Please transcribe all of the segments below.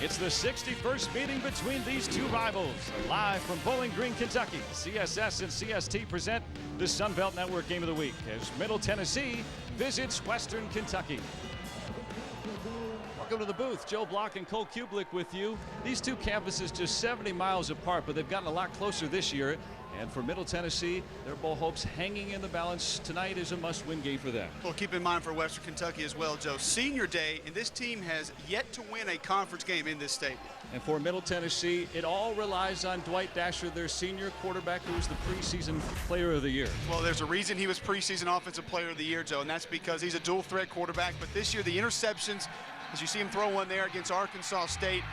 It's the 61st meeting between these two rivals. Live from Bowling Green, Kentucky, CSS and CST present the Sun Belt Network Game of the Week as Middle Tennessee visits Western Kentucky. Welcome to the booth. Joe Block and Cole Kublik with you. These two campuses just 70 miles apart, but they've gotten a lot closer this year. And for Middle Tennessee, their bowl hopes hanging in the balance. Tonight is a must-win game for them. Well, keep in mind for Western Kentucky as well, Joe, senior day, and this team has yet to win a conference game in this stadium. And for Middle Tennessee, it all relies on Dwight Dasher, their senior quarterback, who was the preseason player of the year. Well, there's a reason he was preseason offensive player of the year, Joe, and that's because he's a dual-threat quarterback. But this year, the interceptions, as you see him throw one there against Arkansas State,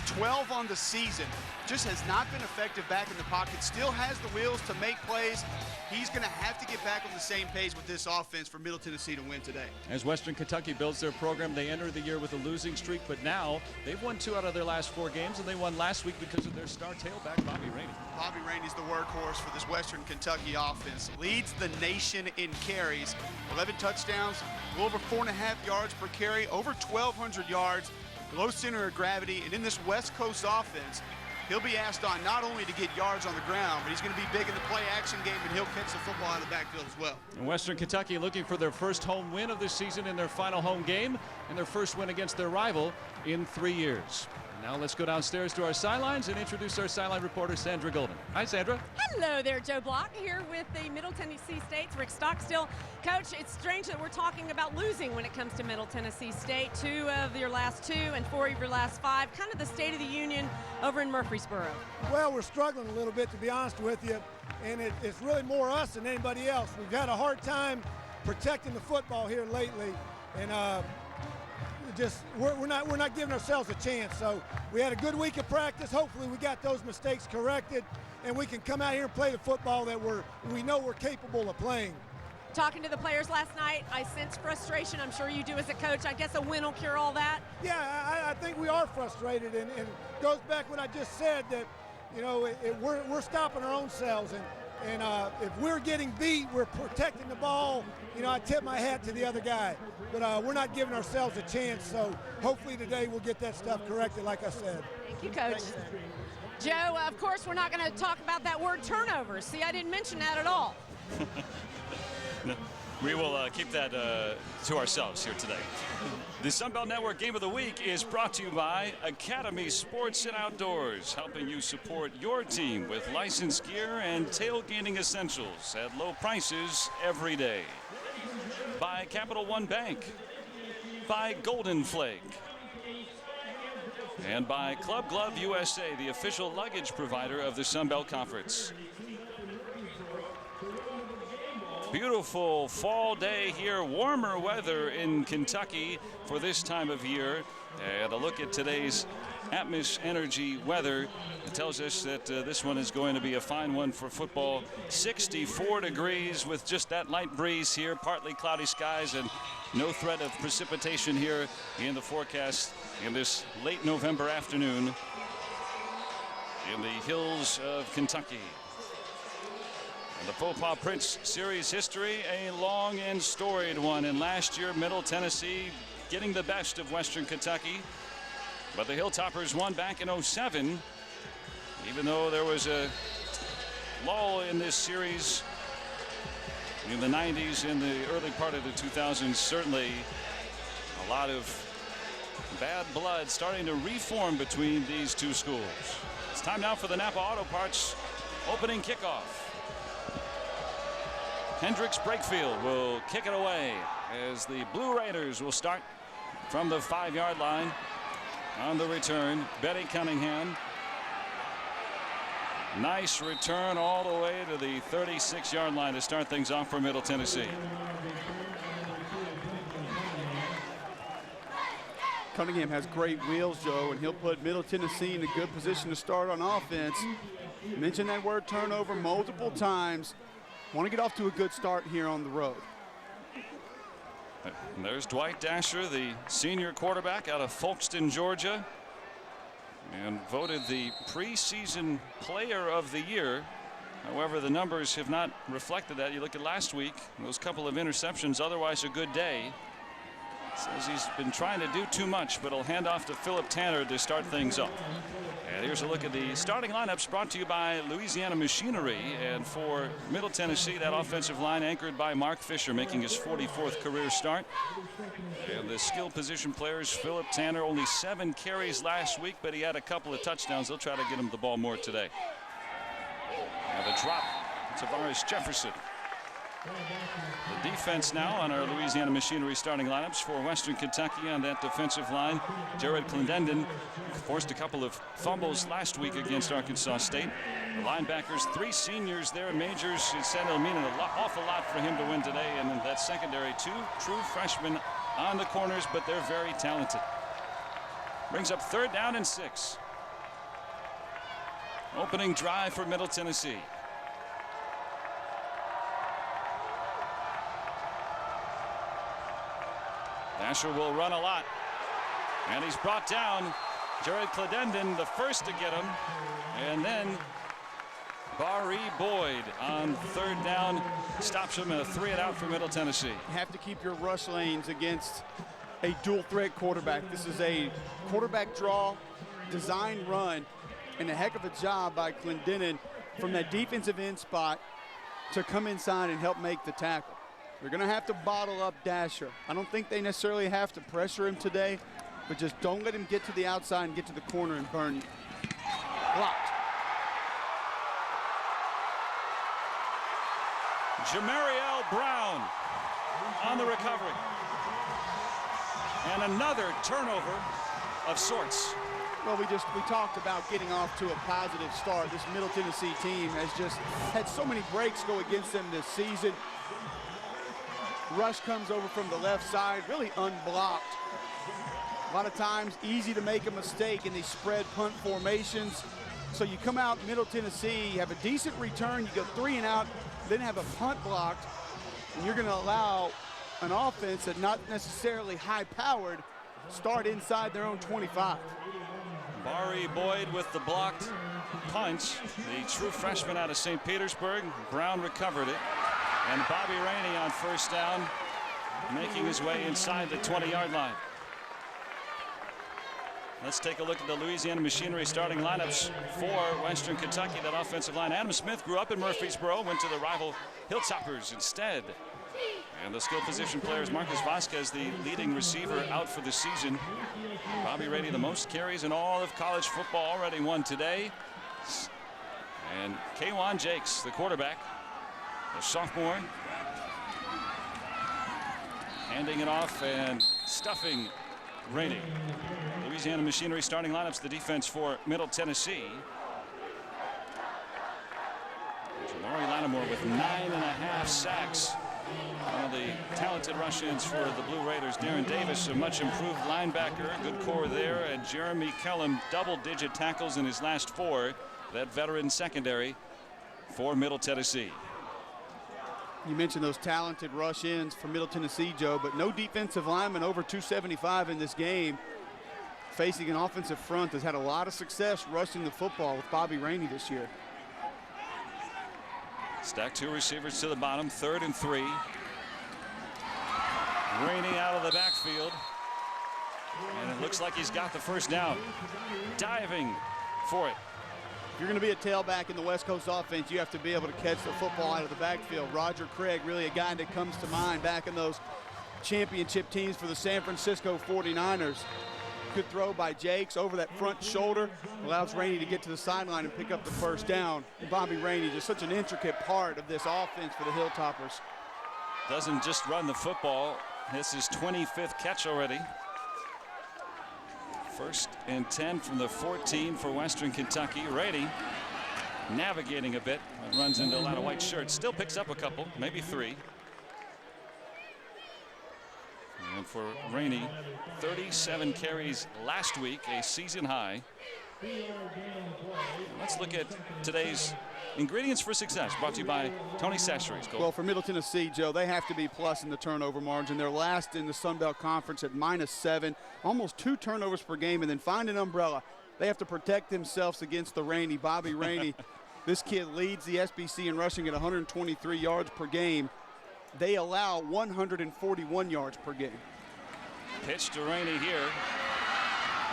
12 on the season, just has not been effective back in the pocket, still has the wheels to make plays. He's going to have to get back on the same page with this offense for Middle Tennessee to win today. As Western Kentucky builds their program, they enter the year with a losing streak, but now they've won 2 out of their last 4 games, and they won last week because of their star tailback, Bobby Rainey. Bobby Rainey's the workhorse for this Western Kentucky offense. Leads the nation in carries, 11 touchdowns, a little over 4.5 yards per carry, over 1,200 yards, low center of gravity, and in this West Coast offense, he'll be asked on not only to get yards on the ground, but he's going to be big in the play-action game, and he'll catch the football out of the backfield as well. And Western Kentucky looking for their first home win of the season in their final home game, and their first win against their rival in 3 years. Now let's go downstairs to our sidelines and introduce our sideline reporter, Sandra Golden. Hi, Sandra. Hello there, Joe Block, here with the Middle Tennessee State's Rick Stockstill. Coach, it's strange that we're talking about losing when it comes to Middle Tennessee State. 2 of your last 2 and 4 of your last 5. Kind of the state of the union over in Murfreesboro. Well, we're struggling a little bit, to be honest with you, and it's really more us than anybody else. We've had a hard time protecting the football here lately, and we're not giving ourselves a chance. So we had a good week of practice. Hopefully we got those mistakes corrected, and we can come out here and play the football that we know we're capable of playing. Talking to the players last night, I sense frustration. I'm sure you do as a coach. I guess a win will cure all that. Yeah, I think we are frustrated, and it goes back what I just said, that we're stopping our own selves, and if we're getting beat, we're protecting the ball. I tip my hat to the other guy, but we're not giving ourselves a chance. So hopefully today we'll get that stuff corrected, like I said. Thank you, Coach. Joe, of course, we're not going to talk about that word turnovers. See, I didn't mention that at all. We will keep that to ourselves here today. The Sun Belt Network Game of the Week is brought to you by Academy Sports and Outdoors, helping you support your team with licensed gear and tailgating essentials at low prices every day. By Capital One Bank, by Golden Flake, and by Club Glove USA, the official luggage provider of the Sun Belt Conference. Beautiful fall day here, warmer weather in Kentucky for this time of year. And a look at today's Atmos Energy weather, it tells us that this one is going to be a fine one for football. 64 degrees with just that light breeze here, partly cloudy skies, and no threat of precipitation here in the forecast in this late November afternoon in the hills of Kentucky. And the Faux Pas Prince Series history, a long and storied one. And last year, Middle Tennessee getting the best of Western Kentucky. But the Hilltoppers won back in '07. Even though there was a lull in this series in the 90s, in the early part of the 2000s, certainly a lot of bad blood starting to reform between these two schools. It's time now for the Napa Auto Parts opening kickoff. Hendricks Brakefield will kick it away as the Blue Raiders will start from the 5-yard line. On the return, Betty Cunningham. Nice return all the way to the 36-yard line to start things off for Middle Tennessee. Cunningham has great wheels, Joe, and he'll put Middle Tennessee in a good position to start on offense. Mentioned that word turnover multiple times. Want to get off to a good start here on the road. And there's Dwight Dasher, the senior quarterback out of Folkston, Georgia, and voted the preseason player of the year. However, the numbers have not reflected that. You look at last week, those couple of interceptions, otherwise a good day. Says he's been trying to do too much, but he'll hand off to Philip Tanner to start things off. And here's a look at the starting lineups brought to you by Louisiana Machinery. And for Middle Tennessee, that offensive line anchored by Mark Fisher, making his 44th career start. And the skill position players, Philip Tanner, only 7 carries last week, but he had a couple of touchdowns. They'll try to get him the ball more today. Now the drop, Tavares Jefferson. The defense now on our Louisiana Machinery starting lineups for Western Kentucky on that defensive line. Jared Clendenden forced a couple of fumbles last week against Arkansas State. The linebackers, 3 seniors there. Majors, it said it'll mean an awful lot for him to win today. And in that secondary, 2 true freshmen on the corners, but they're very talented. Brings up 3rd down and 6. Opening drive for Middle Tennessee. Asher will run a lot. And he's brought down. Jared Clendenden, the first to get him. And then Barry Boyd on 3rd down stops him, a 3-and-out for Middle Tennessee. You have to keep your rush lanes against a dual threat quarterback. This is a quarterback draw, design run, and a heck of a job by Clendenden from that defensive end spot to come inside and help make the tackle. They're going to have to bottle up Dasher. I don't think they necessarily have to pressure him today, but just don't let him get to the outside and get to the corner and burn you. Blocked. Jamariel Brown on the recovery. And another turnover of sorts. Well, we talked about getting off to a positive start. This Middle Tennessee team has just had so many breaks go against them this season. Rush comes over from the left side, really unblocked. A lot of times easy to make a mistake in these spread punt formations. So you come out Middle Tennessee, you have a decent return, you go 3-and-out, then have a punt blocked, and you're going to allow an offense that's not necessarily high-powered start inside their own 25. Barry Boyd with the blocked punch. The true freshman out of St. Petersburg. Brown recovered it. And Bobby Rainey on 1st down, making his way inside the 20-yard line. Let's take a look at the Louisiana Machinery starting lineups for Western Kentucky. That offensive line, Adam Smith grew up in Murfreesboro, went to the rival Hilltoppers instead. And the skill position players, Marcus Vasquez, the leading receiver, out for the season. Bobby Rainey, the most carries in all of college football, already won today. And K'Wan Jakes, the quarterback, a sophomore, handing it off and stuffing Rainey. Louisiana Machinery starting lineups, the defense for Middle Tennessee. Jamari Lattimore with 9.5 sacks. One of the talented rush-ins for the Blue Raiders. Darren Davis, a much improved linebacker, good core there, and Jeremy Kellum, double-digit tackles in his last 4. That veteran secondary for Middle Tennessee. You mentioned those talented rush-ins for Middle Tennessee, Joe, but no defensive lineman over 275 in this game. Facing an offensive front that's had a lot of success rushing the football with Bobby Rainey this year. Stack 2 receivers to the bottom, 3rd and 3. Rainey out of the backfield. And it looks like he's got the 1st down. Diving for it. If you're going to be a tailback in the West Coast offense, you have to be able to catch the football out of the backfield. Roger Craig, really a guy that comes to mind back in those championship teams for the San Francisco 49ers. Good throw by Jakes over that front shoulder, allows Rainey to get to the sideline and pick up the 1st down. Bobby Rainey, just such an intricate part of this offense for the Hilltoppers. Doesn't just run the football. This is 25th catch already. 1st and 10 from the 14 for Western Kentucky. Rainey navigating a bit. Runs into a lot of white shirts. Still picks up a couple, maybe 3. And for Rainey, 37 carries last week, a season high. Let's look at today's ingredients for success, brought to you by Tony Chachere's. Well, for Middle Tennessee, Joe, they have to be plus in the turnover margin. They're last in the Sun Belt Conference at -7, almost 2 turnovers per game, and then find an umbrella. They have to protect themselves against the Rainey. Bobby Rainey, this kid leads the SBC in rushing at 123 yards per game. They allow 141 yards per game. Pitch to Rainey here.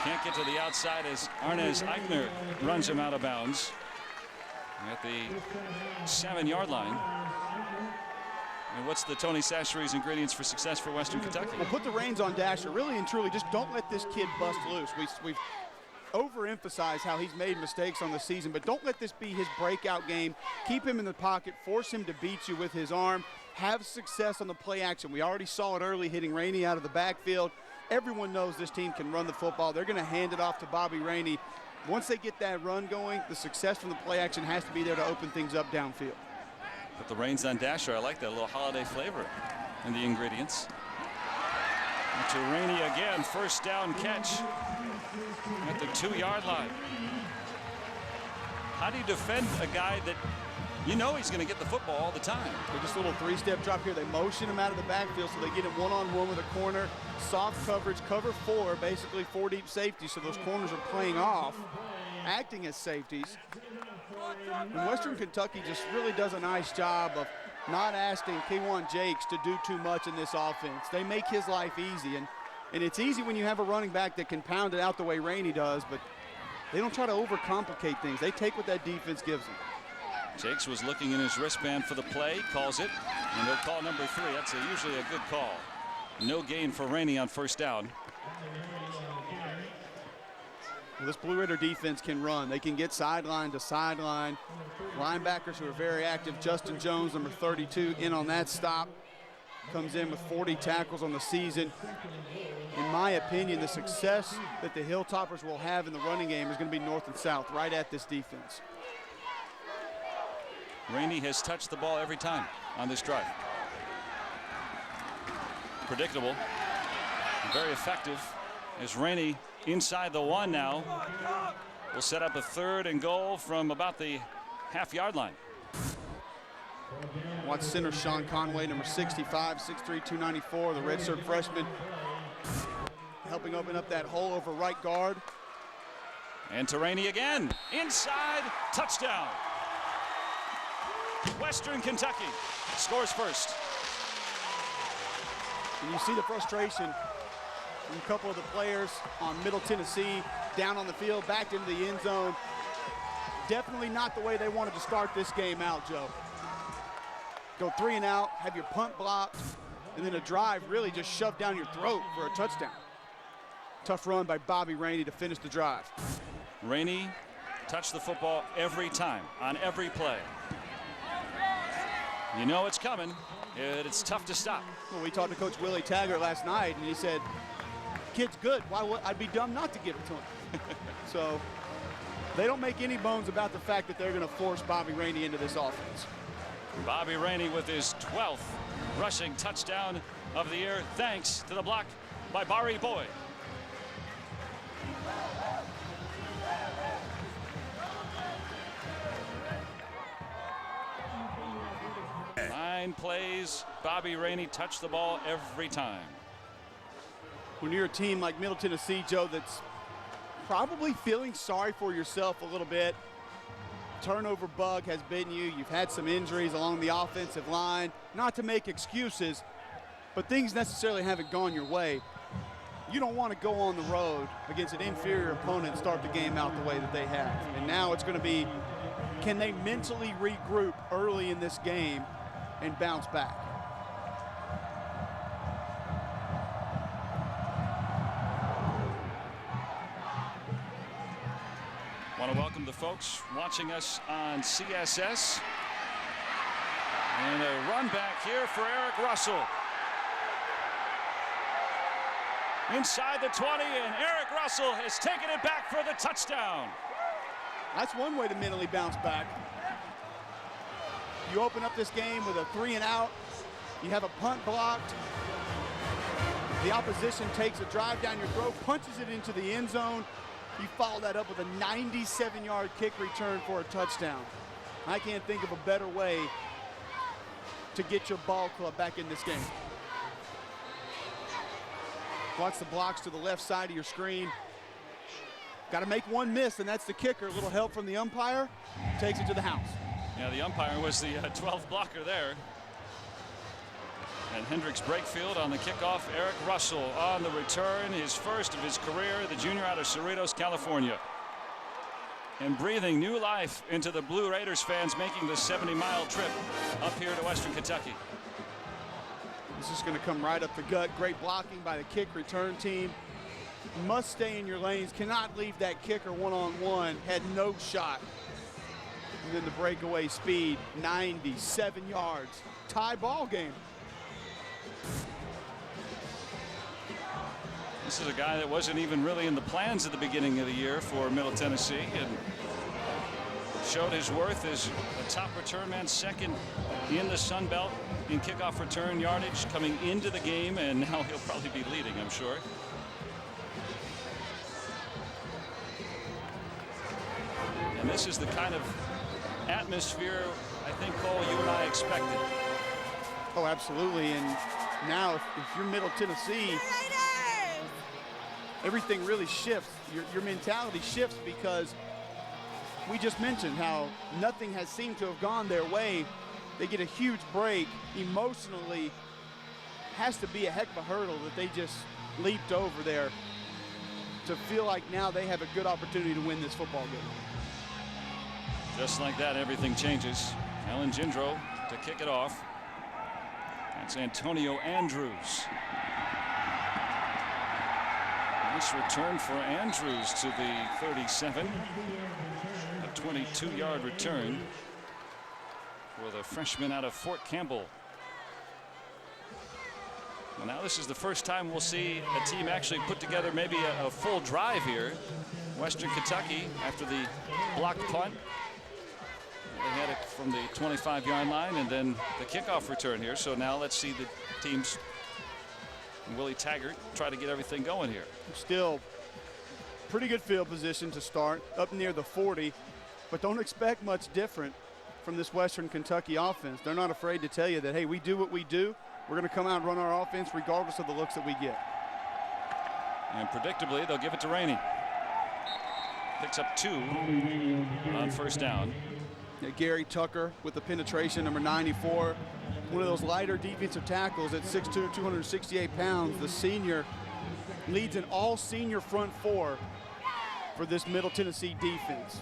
Can't get to the outside as Arnez Eichner runs him out of bounds at the 7-yard line. And what's the Tony Sachery's ingredients for success for Western Kentucky? Well, put the reins on Dasher. Really and truly, just don't let this kid bust loose. We've overemphasized how he's made mistakes on the season, but don't let this be his breakout game. Keep him in the pocket, force him to beat you with his arm, have success on the play action. We already saw it early, hitting Rainey out of the backfield. Everyone knows this team can run the football. They're going to hand it off to Bobby Rainey. Once they get that run going, the success from the play action has to be there to open things up downfield. Put the reins on Dasher. I like that little holiday flavor in the ingredients. And to Rainey again, first down catch at the 2-yard line. How do you defend a guy that you know he's going to get the football all the time? They're just a little 3-step drop here. They motion him out of the backfield so they get him one-on-one with a corner. Soft coverage, cover 4, basically 4 deep safety, so those corners are playing off, acting as safeties. And Western Kentucky just really does a nice job of not asking K1 Jakes to do too much in this offense. They make his life easy, and it's easy when you have a running back that can pound it out the way Rainey does, but they don't try to overcomplicate things. They take what that defense gives them. Jakes was looking in his wristband for the play, calls it, and they'll call number 3. That's usually a good call. No gain for Rainey on first down. Well, this Blue Raider defense can run. They can get sideline to sideline. Linebackers who are very active. Justin Jones, number 32, in on that stop. Comes in with 40 tackles on the season. In my opinion, the success that the Hilltoppers will have in the running game is going to be north and south, right at this defense. Rainey has touched the ball every time on this drive. Predictable, very effective as Rainey inside the 1 now. Will set up a 3rd and goal from about the half-yard line. Watch center Sean Conway, number 65, 6'3", 294, the redshirt freshman, helping open up that hole over right guard. And to Rainey again, inside, touchdown. Western Kentucky scores first. And you see the frustration from a couple of the players on Middle Tennessee, down on the field, back into the end zone. Definitely not the way they wanted to start this game out, Joe. Go 3 and out, have your punt blocked, and then a drive really just shoved down your throat for a touchdown. Tough run by Bobby Rainey to finish the drive. Rainey touched the football every time, on every play. You know it's coming. It's tough to stop. Well, we talked to Coach Willie Taggart last night, and he said, kid's good. Why would I'd be dumb not to give it to him? So they don't make any bones about the fact that they're going to force Bobby Rainey into this offense. Bobby Rainey with his 12th rushing touchdown of the year, thanks to the block by Bari Boyd. Nine plays, Bobby Rainey touched the ball every time. When you're a team like Middle Tennessee, Joe, that's probably feeling sorry for yourself a little bit, turnover bug has bitten you. You've had some injuries along the offensive line. Not to make excuses, but things necessarily haven't gone your way. You don't want to go on the road against an inferior opponent and start the game out the way that they have. And now it's going to be, can they mentally regroup early in this game and bounce back? Want to welcome the folks watching us on CSS. And a run back here for Eric Russell. Inside the 20, and Eric Russell has taken it back for the touchdown. That's one way to mentally bounce back. You open up this game with a 3 and out. You have a punt blocked. The opposition takes a drive down your throat, punches it into the end zone. You follow that up with a 97-yard kick return for a touchdown. I can't think of a better way to get your ball club back in this game. Watch the blocks to the left side of your screen. Got to make one miss, and that's the kicker. A little help from the umpire, takes it to the house. Yeah, the umpire was the 12th blocker there. And Hendricks Brakefield on the kickoff. Eric Russell on the return, his first of his career, the junior out of Cerritos, California. And breathing new life into the Blue Raiders fans making the 70-mile trip up here to Western Kentucky. This is going to come right up the gut. Great blocking by the kick return team. Must stay in your lanes. Cannot leave that kicker one-on-one. Had no shot. And then the breakaway speed, 97 yards. Tie ball game. This is a guy that wasn't even really in the plans at the beginning of the year for Middle Tennessee, and showed his worth as a top return man, second in the Sun Belt in kickoff return yardage coming into the game, and now he'll probably be leading, I'm sure. And this is the kind of atmosphere I think, Cole, you and I expected. Oh, absolutely. And now if you're Middle Tennessee, everything really shifts. Your mentality shifts, because we just mentioned how nothing has seemed to have gone their way. They get a huge break. Emotionally, has to be a heck of a hurdle that they just leaped over there to feel like now they have a good opportunity to win this football game. Just like that, everything changes. Alan Gindro to kick it off. That's Antonio Andrews. Nice return for Andrews to the 37. A 22-yard return for the freshman out of Fort Campbell. Well, now this is the first time we'll see a team actually put together maybe a full drive here. Western Kentucky, after the blocked punt, they had it from the 25-yard line, and then the kickoff return here. So now let's see the teams, Willie Taggart, try to get everything going here. Still pretty good field position to start, up near the 40, but don't expect much different from this Western Kentucky offense. They're not afraid to tell you that, hey, we do what we do. We're going to come out and run our offense regardless of the looks that we get. And predictably, they'll give it to Rainey. Picks up 2 on first down. Yeah, Gary Tucker with the penetration, number 94. One of those lighter defensive tackles at 6'2", 268 pounds. The senior leads an all-senior front four for this Middle Tennessee defense.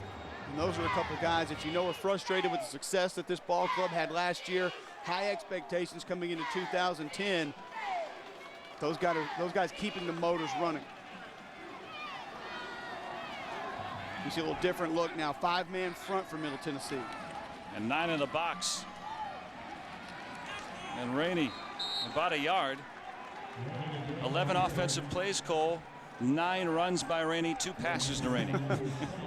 And those are a couple guys that you know are frustrated with the success that this ball club had last year. High expectations coming into 2010. Those guys keeping the motors running. You see a little different look now. 5-man front for Middle Tennessee. And 9 in the box. And Rainey about a yard. 11 offensive plays, Cole. 9 runs by Rainey, 2 passes to Rainey.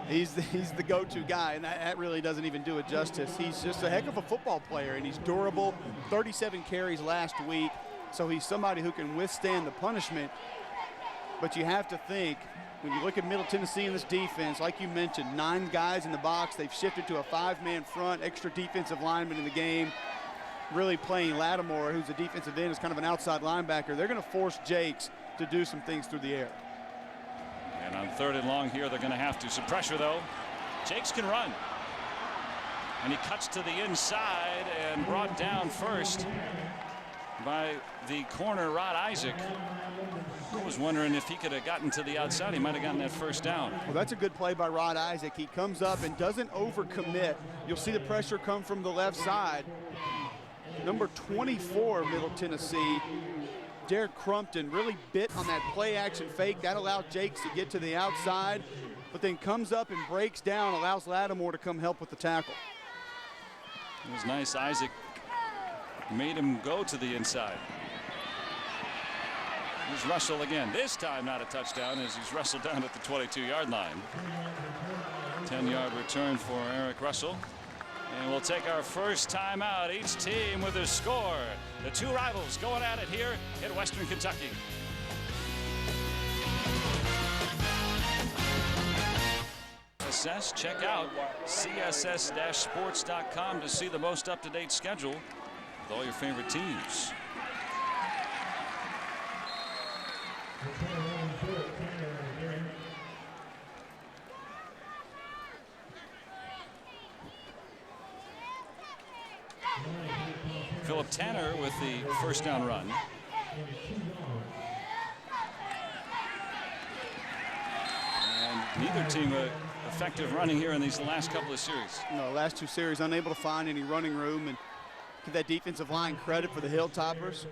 He's the go-to guy, and that really doesn't even do it justice. He's just a heck of a football player, and he's durable. 37 carries last week, so he's somebody who can withstand the punishment. But you have to think, when you look at Middle Tennessee in this defense, like you mentioned, 9 guys in the box. They've shifted to a 5-man front, extra defensive lineman in the game. Really playing Lattimore, who's a defensive end, is kind of an outside linebacker. They're going to force Jakes to do some things through the air. And on 3rd and long here, they're going to have to. Some pressure, though. Jakes can run. And he cuts to the inside and brought down first by the corner, Rod Isaac. I was wondering if he could have gotten to the outside. He might have gotten that first down. Well, that's a good play by Rod Isaac. He comes up and doesn't overcommit. You'll see the pressure come from the left side. Number 24, Middle Tennessee, Derek Crumpton, really bit on that play-action fake. That allowed Jakes to get to the outside, but then comes up and breaks down, allows Lattimore to come help with the tackle. It was nice. Isaac made him go to the inside. Here's Russell again. This time not a touchdown, as he's wrestled down at the 22-yard line. 10-yard return for Eric Russell. And we'll take our first time out, each team with a score. The 2 rivals going at it here in Western Kentucky. Check out css-sports.com to see the most up-to-date schedule with all your favorite teams. Philip Philip Tanner with the first down run. And neither team effective running here in these last couple of series. No, last 2 series unable to find any running room, and give that defensive line credit for the Hilltoppers.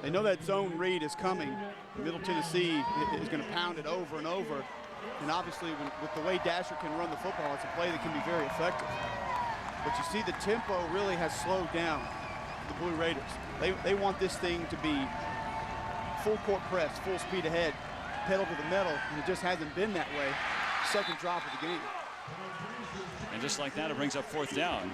They know that zone read is coming. Middle Tennessee is going to pound it over and over. And obviously, with the way Dasher can run the football, it's a play that can be very effective. But you see the tempo really has slowed down the Blue Raiders. They want this thing to be full court press, full speed ahead, pedal to the metal, and it just hasn't been that way. Second drop of the game. And just like that, it brings up fourth down.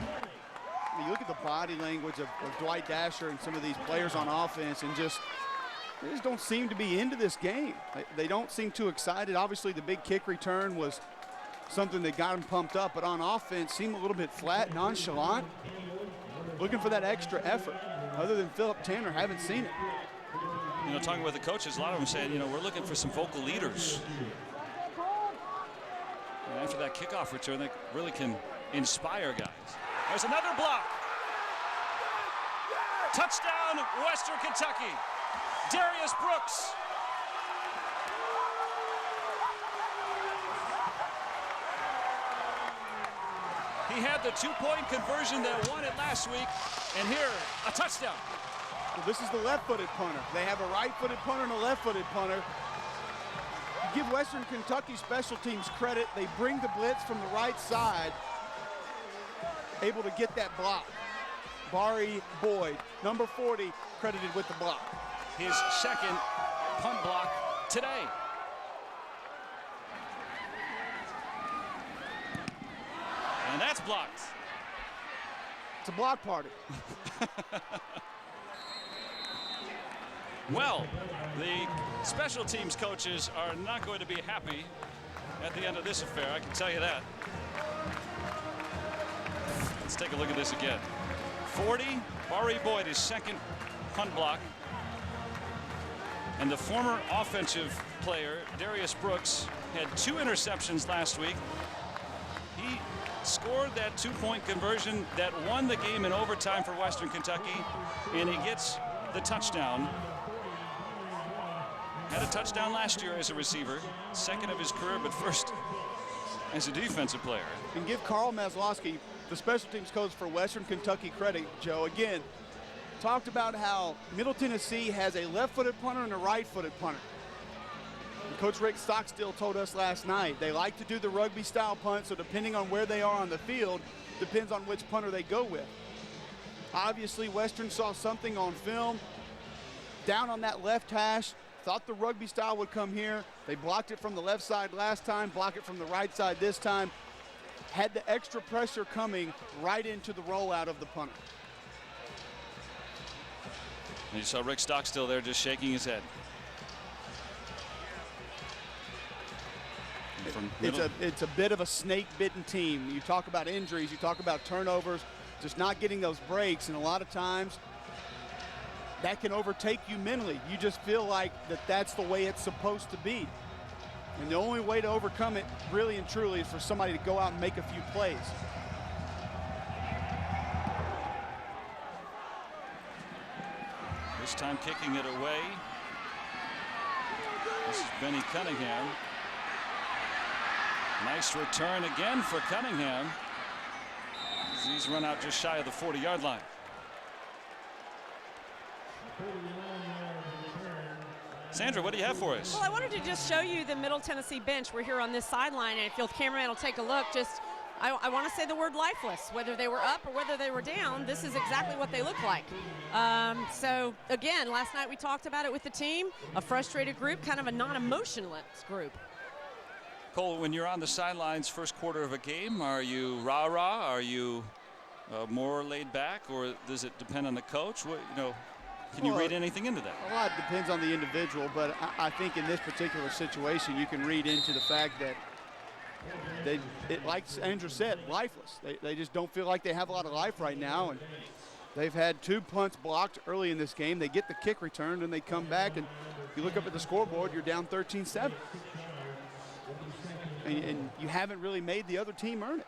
You look at the body language of Dwight Dasher and some of these players on offense, and they just don't seem to be into this game. They don't seem too excited. Obviously, the big kick return was something that got them pumped up, but on offense, seemed a little bit flat, nonchalant, looking for that extra effort. Other than Philip Tanner, haven't seen it. You know, talking with the coaches, a lot of them saying, you know, we're looking for some vocal leaders. And after that kickoff return, they really can inspire guys. There's another block. Touchdown, Western Kentucky. Darius Brooks. He had the 2-point conversion that won it last week, and here, a touchdown. Well, this is the left-footed punter. They have a right-footed punter and a left-footed punter. Give Western Kentucky special teams credit. They bring the blitz from the right side, able to get that block. Bari Boyd, number 40, credited with the block. His second punt block today. And that's blocked. It's a block party. Well, the special teams coaches are not going to be happy at the end of this affair, I can tell you that. Let's take a look at this again. 40, Bari Boyd, his second punt block. And the former offensive player, Darius Brooks, had 2 interceptions last week. He scored that 2-point conversion that won the game in overtime for Western Kentucky, and he gets the touchdown. Had a touchdown last year as a receiver, second of his career, but first as a defensive player. And give Carl Maslowski, the special teams coach for Western Kentucky, credit, Joe. Again, talked about how Middle Tennessee has a left-footed punter and a right-footed punter. And Coach Rick Stockstill told us last night they like to do the rugby-style punt, so depending on where they are on the field, depends on which punter they go with. Obviously, Western saw something on film, down on that left hash, thought the rugby style would come here. They blocked it from the left side last time, block it from the right side this time. Had the extra pressure coming right into the rollout of the punter. And you saw Rick Stockstill there just shaking his head. It's a bit of a snake-bitten team. You talk about injuries, you talk about turnovers, just not getting those breaks, and a lot of times that can overtake you mentally. You just feel like that's the way it's supposed to be. And the only way to overcome it, really and truly, is for somebody to go out and make a few plays. This time kicking it away. This is Benny Cunningham. Nice return again for Cunningham. He's run out just shy of the 40-yard line. Sandra, what do you have for us? Well, I wanted to just show you the Middle Tennessee bench. We're here on this sideline, and if the cameraman will take a look, I want to say the word lifeless. Whether they were up or whether they were down, this is exactly what they look like. So, again, last night we talked about it with the team, a frustrated group, kind of a non-emotionless group. Cole, when you're on the sidelines first quarter of a game, are you rah-rah? Are you more laid back, or does it depend on the coach? Can you read anything into that? A lot depends on the individual, but I think in this particular situation, you can read into the fact that like Andrew said, lifeless. They just don't feel like they have a lot of life right now, and they've had 2 punts blocked early in this game. They get the kick returned, and they come back, and you look up at the scoreboard, you're down 13-7. And you haven't really made the other team earn it.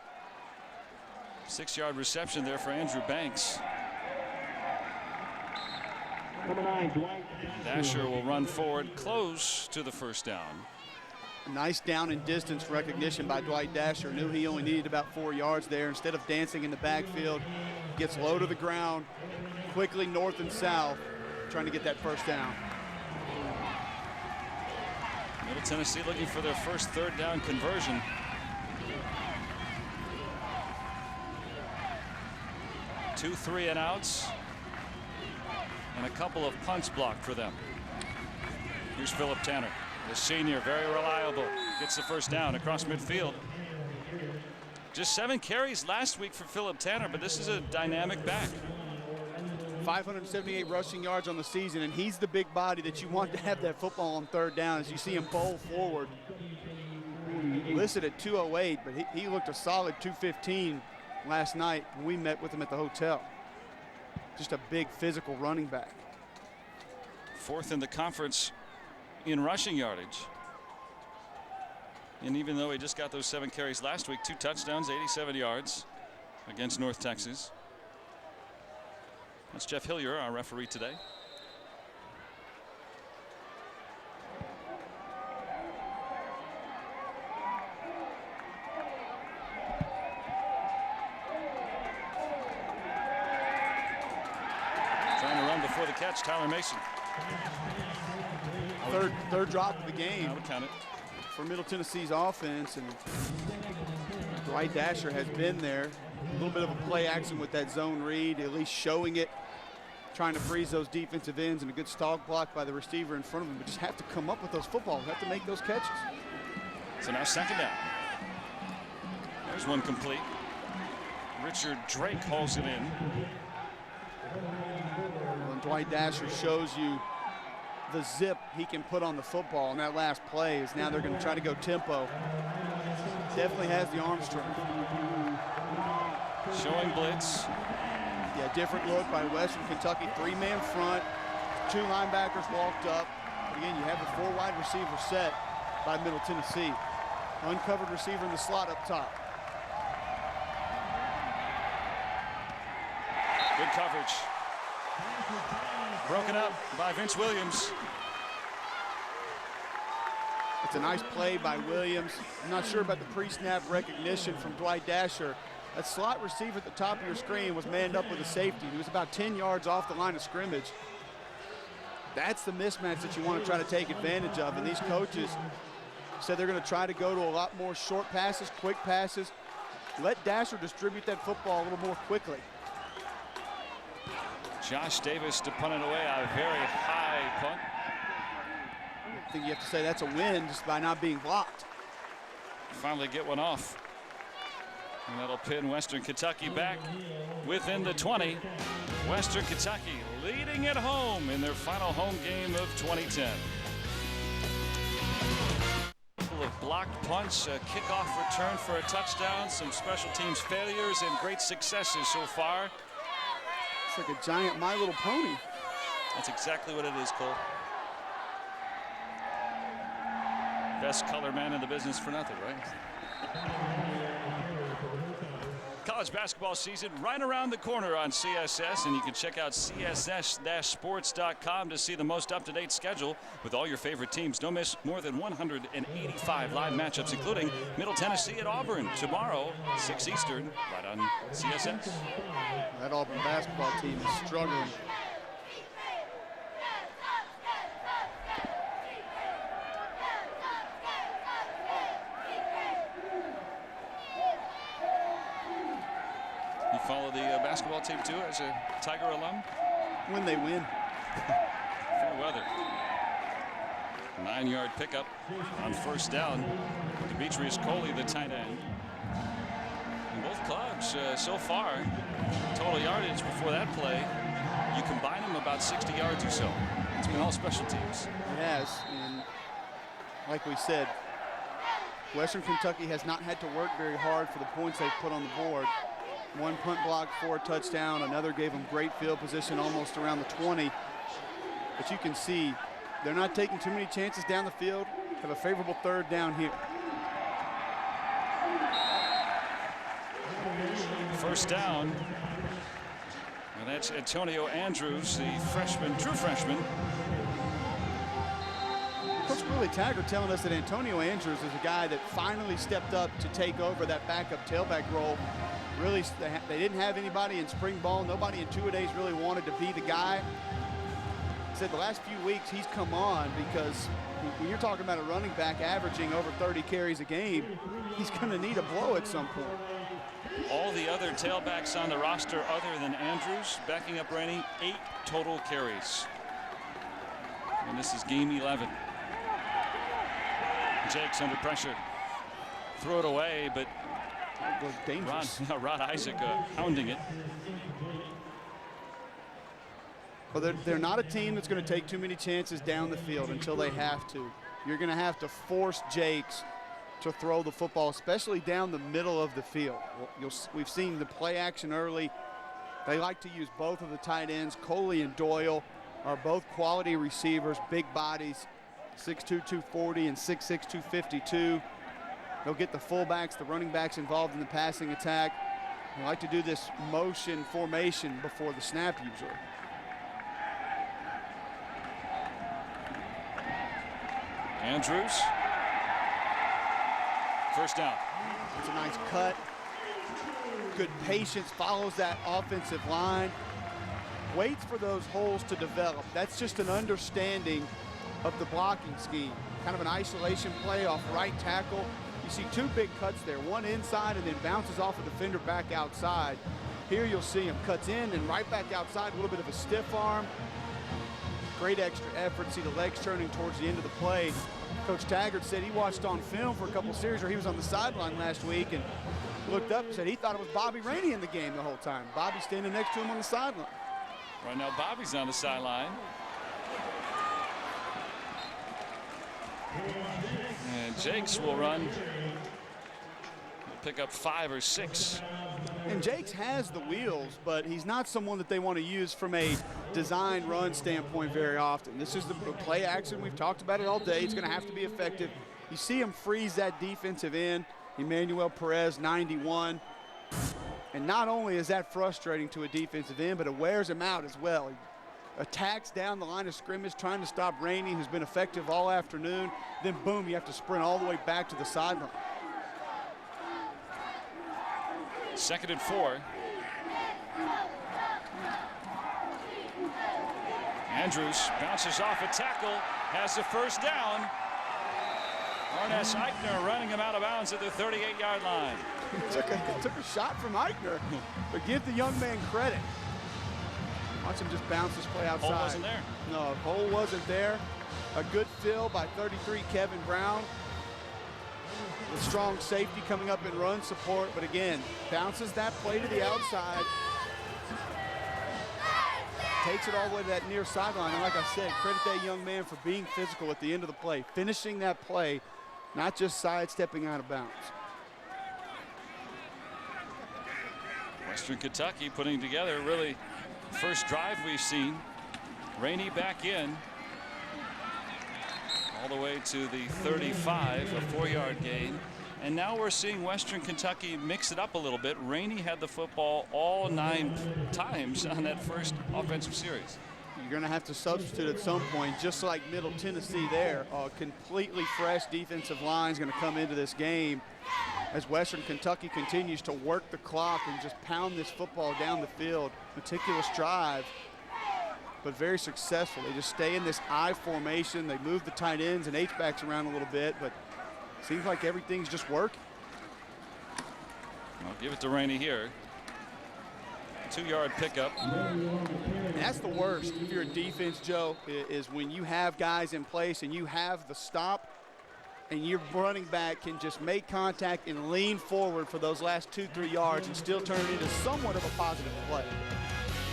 6-yard reception there for Andrew Banks. Dasher will run forward close to the first down. Nice down and distance recognition by Dwight Dasher. Knew he only needed about 4 yards there. Instead of dancing in the backfield, gets low to the ground, quickly north and south, trying to get that first down. Middle Tennessee looking for their first third down conversion. Two 3-and-outs and a couple of punts blocked for them. Here's Philip Tanner, the senior, very reliable. Gets the first down across midfield. Just 7 carries last week for Philip Tanner, but this is a dynamic back. 578 rushing yards on the season, and he's the big body that you want to have that football on third down as you see him bowl forward. Listed at 208, but he looked a solid 215 last night when we met with him at the hotel. Just a big physical running back. 4th in the conference in rushing yardage. And even though he just got those 7 carries last week, 2 touchdowns, 87 yards against North Texas. That's Jeff Hillier, our referee today. Trying to run before the catch, Tyler Mason. Third drop of the game. I would count it. For Middle Tennessee's offense, and Dwight Dasher has been there. A little bit of a play action with that zone read, at least showing it, trying to freeze those defensive ends, and a good stalk block by the receiver in front of him, but just have to come up with those footballs, have to make those catches. So now second down. There's one complete. Richard Drake hauls it in. Well, and Dwight Dasher shows you the zip he can put on the football, and that last play is now they're going to try to go tempo. Definitely has the arm strength. Showing blitz. Yeah, different look by Western Kentucky. 3-man front, 2 linebackers walked up. But again, you have the 4 wide receiver set by Middle Tennessee. Uncovered receiver in the slot up top. Good coverage. Broken up by Vince Williams. It's a nice play by Williams. I'm not sure about the pre-snap recognition from Dwight Dasher. That slot receiver at the top of your screen was manned up with a safety. He was about 10 yards off the line of scrimmage. That's the mismatch that you want to try to take advantage of. And these coaches said they're going to try to go to a lot more short passes, quick passes. Let Dasher distribute that football a little more quickly. Josh Davis to punt it away, a very high punt. I think you have to say that's a win just by not being blocked. Finally get one off. And that'll pin Western Kentucky back within the 20. Western Kentucky leading at home in their final home game of 2010. A couple of blocked punts, a kickoff return for a touchdown, some special teams failures, and great successes so far. It's like a giant My Little Pony. That's exactly what it is, Cole. Best color man in the business for nothing, right? College basketball season right around the corner on CSS, and you can check out css-sports.com to see the most up-to-date schedule with all your favorite teams. Don't miss more than 185 live matchups, including Middle Tennessee at Auburn tomorrow, 6 Eastern, right on CSS. That Auburn basketball team is struggling. You follow the basketball team too as a Tiger alum? When they win. Fair weather. 9-yard pickup on first down. Demetrius Coley, the tight end. And both clubs so far, total yardage before that play, you combine them about 60 yards or so. It's been all special teams. It has, and like we said, Western Kentucky has not had to work very hard for the points they've put on the board. One punt block for a touchdown, another gave them great field position almost around the 20. But you can see they're not taking too many chances down the field, have a favorable third down here. First down. And That's Antonio Andrews, the freshman, true freshman. Coach Willie Taggart telling us that Antonio Andrews is a guy that finally stepped up to take over that backup tailback role. Really, they didn't have anybody in spring ball. Nobody in two-a-days really wanted to be the guy. He said the last few weeks he's come on because when you're talking about a running back averaging over 30 carries a game, he's going to need a blow at some point. All the other tailbacks on the roster other than Andrews, backing up Rainey, 8 total carries. And this is game 11. Jake's under pressure. Throw it away, but Rod Isaac hounding it. Well, they're not a team that's going to take too many chances down the field until they have to. You're going to have to force Jakes to throw the football, especially down the middle of the field. We've seen the play action early. They like to use both of the tight ends. Coley and Doyle are both quality receivers, big bodies, 6'2", 240 and 6'6", 252. They'll get the fullbacks, the running backs involved in the passing attack. They like to do this motion formation before the snap usually. Andrews. First down. It's a nice cut. Good patience, follows that offensive line. Waits for those holes to develop. That's just an understanding of the blocking scheme. Kind of an isolation play off right tackle. You see two big cuts there, one inside and then bounces off a defender back outside. Here you'll see him cuts in and right back outside, a little bit of a stiff arm. Great extra effort, see the legs turning towards the end of the play. Coach Taggart said he watched on film for a couple series, or he was on the sideline last week and looked up and said he thought it was Bobby Rainey in the game the whole time. Bobby standing next to him on the sideline. Right now Bobby's on the sideline. And Jakes will run. He'll pick up 5 or 6. And Jakes has the wheels, but he's not someone that they want to use from a design run standpoint very often. This is the play action. We've talked about it all day. It's going to have to be effective. You see him freeze that defensive end, Emmanuel Perez, 91. And not only is that frustrating to a defensive end, but it wears him out as well. He attacks down the line of scrimmage, trying to stop Rainey, who's been effective all afternoon. Then, boom, you have to sprint all the way back to the sideline. 2nd and 4. Andrews bounces off a tackle, has the first down. Arness Eichner running him out of bounds at the 38-yard line. Took a shot from Eichner, but give the young man credit. Watch him just bounce this play outside. Hole wasn't there. No, hole wasn't there. A good fill by 33 Kevin Brown. The strong safety coming up in run support, but again, bounces that play to the outside. Takes it all the way to that near sideline, and like I said, credit that young man for being physical at the end of the play, finishing that play, not just sidestepping out of bounds. Western Kentucky putting together really first drive we've seen. Rainey back in. All the way to the 35, a 4-yard gain. And now we're seeing Western Kentucky mix it up a little bit. Rainey had the football all 9 times on that first offensive series. You're going to have to substitute at some point, just like Middle Tennessee there. A completely fresh defensive line is going to come into this game as Western Kentucky continues to work the clock and just pound this football down the field. Meticulous drive, but very successful. They just stay in this I formation. They move the tight ends and H-backs around a little bit, but seems like everything's just working. I'll give it to Rainey here. 2-yard pickup. And that's the worst if you're a defense, Joe, is when you have guys in place and you have the stop and your running back can just make contact and lean forward for those last 2-3 yards and still turn it into somewhat of a positive play.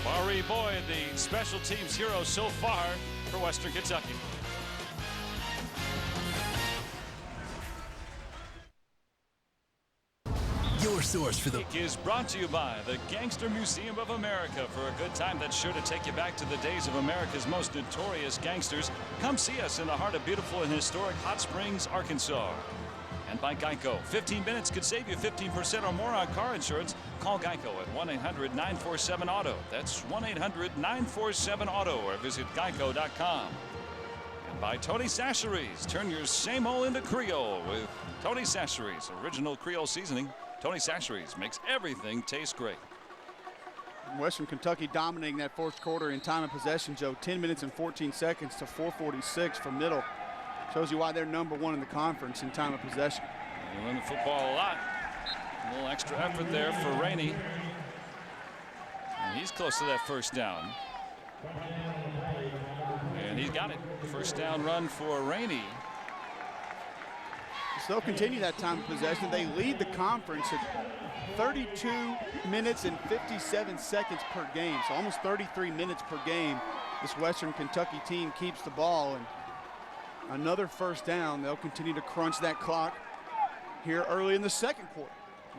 Maury Boyd, the special teams hero so far for Western Kentucky. Your source for the week is brought to you by the Gangster Museum of America. For a good time that's sure to take you back to the days of America's most notorious gangsters, come see us in the heart of beautiful and historic Hot Springs, Arkansas. and by Geico. 15 minutes could save you 15% or more on car insurance. Call Geico at 1-800-947-AUTO. That's 1-800-947-AUTO, or visit geico.com. And by Tony Chachere's. Turn your same old into Creole with Tony Chachere's original Creole seasoning. Tony Chachere's makes everything taste great. Western Kentucky dominating that fourth quarter in time of possession, Joe. 10 minutes and 14 seconds to 4:46 for Middle. Shows you why they're #1 in the conference in time of possession. They run the football a lot. A little extra effort there for Rainey. And he's close to that first down. And he's got it. First down run for Rainey. So they'll continue that time of possession. They lead the conference at 32 minutes and 57 seconds per game. So almost 33 minutes per game. This Western Kentucky team keeps the ball. And another first down. They'll continue to crunch that clock here early in the second quarter.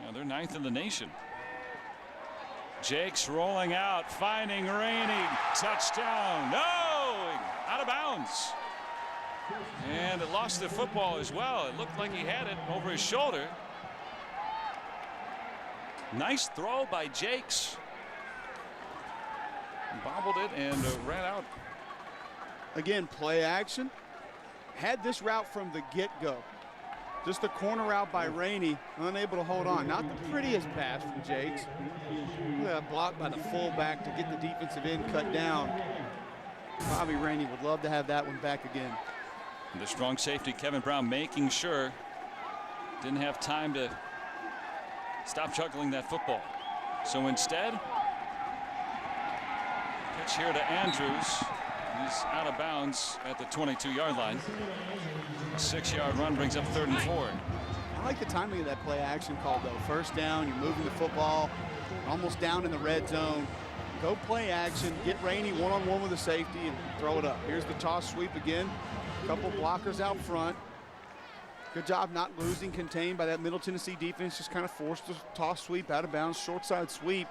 Yeah, they're 9th in the nation. Jakes rolling out, finding Rainey. Touchdown. No! Out of bounds. And it lost the football as well. It looked like he had it over his shoulder. Nice throw by Jakes. Bobbled it and ran out. Again, play action. Had this route from the get-go. Just a corner route by Rainey, unable to hold on. Not the prettiest pass from Jakes. Blocked by the fullback to get the defensive end cut down. Bobby Rainey would love to have that one back again. The strong safety, Kevin Brown, making sure didn't have time to stop juggling that football. So instead, pitch here to Andrews. He's out of bounds at the 22-yard line. 6-yard run brings up 3rd and 4. I like the timing of that play action call, though. First down, you're moving the football, almost down in the red zone. Go play action, get Rainey one-on-one with the safety, and throw it up. Here's the toss sweep again. A couple blockers out front. Good job not losing contained by that Middle Tennessee defense. Just kind of forced the toss sweep out of bounds, short side sweep,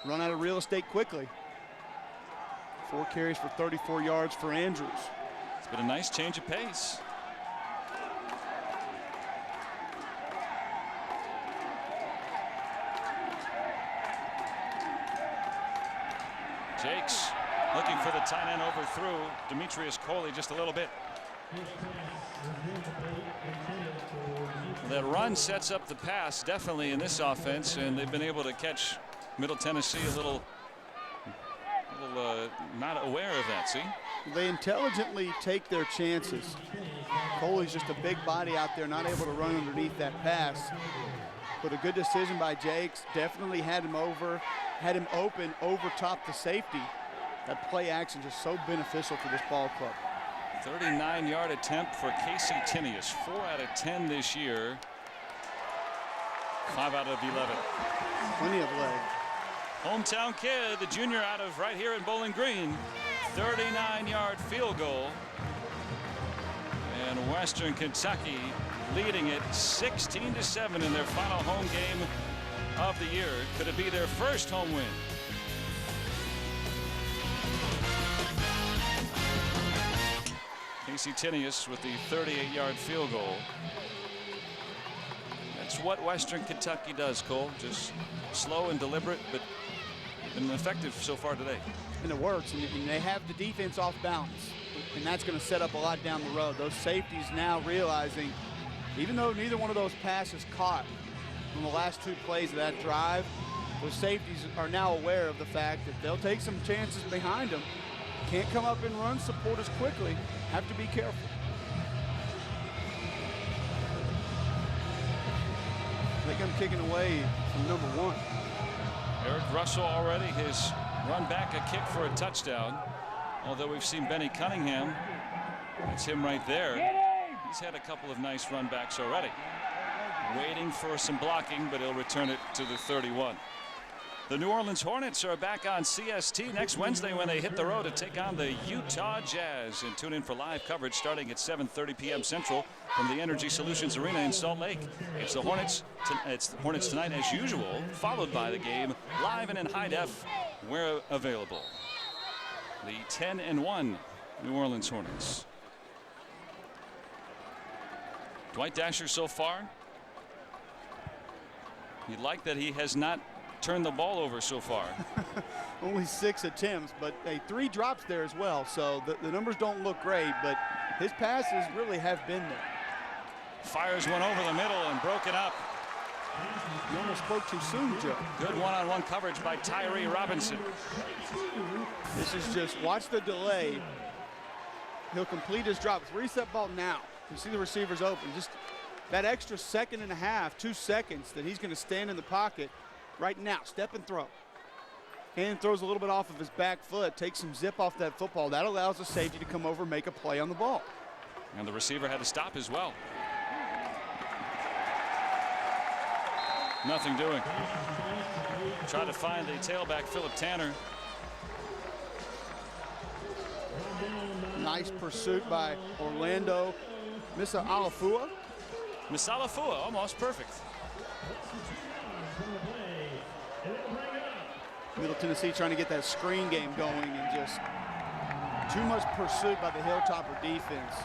run out of real estate quickly. 4 carries for 34 yards for Andrews. It's been a nice change of pace. Jakes looking for the tight end, overthrew Demetrius Coley just a little bit. That run sets up the pass definitely in this offense, and they've been able to catch Middle Tennessee a little not aware of that. See, they intelligently take their chances. Coley's just a big body out there, not able to run underneath that pass. But a good decision by Jakes. Definitely had him open over top the safety. That play action just so beneficial for this ball club. 39-yard attempt for Casey Tinius. 4 out of 10 this year. 5 out of 11. Plenty of leg. Hometown kid, the junior out of right here in Bowling Green. 39-yard field goal. And Western Kentucky leading it 16-7 in their final home game of the year. Could it be their first home win? Casey Tinius with the 38-yard field goal. That's what Western Kentucky does, Cole. Just slow and deliberate, but been effective so far today. And it works, and they have the defense off balance, and that's going to set up a lot down the road. Those safeties now realizing, even though neither one of those passes caught from the last 2 plays of that drive, those safeties are now aware of the fact that they'll take some chances behind them. Can't come up and run support as quickly. Have to be careful. I think I'm kicking away from number 1. Eric Russell already has run back a kick for a touchdown. Although we've seen Benny Cunningham. That's him right there. He's had a couple of nice run backs already. Waiting for some blocking, but he'll return it to the 31. The New Orleans Hornets are back on CST next Wednesday when they hit the road to take on the Utah Jazz. And tune in for live coverage starting at 7:30 p.m. Central from the Energy Solutions Arena in Salt Lake. It's the Hornets tonight as usual, followed by the game live and in high def where available. The 10-1 New Orleans Hornets. Dwight Dasher so far You like that he has not turned the ball over so far. Only 6 attempts, but 3 drops there as well. So the numbers don't look great, but his passes really have been there. Fires one over the middle and broken up. You almost spoke too soon, Joe. Good one-on-one coverage by Tyree Robinson. This is just, watch the delay. He'll complete his drops. Reset ball now. You see the receivers open. Just that extra 1.5 seconds, 2 seconds that he's going to stand in the pocket right now. Step and throw. And throws a little bit off of his back foot. Takes some zip off that football. That allows the safety to come over and make a play on the ball. And the receiver had to stop as well. Nothing doing. Try to find the tailback, Philip Tanner. Nice pursuit by Orlando. Missa Alafua. Miss Alafua, almost perfect. Middle Tennessee trying to get that screen game going and just too much pursuit by the Hilltopper defense.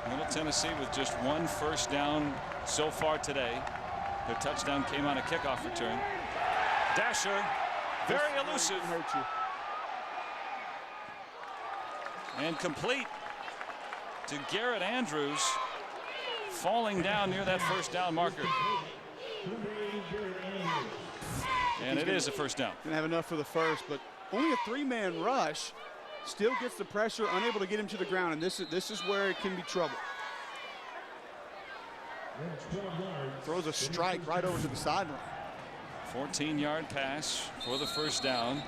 Middle Tennessee with just 1 first down so far today. Their touchdown came on a kickoff return. Dasher, very elusive. Hurt you. And complete to Garrett Andrews, falling down near that first down marker. And it is a first down. Gonna have enough for the first, but only a 3-man rush. Still gets the pressure, unable to get him to the ground, and this is where it can be trouble. Throws a strike right over to the sideline. 14-yard pass for the first down.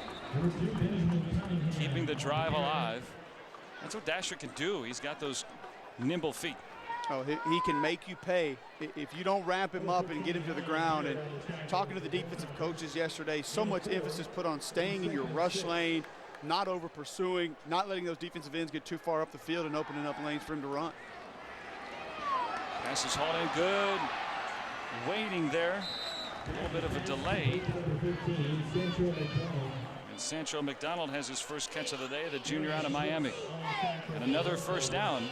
Keeping the drive alive. That's what Dasher can do. He's got those nimble feet. Oh, he can make you pay if you don't wrap him up and get him to the ground. And talking to the defensive coaches yesterday, so much emphasis put on staying in your rush lane, not over pursuing, not letting those defensive ends get too far up the field and opening up lanes for him to run. Pass is hauled in good. Waiting there. A little bit of a delay. And Sancho McDonald has his first catch of the day, the junior out of Miami. And another first down.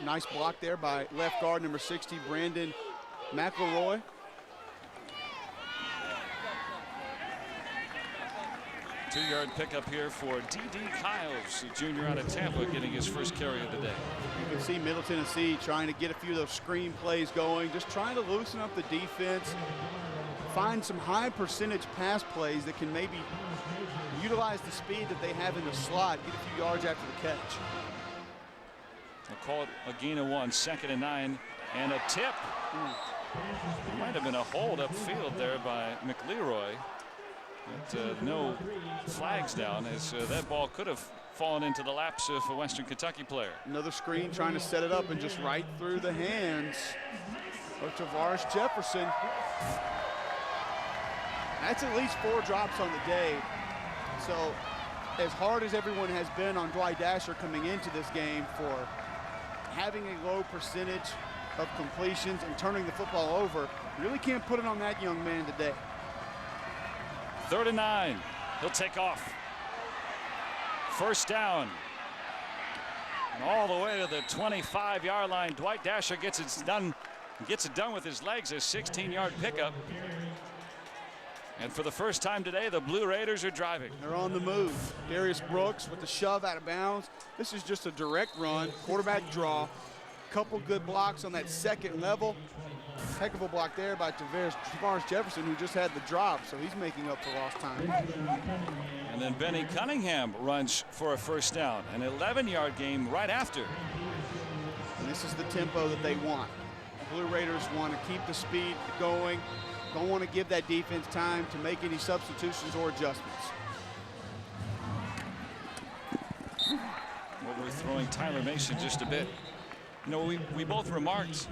Nice block there by left guard number 60, Brandon McElroy. Two-yard pickup here for D.D. Kyles, the junior out of Tampa, getting his first carry of the day. You can see Middle Tennessee trying to get a few of those screen plays going, just trying to loosen up the defense, find some high percentage pass plays that can maybe utilize the speed that they have in the slot, get a few yards after the catch. They'll call it a gain of 1, 2nd and 9, and a tip. It might have been a hold upfield there by McLeroy. But no flags down, as that ball could have fallen into the laps of a Western Kentucky player. Another screen trying to set it up and just right through the hands of Tavares Jefferson. That's at least 4 drops on the day. So as hard as everyone has been on Dwight Dasher coming into this game for having a low percentage of completions and turning the football over, really can't put it on that young man today. 3rd and 9. He'll take off. First down. And all the way to the 25-yard line. Dwight Dasher gets it done with his legs. A 16-yard pickup. And for the first time today, the Blue Raiders are driving. They're on the move. Darius Brooks with the shove out of bounds. This is just a direct run, quarterback draw. Couple good blocks on that second level. Heck of a block there by Tavares Jefferson, who just had the drop, so he's making up for lost time. And then Benny Cunningham runs for a first down. An 11-yard game right after. And this is the tempo that they want. The Blue Raiders want to keep the speed going. Don't want to give that defense time to make any substitutions or adjustments. Well, we're throwing Tyler Mason just a bit. You know, we both remarked,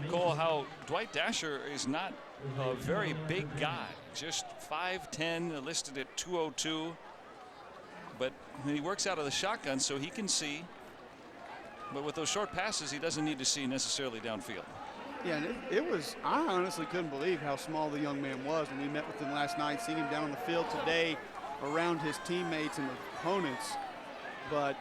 Cole, how Dwight Dasher is not a very big guy. Just 5'10", listed at 202. But he works out of the shotgun, so he can see. But with those short passes, he doesn't need to see necessarily downfield. Yeah, and it was, I honestly couldn't believe how small the young man was when we met with him last night, seeing him down on the field today around his teammates and opponents. But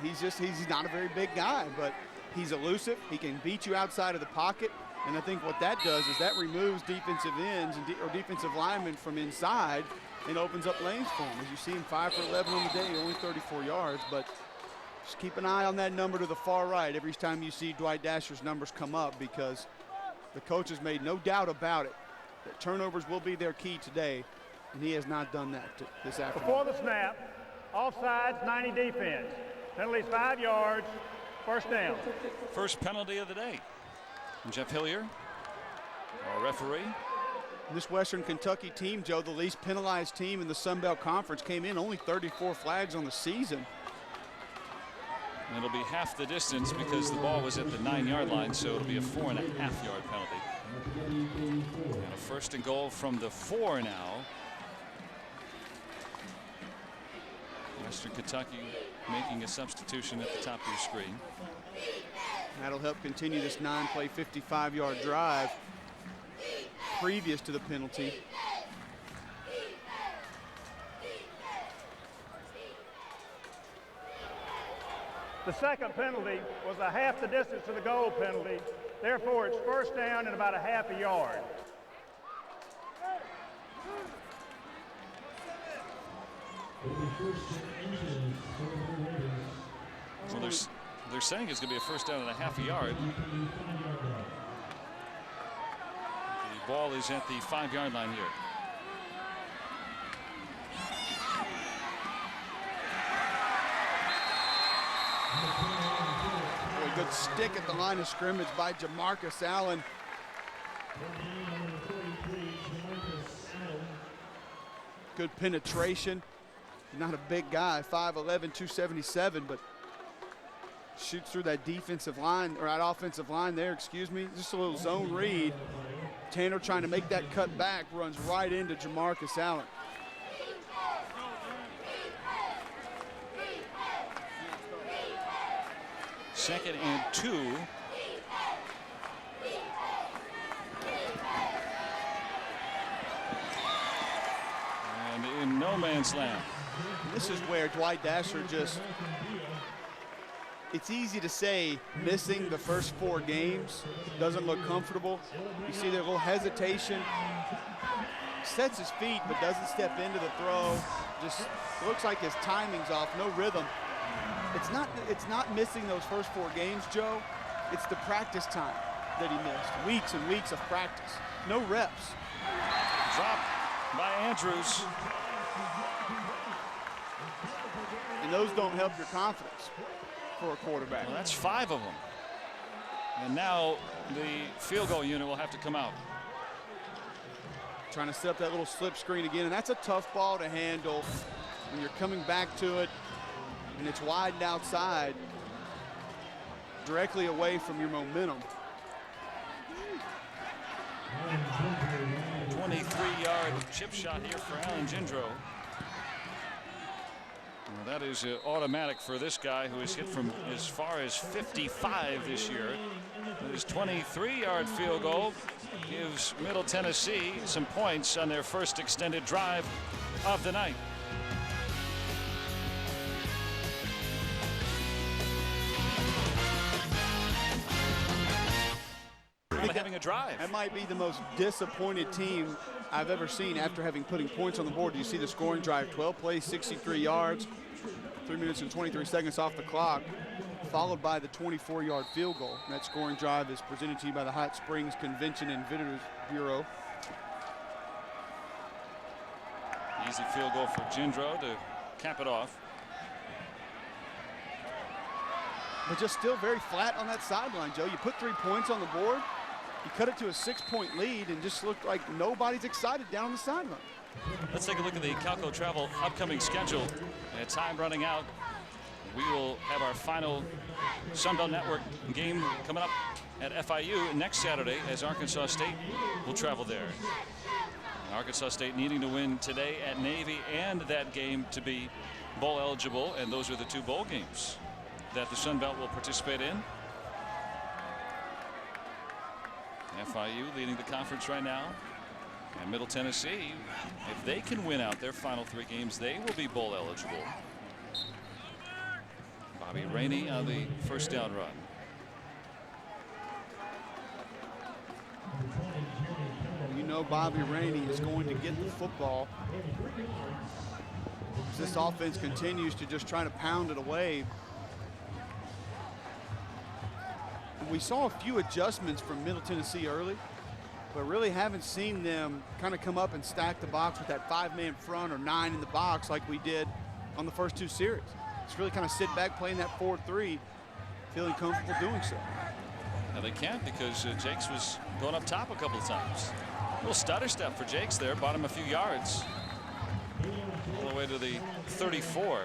he's not a very big guy, but He's elusive. He can beat you outside of the pocket. And I think what that does is that removes defensive ends and or defensive linemen from inside and opens up lanes for him. As you see him 5 for 11 on the day, only 34 yards. But just keep an eye on that number to the far right every time you see Dwight Dasher's numbers come up, because the coach has made no doubt about it that turnovers will be their key today, and he has not done that this afternoon. Before the snap, offsides, 90 defense. Penalties 5 yards, first down. First penalty of the day. Jeff Hillier, our referee. This Western Kentucky team, Joe, the least penalized team in the Sun Belt Conference, came in only 34 flags on the season. And it'll be half the distance because the ball was at the 9-yard line, so it'll be a 4.5-yard penalty. And a first and goal from the 4 now. Western Kentucky making a substitution at the top of your screen. That'll help continue this 9-play, 55-yard drive previous to the penalty. The second penalty was a half the distance to the goal penalty. Therefore, it's first down and about a half a yard. So they're saying it's going to be a first down and a half a yard. The ball is at the 5-yard line here. A good stick at the line of scrimmage by Jamarcus Allen. Good penetration. Not a big guy, 5'11", 277, but shoots through that defensive line, or that offensive line there, excuse me. Just a little zone read. Tanner trying to make that cut back, runs right into Jamarcus Allen. Second and 2. And in no man's land. This is where Dwight Dasher just, it's easy to say missing the first 4 games doesn't look comfortable. You see that little hesitation, sets his feet but doesn't step into the throw. Just looks like his timing's off, no rhythm. It's not missing those first 4 games, Joe. It's the practice time that he missed. Weeks and weeks of practice, no reps. Dropped by Andrews. And those don't help your confidence for a quarterback. Well, that's 5 of them. And now the field goal unit will have to come out. Trying to set up that little slip screen again, and that's a tough ball to handle when you're coming back to it and it's wide and outside, directly away from your momentum. 23-yard chip shot here for Alan Jindro. Well, that is automatic for this guy who has hit from as far as 55 this year. His 23-yard field goal gives Middle Tennessee some points on their first extended drive of the night. Having a drive. That might be the most disappointed team I've ever seen after having putting points on the board. You see the scoring drive, 12 plays, 63 yards, 3 minutes and 23 seconds off the clock, followed by the 24-yard field goal. And that scoring drive is presented to you by the Hot Springs Convention and Visitors Bureau. Easy field goal for Jindro to cap it off. But just still very flat on that sideline, Joe. You put 3 points on the board, you cut it to a 6-point lead, and just looked like nobody's excited down on the sideline. Let's take a look at the Calco Travel upcoming schedule. Time running out. We will have our final Sunbelt Network game coming up at FIU next Saturday as Arkansas State will travel there. Arkansas State needing to win today at Navy and that game to be bowl eligible, and those are the 2 bowl games that the Sun Belt will participate in. FIU leading the conference right now, and Middle Tennessee, if they can win out their final 3 games, they will be bowl eligible. Bobby Rainey on the first down run. know Bobby Rainey is going to get the football. This offense continues to just try to pound it away. We saw a few adjustments from Middle Tennessee early, but really haven't seen them kind of come up and stack the box with that 5-man front or 9 in the box like we did on the first 2 series. It's really kind of sit back playing that 4-3, feeling comfortable doing so. Now they can't because Jakes was going up top a couple of times. A little stutter step for Jakes there, bought him a few yards. All the way to the 34.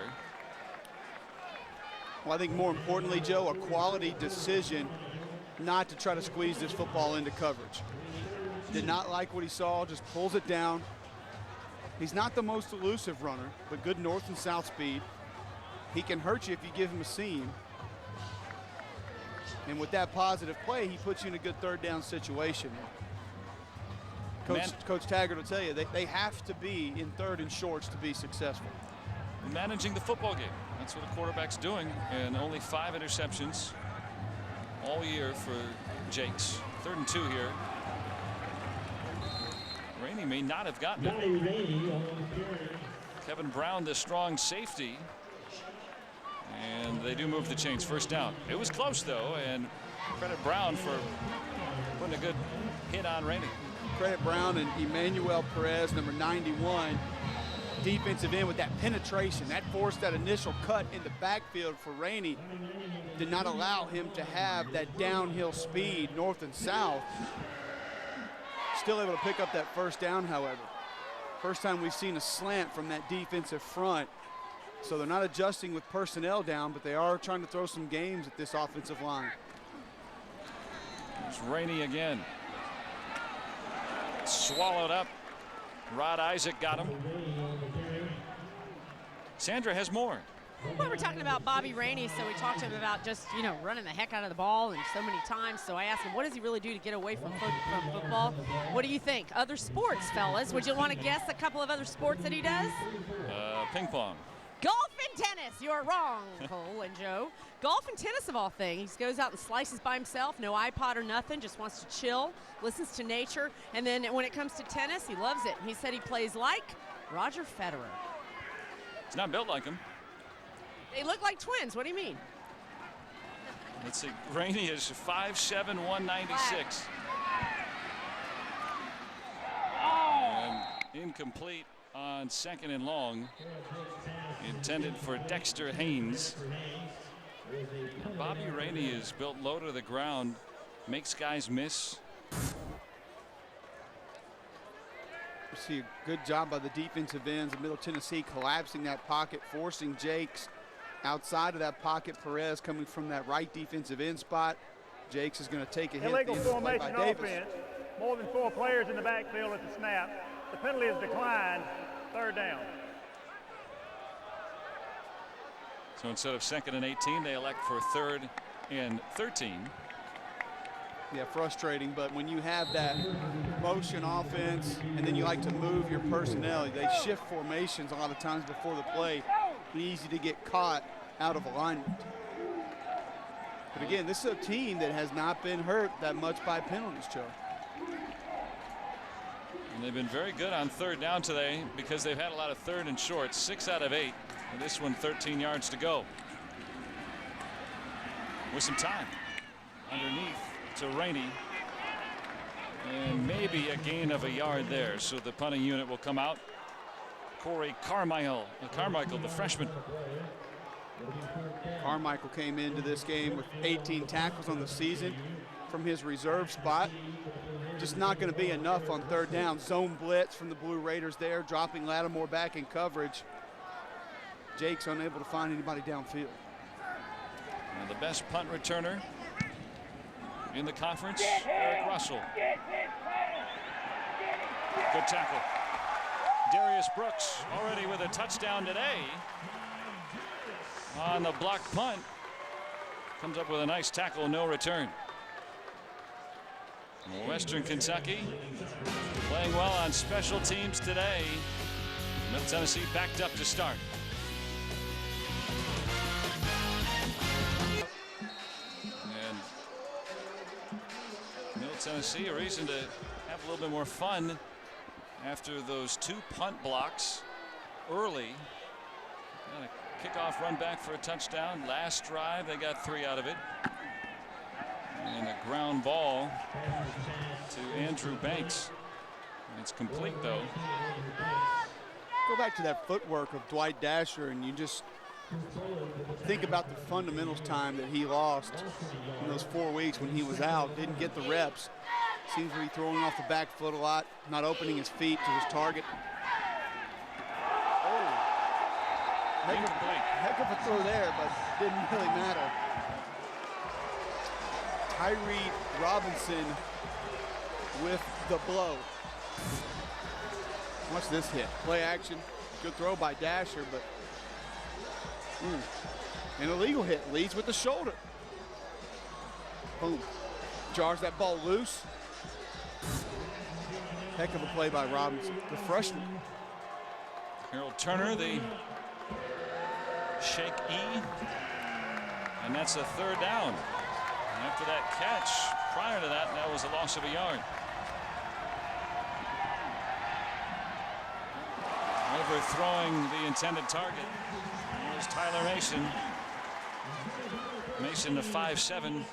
Well, I think more importantly, Joe, a quality decision not to try to squeeze this football into coverage. Did not like what he saw, just pulls it down. He's not the most elusive runner, but good north and south speed. He can hurt you if you give him a seam. And with that positive play, he puts you in a good 3rd down situation. Coach Taggart will tell you they have to be in 3rd and shorts to be successful. Managing the football game. That's what a quarterback's doing. And only 5 interceptions all year for Jakes. 3rd and 2 here. Rainey may not have gotten it. Kevin Brown, the strong safety. And they do move the chains. 1st down. It was close, though, and credit Brown for putting a good hit on Rainey. Credit Brown and Emmanuel Perez, number 91, defensive end with that penetration. That forced that initial cut in the backfield for Rainey. Did not allow him to have that downhill speed north and south. Still able to pick up that 1st down, however. First time we've seen a slant from that defensive front. So they're not adjusting with personnel down, but they are trying to throw some games at this offensive line. It's Rainey again. Swallowed up. Rod Isaac got him. Sandra has more. Well, we're talking about Bobby Rainey, so we talked to him about just, running the heck out of the ball and so many times. So I asked him, what does he really do to get away from football? What do you think? Other sports, fellas. Would you want to guess a couple of other sports that he does? Ping pong. Golf and tennis. You're wrong, Cole and Joe. Golf and tennis, of all things. He goes out and slices by himself, no iPod or nothing, just wants to chill, listens to nature. And then when it comes to tennis, he loves it. He said he plays like Roger Federer. He's not built like him. They look like twins. What do you mean? Let's see. Rainey is 5'7", 196. And incomplete on 2nd and long. Intended for Dexter Haynes. Bobby Rainey is built low to the ground, makes guys miss. We see a good job by the defensive ends of Middle Tennessee collapsing that pocket, forcing Jakes outside of that pocket. Perez coming from that right defensive end spot. Jakes is going to take a hit. Illegal formation offense. More than 4 players in the backfield at the snap. The penalty is declined. 3rd down. So instead of 2nd and 18, they elect for 3rd and 13. Yeah, frustrating, but when you have that motion offense and then you like to move your personnel, they shift formations a lot of times before the play. Easy to get caught out of alignment. But again, this is a team that has not been hurt that much by penalties, Joe. And they've been very good on 3rd down today because they've had a lot of 3rd and shorts, 6 out of 8. And this one 13 yards to go. With some time underneath to Rainey. And maybe a gain of a yard there. So the punting unit will come out. Corey Carmichael, the freshman. Carmichael came into this game with 18 tackles on the season from his reserve spot. Just not going to be enough on 3rd down. Zone blitz from the Blue Raiders there, dropping Lattimore back in coverage. Jake's unable to find anybody downfield. And the best punt returner in the conference, Eric Russell. Good tackle. Darius Brooks already with a touchdown today on the block punt. Comes up with a nice tackle, no return. Western Kentucky playing well on special teams today. Middle Tennessee backed up to start. And Middle Tennessee, a reason to have a little bit more fun after those 2 punt blocks early. And a kickoff run back for a touchdown. Last drive, they got 3 out of it. And a ground ball to Andrew Banks. It's complete, though. Go back to that footwork of Dwight Dasher, and you just think about the fundamentals time that he lost in those 4 weeks when he was out, didn't get the reps. Seems to be throwing off the back foot a lot, not opening his feet to his target. Oh, heck of a throw there, but didn't really matter. Tyree Robinson with the blow. Watch this hit. Play action. Good throw by Dasher, but an illegal hit. Leads with the shoulder. Boom. Jars that ball loose. Heck of a play by Robinson, the freshman. Harold Turner, the shake E. And that's a 3rd down. And after that catch, prior to that, that was a loss of a yard. Overthrowing the intended target was Tyler Mason. Mason, the 5'7".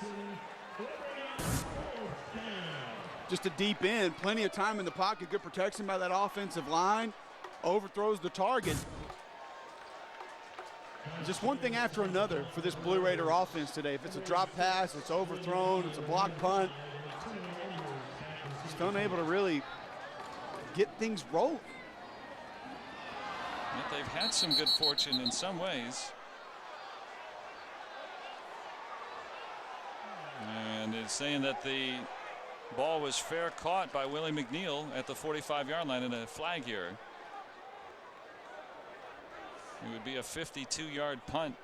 Just a deep end, plenty of time in the pocket, good protection by that offensive line. Overthrows the target. Just one thing after another for this Blue Raider offense today. If it's a drop pass, it's overthrown, it's a block punt. Just unable to really get things rolling. But they've had some good fortune in some ways. And it's saying that the ball was fair caught by Willie McNeil at the 45-yard line in a flag here. It would be a 52-yard punt.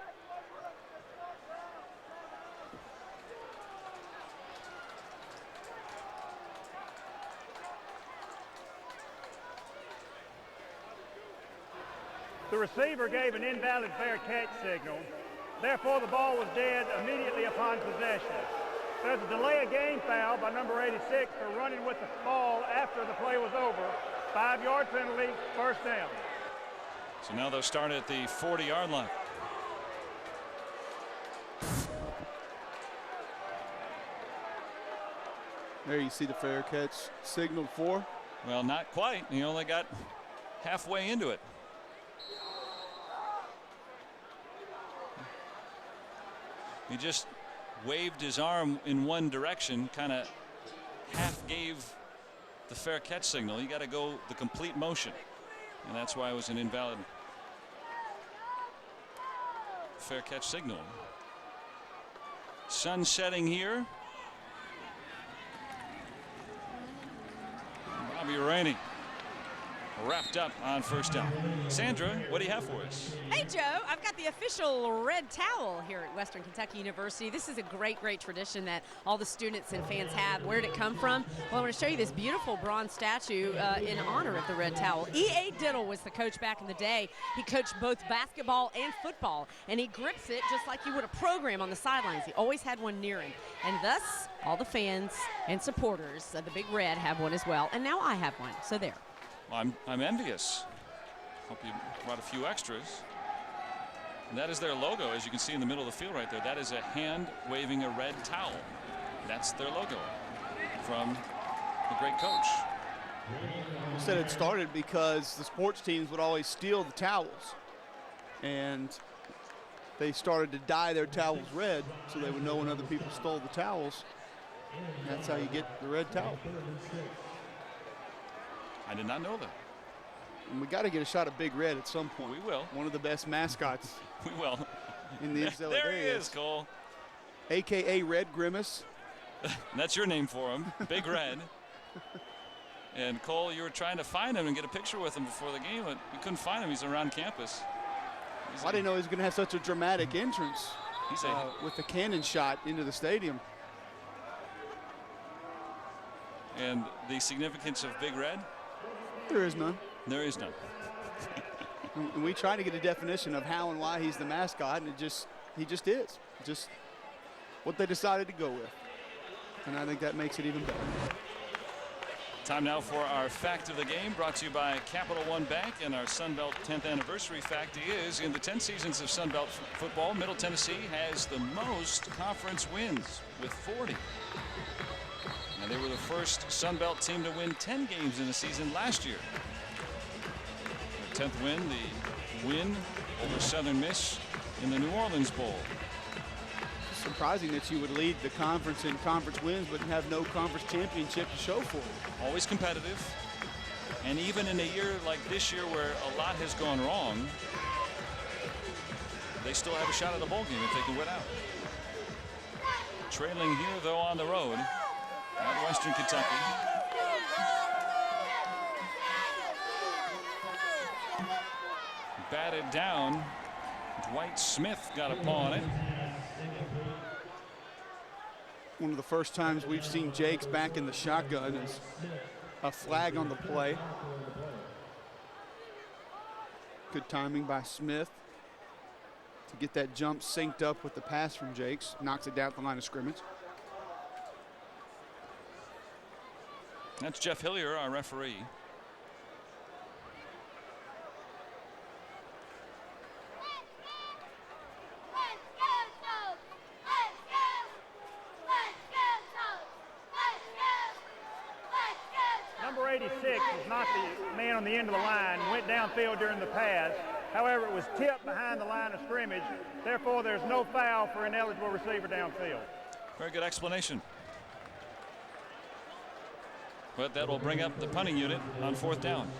The receiver gave an invalid fair catch signal. Therefore, the ball was dead immediately upon possession. There's a delay of game foul by number 86 for running with the ball after the play was over. 5-yard penalty, 1st down. So now they'll start at the 40-yard line. There you see the fair catch signaled for. Well, not quite. He only got halfway into it. He just waved his arm in one direction, kind of half gave the fair catch signal. You got to go the complete motion, and that's why it was an invalid fair catch signal. Sun setting here. Robbie Rainey wrapped up on 1st down. Sandra, what do you have for us? Hey, Joe, I've got the official red towel here at Western Kentucky University. This is a great, great tradition that all the students and fans have. Where did it come from? Well, I want to show you this beautiful bronze statue in honor of the red towel. E.A. Diddle was the coach back in the day. He coached both basketball and football, and he grips it just like you would a program on the sidelines. He always had one near him, and thus all the fans and supporters of the Big Red have one as well, and now I have one, so there. Well, I'm envious. Hope you brought a few extras. And that is their logo, as you can see in the middle of the field right there. That is a hand waving a red towel. That's their logo from the great coach. You said it started because the sports teams would always steal the towels, and they started to dye their towels red so they would know when other people stole the towels. And that's how you get the red towel. I did not know that. And we got to get a shot of Big Red at some point. We will. One of the best mascots. We will. In the NCAA. There he is, Cole. AKA Red Grimace. That's your name for him, Big Red. And Cole, you were trying to find him and get a picture with him before the game, but you couldn't find him. He's around campus. I didn't know he was going to have such a dramatic entrance with the cannon shot into the stadium. And the significance of Big Red? There is none. There is none. And we try to get a definition of how and why he's the mascot, and he just is. Just what they decided to go with. And I think that makes it even better. Time now for our fact of the game, brought to you by Capital One Bank, and our Sunbelt 10th anniversary fact is, in the 10 seasons of Sunbelt football, Middle Tennessee has the most conference wins with 40. And they were the first Sunbelt team to win 10 games in a season last year. Their 10th win, the win over Southern Miss in the New Orleans Bowl. Surprising that you would lead the conference in conference wins but have no conference championship to show for it. Always competitive, and even in a year like this year where a lot has gone wrong, they still have a shot at the bowl game if they can win out. Trailing here though on the road at Western Kentucky. Batted down. Dwight Smith got a paw on it. One of the first times we've seen Jakes back in the shotgun is a flag on the play. Good timing by Smith to get that jump synced up with the pass from Jakes. Knocks it down at the line of scrimmage. That's Jeff Hillier, our referee. Number 86 was not the man on the end of the line, went downfield during the pass. However, it was tipped behind the line of scrimmage. Therefore, there's no foul for ineligible receiver downfield. Very good explanation. But that will bring up the punting unit on 4th down.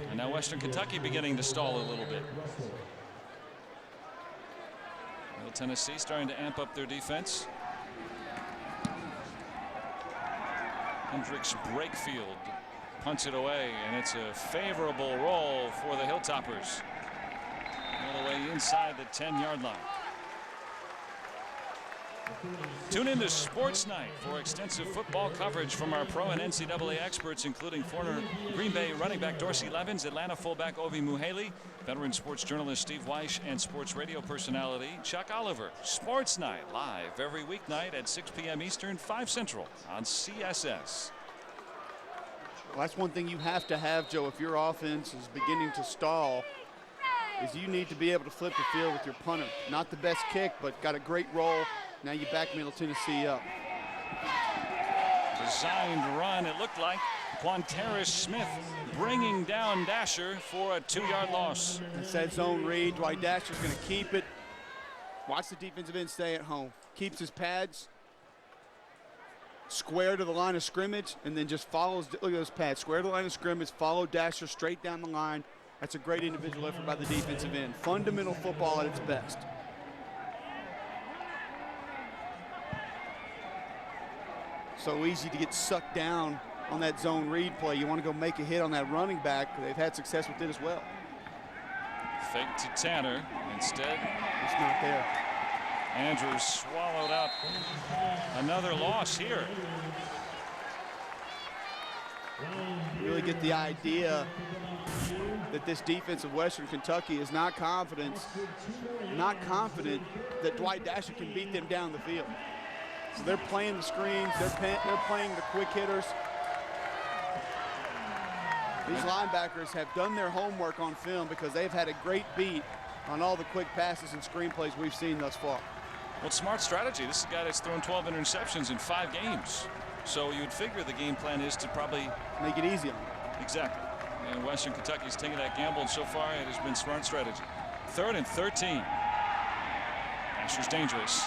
And now Western Kentucky beginning to stall a little bit. Middle Tennessee starting to amp up their defense. Hendricks Brakefield punts it away, and it's a favorable roll for the Hilltoppers. All the way inside the 10-yard line. Tune in to Sports Night for extensive football coverage from our pro and NCAA experts, including former Green Bay running back Dorsey Levens, Atlanta fullback Ovi Muhaley, veteran sports journalist Steve Weish, and sports radio personality Chuck Oliver. Sports Night live every weeknight at 6 p.m. Eastern, 5 Central on CSS. Well, that's one thing you have to have, Joe, if your offense is beginning to stall, is you need to be able to flip the field with your punter. Not the best kick, but got a great roll. Now you back Middle Tennessee up. Designed run, it looked like. Quantaris Smith bringing down Dasher for a 2-yard loss. It's that zone read. Dwight Dasher's going to keep it. Watch the defensive end stay at home. Keeps his pads square to the line of scrimmage and then just follows. Look at those pads. Square to the line of scrimmage, follow Dasher straight down the line. That's a great individual effort by the defensive end. Fundamental football at its best. So easy to get sucked down on that zone read play. You want to go make a hit on that running back. They've had success with it as well. Fake to Tanner. Instead, it's not there. Andrews swallowed up another loss here. Really get the idea that this defense of Western Kentucky is not confident that Dwight Dasher can beat them down the field. So they're playing the screens, they're playing the quick hitters. These linebackers have done their homework on film because they've had a great beat on all the quick passes and screen plays we've seen thus far. Well, smart strategy. This is a guy that's thrown 12 interceptions in 5 games. So you'd figure the game plan is to probably make it easy on them. Exactly. And Western Kentucky's taking that gamble, and so far it has been smart strategy. 3rd and 13. Dasher's dangerous.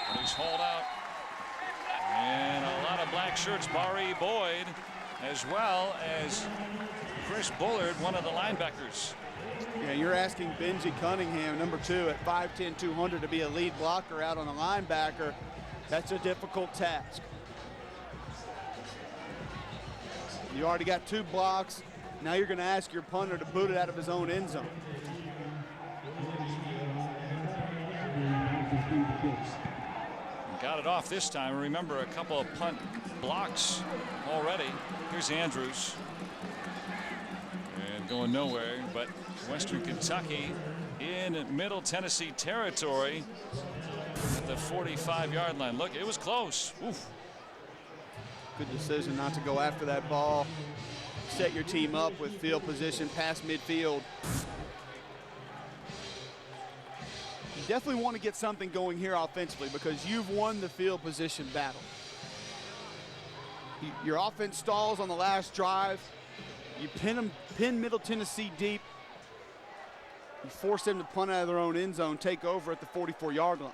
But he's hauled out. And a lot of black shirts. Barry Boyd, as well as Chris Bullard, one of the linebackers. Yeah, you're asking Benji Cunningham, number 2 at 5'10", 200, to be a lead blocker out on a linebacker. That's a difficult task. You already got 2 blocks. Now you're going to ask your punter to boot it out of his own end zone. Got it off this time. Remember, a couple of punt blocks already. Here's Andrews. And going nowhere, but Western Kentucky in Middle Tennessee territory at the 45-yard line. Look, it was close. Oof. Good decision not to go after that ball. Set your team up with field position past midfield. You definitely want to get something going here offensively because you've won the field position battle. Your offense stalls on the last drive. You pin Middle Tennessee deep. You force them to punt out of their own end zone, take over at the 44-yard line.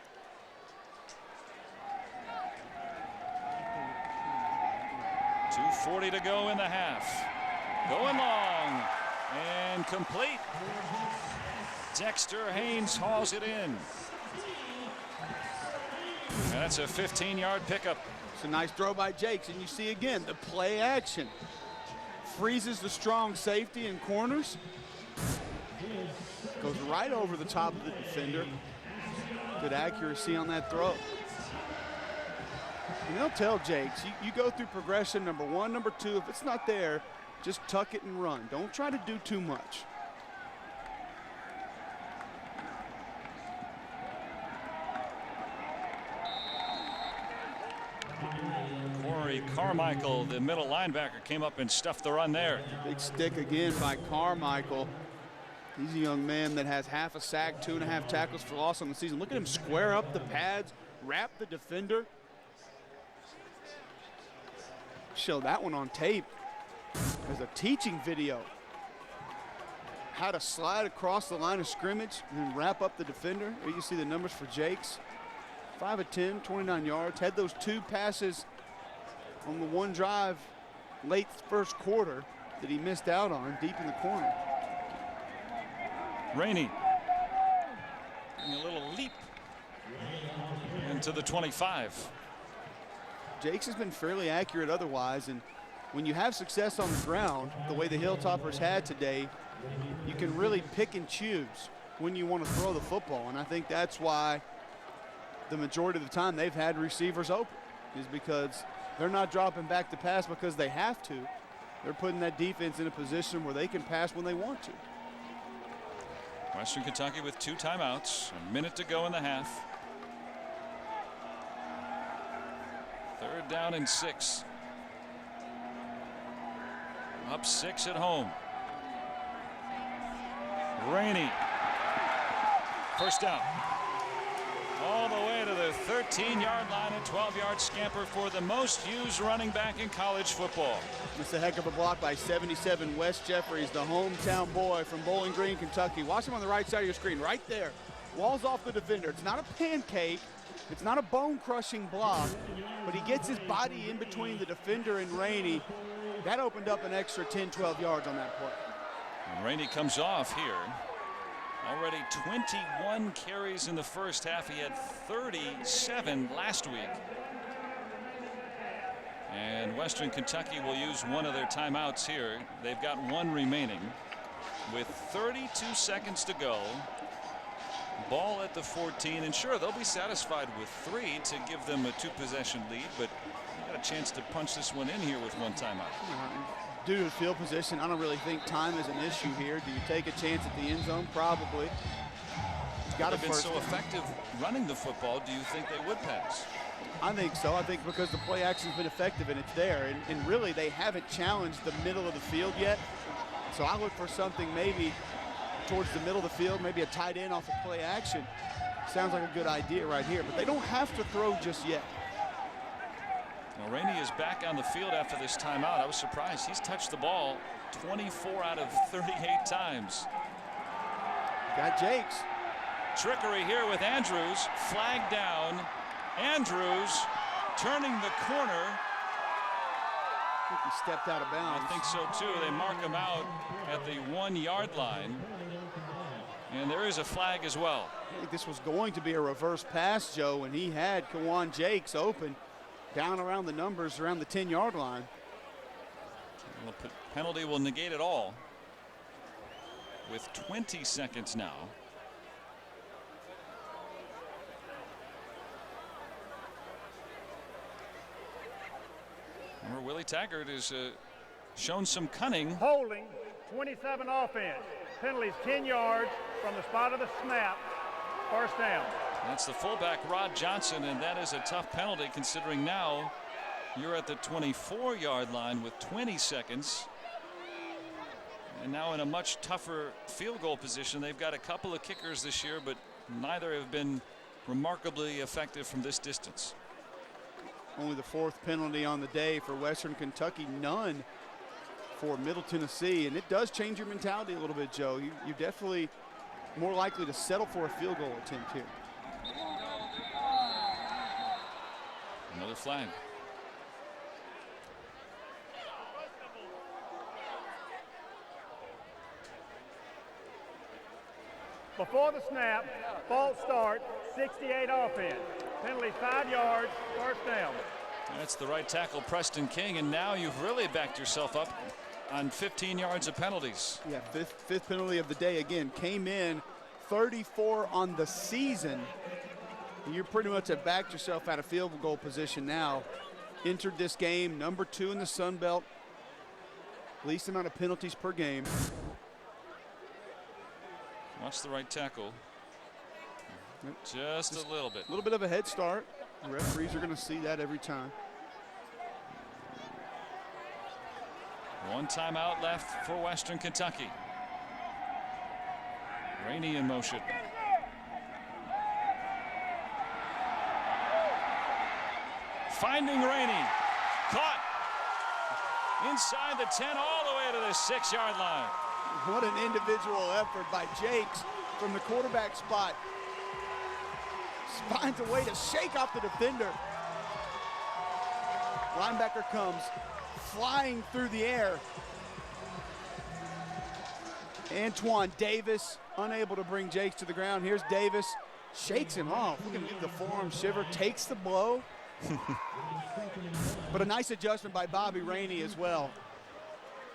.240 to go in the half. Going long and complete. Dexter Haynes hauls it in. And that's a 15-yard pickup. It's a nice throw by Jakes, and you see again the play action. Freezes the strong safety and corners. Goes right over the top of the defender. Good accuracy on that throw. And they'll tell Jakes, you go through progression number 1, number 2. If it's not there, just tuck it and run. Don't try to do too much. Corey Carmichael, the middle linebacker, came up and stuffed the run there. Big stick again by Carmichael. He's a young man that has half a sack, 2.5 tackles for loss on the season. Look at him square up the pads, wrap the defender. Show that one on tape as a teaching video. How to slide across the line of scrimmage and then wrap up the defender. Here you see the numbers for Jakes. 5 of 10, 29 yards. Had those 2 passes on the one drive late first quarter that he missed out on deep in the corner. Rainey. And a little leap into the 25. Jakes has been fairly accurate otherwise, and when you have success on the ground, the way the Hilltoppers had today, you can really pick and choose when you want to throw the football, and I think that's why the majority of the time they've had receivers open, is because they're not dropping back to pass because they have to. They're putting that defense in a position where they can pass when they want to. Western Kentucky with 2 timeouts, a minute to go in the half. 3rd down and 6. Up 6 at home. Rainey. First down. All the way to the 13-yard line, a 12-yard scamper for the most used running back in college football. It's a heck of a block by 77 Wes Jeffries, the hometown boy from Bowling Green, Kentucky. Watch him on the right side of your screen, right there. Walls off the defender. It's not a pancake. It's not a bone-crushing block, but he gets his body in between the defender and Rainey. That opened up an extra 10, 12 yards on that play. And Rainey comes off here. Already 21 carries in the first half. He had 37 last week. And Western Kentucky will use one of their timeouts here. They've got 1 remaining with 32 seconds to go. Ball at the 14, and sure, they'll be satisfied with 3 to give them a 2-possession lead, but you got a chance to punch this one in here with 1 timeout. Due to the field position, I don't really think time is an issue here. Do you take a chance at the end zone? Probably. They've been so effective running the football. Do you think they would pass? I think so. I think because the play action's been effective and it's there, and really they haven't challenged the middle of the field yet. So I look for something maybe towards the middle of the field, maybe a tight end off of play action. Sounds like a good idea right here, but they don't have to throw just yet. Well, Rainey is back on the field after this timeout. I was surprised. He's touched the ball 24 out of 38 times. Got Jakes. Trickery here with Andrews. Flag down. Andrews turning the corner. I think he stepped out of bounds. I think so too. They mark him out at the 1-yard line. And there is a flag as well. I think this was going to be a reverse pass, Joe, and he had Kawan Jakes open down around the numbers around the 10-yard line. Well, the penalty will negate it all with 20 seconds now. Remember, Willie Taggart has shown some cunning. Holding 27 offense. Penalties 10 yards from the spot of the snap. First down. That's the fullback, Rod Johnson, and that is a tough penalty considering now you're at the 24-yard line with 20 seconds. And now in a much tougher field goal position. They've got a couple of kickers this year, but neither have been remarkably effective from this distance. Only the 4th penalty on the day for Western Kentucky, none for Middle Tennessee. And it does change your mentality a little bit, Joe. You're definitely more likely to settle for a field goal attempt here. Another flag. Before the snap, false start, 68 offense. Penalties 5 yards, first down. That's the right tackle, Preston King, and now you've really backed yourself up on 15 yards of penalties. Yeah, fifth penalty of the day. Again, came in 34 on the season. You pretty much have backed yourself out of field goal position now. Entered this game number 2 in the Sun Belt. Least amount of penalties per game. Watch the right tackle. Just a little bit. A little bit of a head start. The referees are going to see that every time. One timeout left for Western Kentucky. Rainey in motion. Finding Rainey. Caught. Inside the 10 all the way to the 6-yard line. What an individual effort by Jakes from the quarterback spot. Finds a way to shake off the defender. Linebacker comes flying through the air. Antoine Davis unable to bring Jakes to the ground. Here's Davis, shakes him off. Look at him give the forearm shiver, takes the blow. But a nice adjustment by Bobby Rainey as well.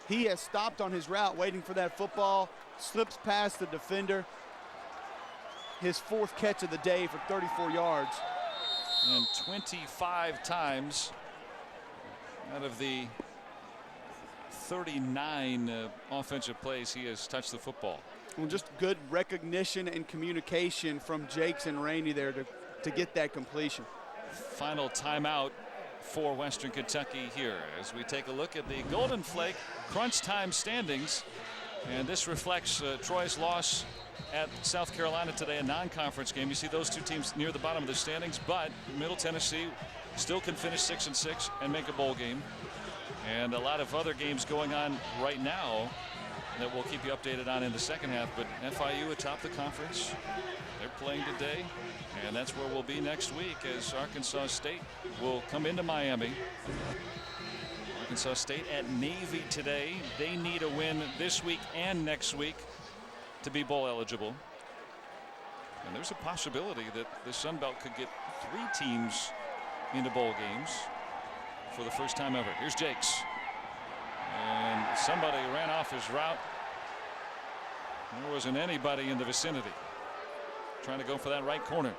He has stopped on his route waiting for that football, slips past the defender. His 4th catch of the day for 34 yards. And 25 times out of the 39 offensive plays he has touched the football. Well, just good recognition and communication from Jakes and Rainey there to get that completion. Final timeout for Western Kentucky here as we take a look at the Golden Flake crunch time standings. And this reflects Troy's loss at South Carolina today, a non-conference game. You see those two teams near the bottom of the standings, but Middle Tennessee still can finish 6-6 and make a bowl game. And a lot of other games going on right now that we'll keep you updated on in the second half. But FIU atop the conference, they're playing today, and that's where we'll be next week as Arkansas State will come into Miami. Arkansas State at Navy today. They need a win this week and next week to be bowl eligible. And there's a possibility that the Sun Belt could get 3 teams into bowl games for the first time ever. Here's Jakes. And somebody ran off his route. There wasn't anybody in the vicinity trying to go for that right corner.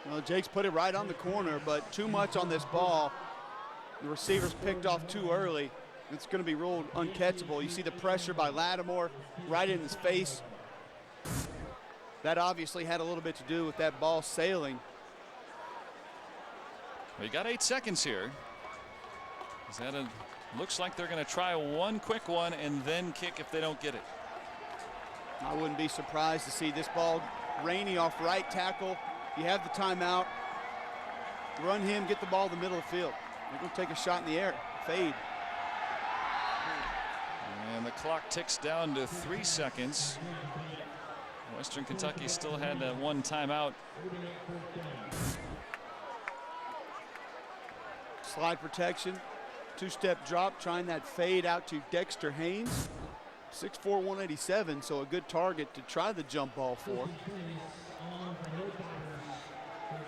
Well, Jakes put it right on the corner, but too much on this ball. The receivers picked off too early. It's going to be ruled uncatchable. You see the pressure by Lattimore right in his face. That obviously had a little bit to do with that ball sailing. Well, you got 8 seconds here. Is that looks like they're going to try one quick one and then kick if they don't get it. I wouldn't be surprised to see this ball. Rainey off right tackle. You have the timeout. Run him, get the ball in the middle of the field. They're going to take a shot in the air. Fade. And the clock ticks down to 3 seconds. Western Kentucky still had that one timeout. Slide protection. 2-step drop, trying that fade out to Dexter Haynes. 6'4", 187, so a good target to try the jump ball for.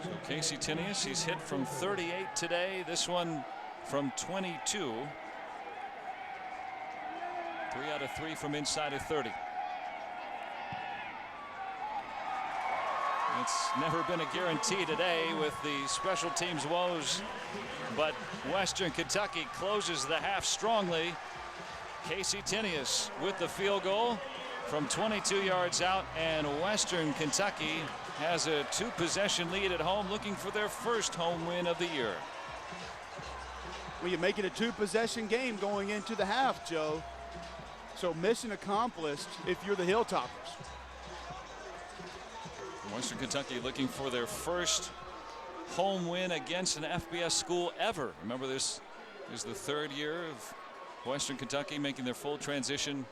So Casey Tinius, he's hit from 38 today. This one from 22. 3 out of 3 from inside of 30. It's never been a guarantee today with the special teams woes, but Western Kentucky closes the half strongly Casey Tinius with the field goal from 22 yards out, and Western Kentucky has a 2-possession lead at home, looking for their first home win of the year. Well, you make it a 2-possession game going into the half, Joe. So mission accomplished if you're the Hilltoppers. Western Kentucky looking for their first home win against an FBS school ever. Remember, this is the 3rd year of Western Kentucky making their full transition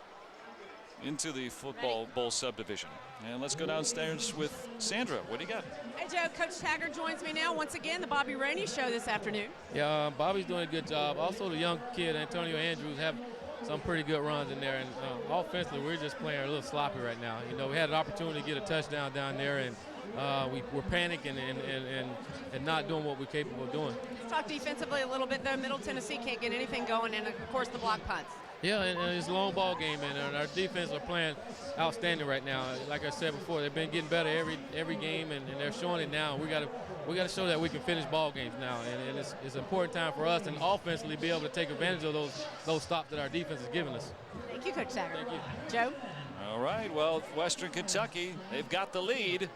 into the football bowl subdivision. And let's go downstairs with Sandra. What do you got? Hey, Joe. Coach Taggart joins me now. Once again, the Bobby Rainey Show this afternoon. Yeah, Bobby's doing a good job. Also, the young kid, Antonio Andrews, have some pretty good runs in there. And offensively, we're just playing a little sloppy right now. You know, we had an opportunity to get a touchdown down there, and we're panicking and not doing what we're capable of doing. Let's talk defensively a little bit, though. Middle Tennessee can't get anything going, and, of course, the block punts. Yeah, and it's a long ball game, and our defense are playing outstanding right now. Like I said before, they've been getting better every game, and they're showing it now. We got to show that we can finish ball games now, and it's an important time for us and offensively be able to take advantage of those stops that our defense is giving us. Thank you, Coach Taggart. Thank you. Joe? All right, well, Western Kentucky, they've got the lead,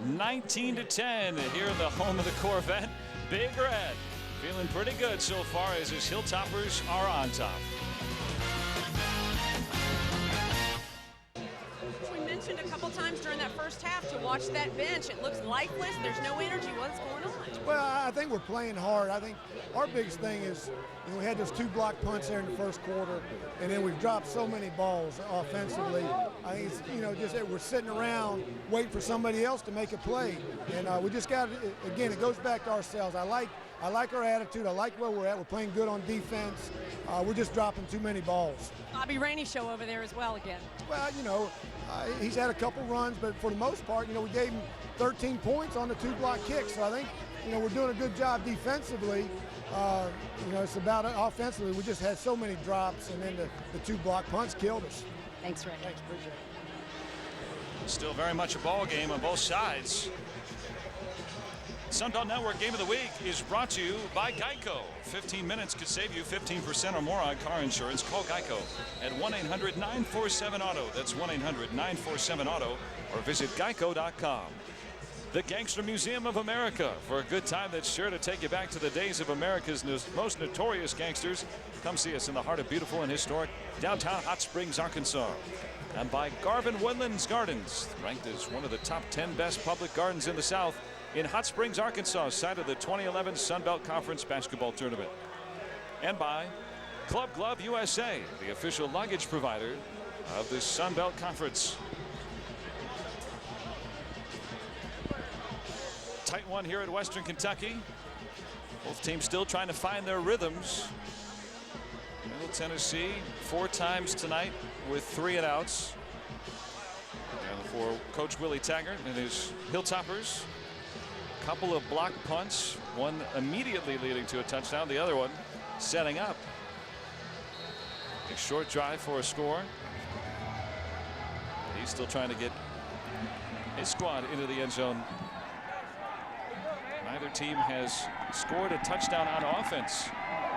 19-10 here in the home of the Corvette. Big Red feeling pretty good so far as his Hilltoppers are on top. We mentioned a couple times during that first half to watch that bench. It looks lifeless. There's no energy. What's going on? Well, I think we're playing hard. I think our biggest thing is, you know, we had those 2 block punts there in the first quarter, and then we've dropped so many balls offensively. I think it's, you know, just that we're sitting around waiting for somebody else to make a play, and we just got to, again, it goes back to ourselves. I like our attitude. I like where we're at. We're playing good on defense. We're just dropping too many balls. Bobby Rainey Show over there as well again. Well, you know, he's had a couple runs, but for the most part, you know, we gave him 13 points on the 2 block kicks. So I think, you know, we're doing a good job defensively. You know, it's about offensively. We just had so many drops, and then the 2 block punts killed us. Thanks, Rick. Thanks, appreciate it. Still very much a ball game on both sides. Sunbelt Network Game of the Week is brought to you by Geico. 15 minutes could save you 15% or more on car insurance. Call Geico at 1-800-947-AUTO. That's 1-800-947-AUTO, or visit geico.com. The Gangster Museum of America, for a good time that's sure to take you back to the days of America's most notorious gangsters. Come see us in the heart of beautiful and historic downtown Hot Springs, Arkansas. And by Garvin Woodlands Gardens, ranked as one of the top 10 best public gardens in the South, in Hot Springs, Arkansas, site of the 2011 Sun Belt Conference basketball tournament. And by Club Glove USA, the official luggage provider of the Sun Belt Conference. Tight one here at Western Kentucky. Both teams still trying to find their rhythms. Middle Tennessee 4 times tonight with 3 and outs. And for Coach Willie Taggart and his Hilltoppers, a couple of block punts, one immediately leading to a touchdown, the other one setting up a short drive for a score. He's still trying to get his squad into the end zone. Neither team has scored a touchdown on offense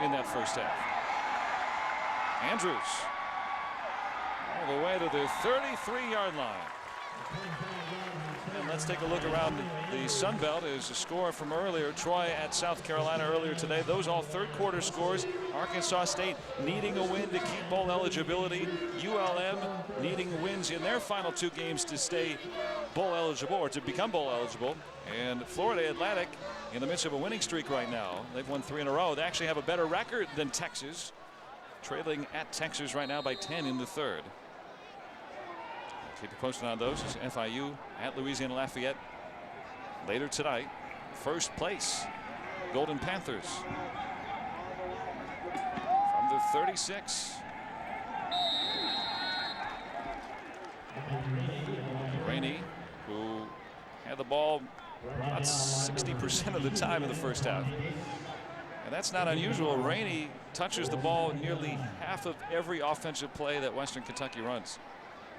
in that first half. Andrews all the way to the 33-yard line. And let's take a look around the Sun Belt. Is a score from earlier. Troy at South Carolina earlier today. Those all 3rd quarter scores. Arkansas State needing a win to keep bowl eligibility. ULM needing wins in their final 2 games to stay bowl eligible, or to become bowl eligible. And Florida Atlantic in the midst of a winning streak right now. They've won 3 in a row. They actually have a better record than Texas, trailing at Texas right now by 10 in the 3rd. Keep you posted on those. It's FIU at Louisiana Lafayette later tonight. First place, Golden Panthers from the 36. Rainey, who had the ball about 60% of the time in the first half. And that's not unusual. Rainey touches the ball nearly half of every offensive play that Western Kentucky runs.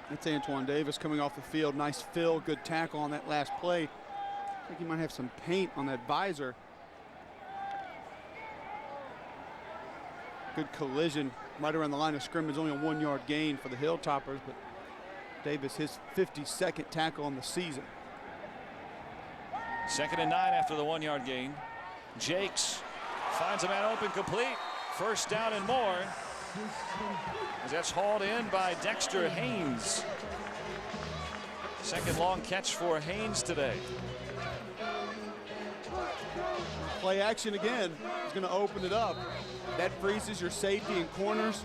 That's Antoine Davis coming off the field. Nice fill, good tackle on that last play. I think he might have some paint on that visor. Good collision right around the line of scrimmage, only a 1-yard gain for the Hilltoppers, but Davis his 52nd tackle on the season. 2nd and 9 after the 1-yard gain. Jakes finds a man open, complete. 1st down and more. As that's hauled in by Dexter Haynes. 2nd long catch for Haynes today. Play action again is going to open it up. That freezes your safety and corners.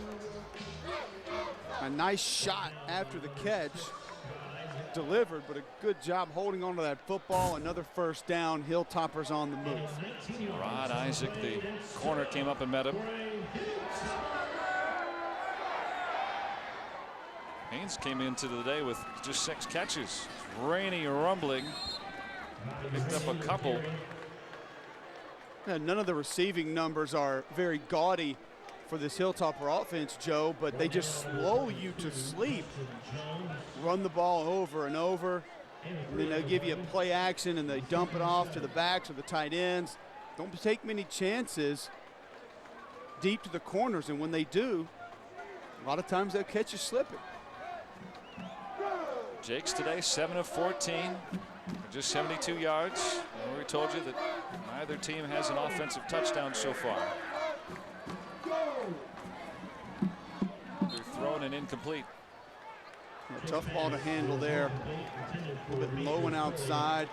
A nice shot after the catch. Delivered, but a good job holding on to that football. Another 1st down. Hilltoppers on the move. Rod Isaac, the corner, came up and met him. Haynes came into the day with just 6 catches. Rainy, rumbling. Picked up a couple. Yeah, none of the receiving numbers are very gaudy for this Hilltopper offense, Joe, but they just slow you to sleep. Run the ball over and over, and then they'll give you a play action and they dump it off to the backs or the tight ends. Don't take many chances deep to the corners, and when they do, a lot of times they'll catch you slipping. Jakes today 7 of 14 for just 72 yards. And we told you that neither team has an offensive touchdown so far. They're thrown and incomplete. A tough ball to handle there. A little bit low and outside.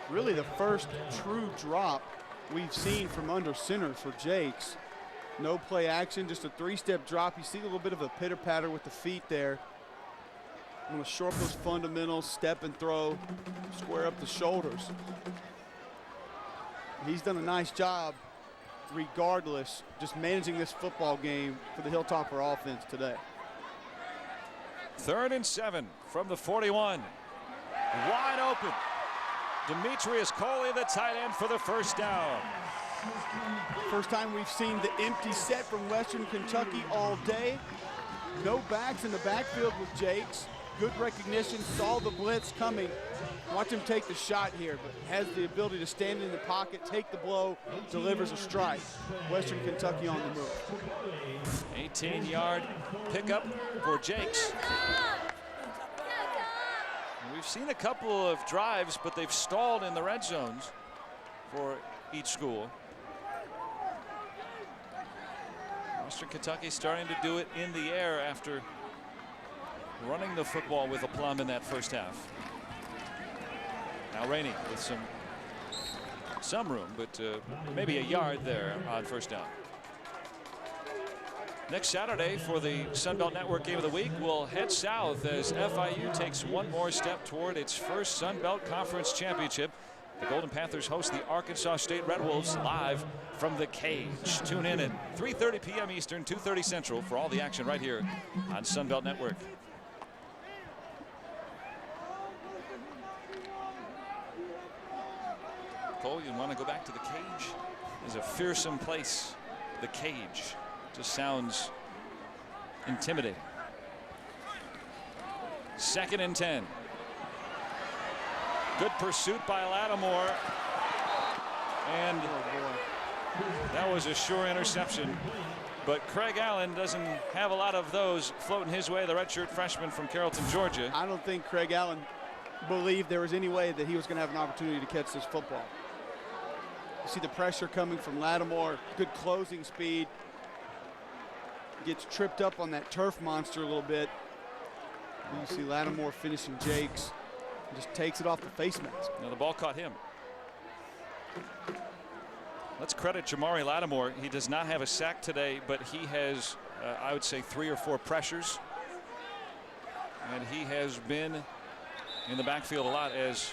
Really the first true drop we've seen from under center for Jakes. No play action, just a 3-step drop. You see a little bit of a pitter patter with the feet there. I'm going to shore up those fundamentals, step and throw, square up the shoulders. He's done a nice job regardless, just managing this football game for the Hilltopper offense today. 3rd and 7 from the 41. Wide open. Demetrius Coley, the tight end, for the 1st down. First time we've seen the empty set from Western Kentucky all day. No backs in the backfield with Jakes. Good recognition, saw the blitz coming. Watch him take the shot here, but has the ability to stand in the pocket, take the blow, delivers a strike. Western Kentucky on the move. 18-yard pickup for Jakes. We've seen a couple of drives, but they've stalled in the red zones for each school. Western Kentucky starting to do it in the air after running the football with aplomb in that 1st half. Now Rainey with some room, but maybe a yard there on 1st down. Next Saturday for the Sun Belt Network Game of the Week, we'll head south as FIU takes one more step toward its first Sun Belt Conference Championship. The Golden Panthers host the Arkansas State Red Wolves live from the Cage. Tune in at 3:30 p.m. Eastern, 2:30 Central for all the action right here on Sun Belt Network. Cole, you want to go back to the Cage? It's a fearsome place. The Cage just sounds intimidating. 2nd and 10. Good pursuit by Lattimore. And that was a sure interception. But Craig Allen doesn't have a lot of those floating his way, the redshirt freshman from Carrollton, Georgia. I don't think Craig Allen believed there was any way that he was going to have an opportunity to catch this football. You see the pressure coming from Lattimore, good closing speed. Gets tripped up on that turf monster a little bit. And you see Lattimore finishing Jakes. Just takes it off the face mask. Now the ball caught him. Let's credit Jamari Lattimore. He does not have a sack today, but he has, I would say, 3 or 4 pressures. And he has been in the backfield a lot as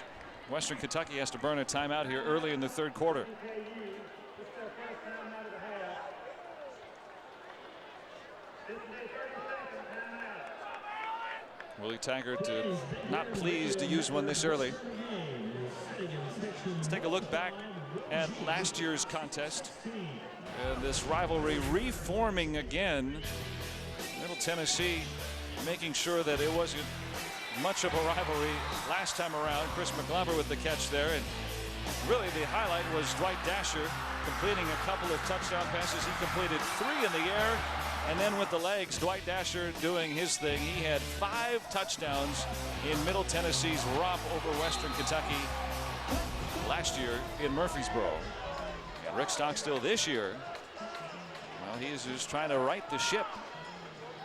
Western Kentucky has to burn a timeout here early in the 3rd quarter. Willie Taggart not pleased to use one this early. Let's take a look back at last year's contest. And this rivalry reforming again. Middle Tennessee making sure that it wasn't much of a rivalry last time around. Chris McGlover with the catch there. And really the highlight was Dwight Dasher completing a couple of touchdown passes. He completed 3 in the air, and then with the legs, Dwight Dasher doing his thing. He had 5 touchdowns in Middle Tennessee's romp over Western Kentucky last year in Murfreesboro. And Rick Stockstill this year, well, he is just trying to right the ship,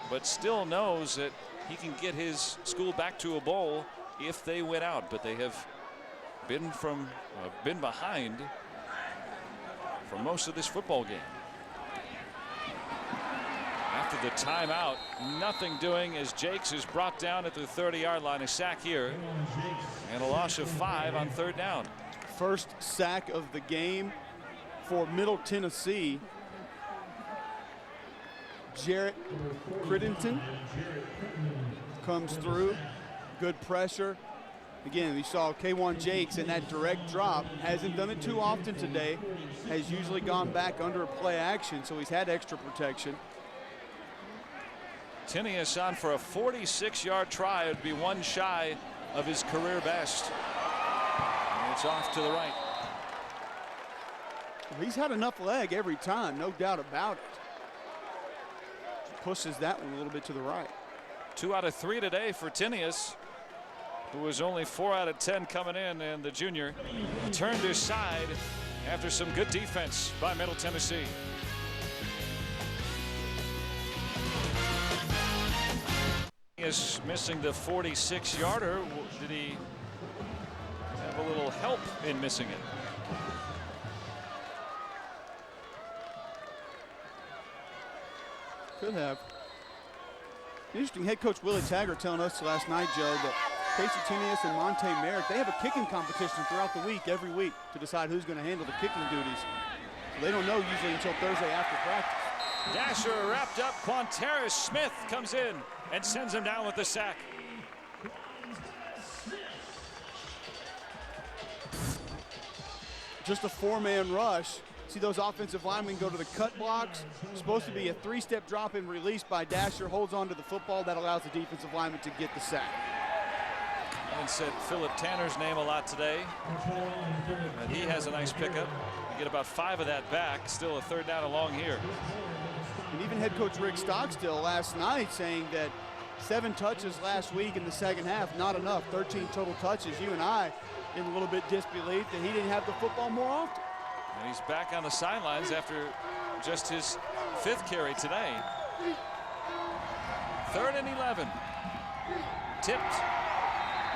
but still knows that he can get his school back to a bowl if they win out. But they have been behind for most of this football game. After the timeout, nothing doing as Jakes is brought down at the 30-yard line. A sack here and a loss of 5 on 3rd down. First sack of the game for Middle Tennessee. Jarrett Crittenden comes through. Good pressure. Again, we saw K1 Jakes in that direct drop. Hasn't done it too often today. Has usually gone back under a play action, so he's had extra protection. Tinius on for a 46-yard try. It would be 1 shy of his career best. And it's off to the right. Well, he's had enough leg every time, no doubt about it. Pushes that one a little bit to the right. 2 out of 3 today for Tinius, who was only 4 out of 10 coming in, and the junior turned his side after some good defense by Middle Tennessee. He is missing the 46-yarder. Did he have a little help in missing it? Could have. Interesting, head coach Willie Taggart telling us last night, Joe, that Casey Tinius and Monte Merrick, they have a kicking competition throughout the week, every week, to decide who's going to handle the kicking duties. So they don't know usually until Thursday after practice. Dasher wrapped up. Quantaris Smith comes in and sends him down with the sack. Just a 4-man rush. See those offensive linemen go to the cut blocks. Supposed to be a 3-step drop and release by Dasher. Holds on to the football. That allows the defensive lineman to get the sack. And said Philip Tanner's name a lot today. And he has a nice pickup. You get about 5 of that back. Still a 3rd down along here. And even head coach Rick Stockstill last night saying that 7 touches last week in the second half, not enough. 13 total touches. You and I in a little bit disbelief that he didn't have the football more often. And he's back on the sidelines after just his 5th carry today. 3rd and 11. Tipped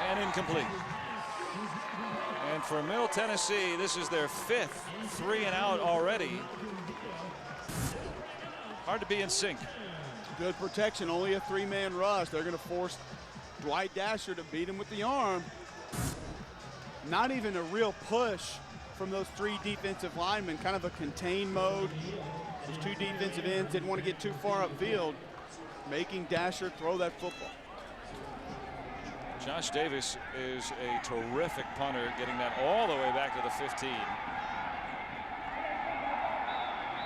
and incomplete. And for Middle Tennessee, this is their 5th 3-and-out already. Hard to be in sync. Good protection, only a 3-man rush. They're going to force Dwight Dasher to beat him with the arm. Not even a real push from those 3 defensive linemen, kind of a contain mode. Those 2 defensive ends didn't want to get too far upfield, making Dasher throw that football. Josh Davis is a terrific punter, getting that all the way back to the 15.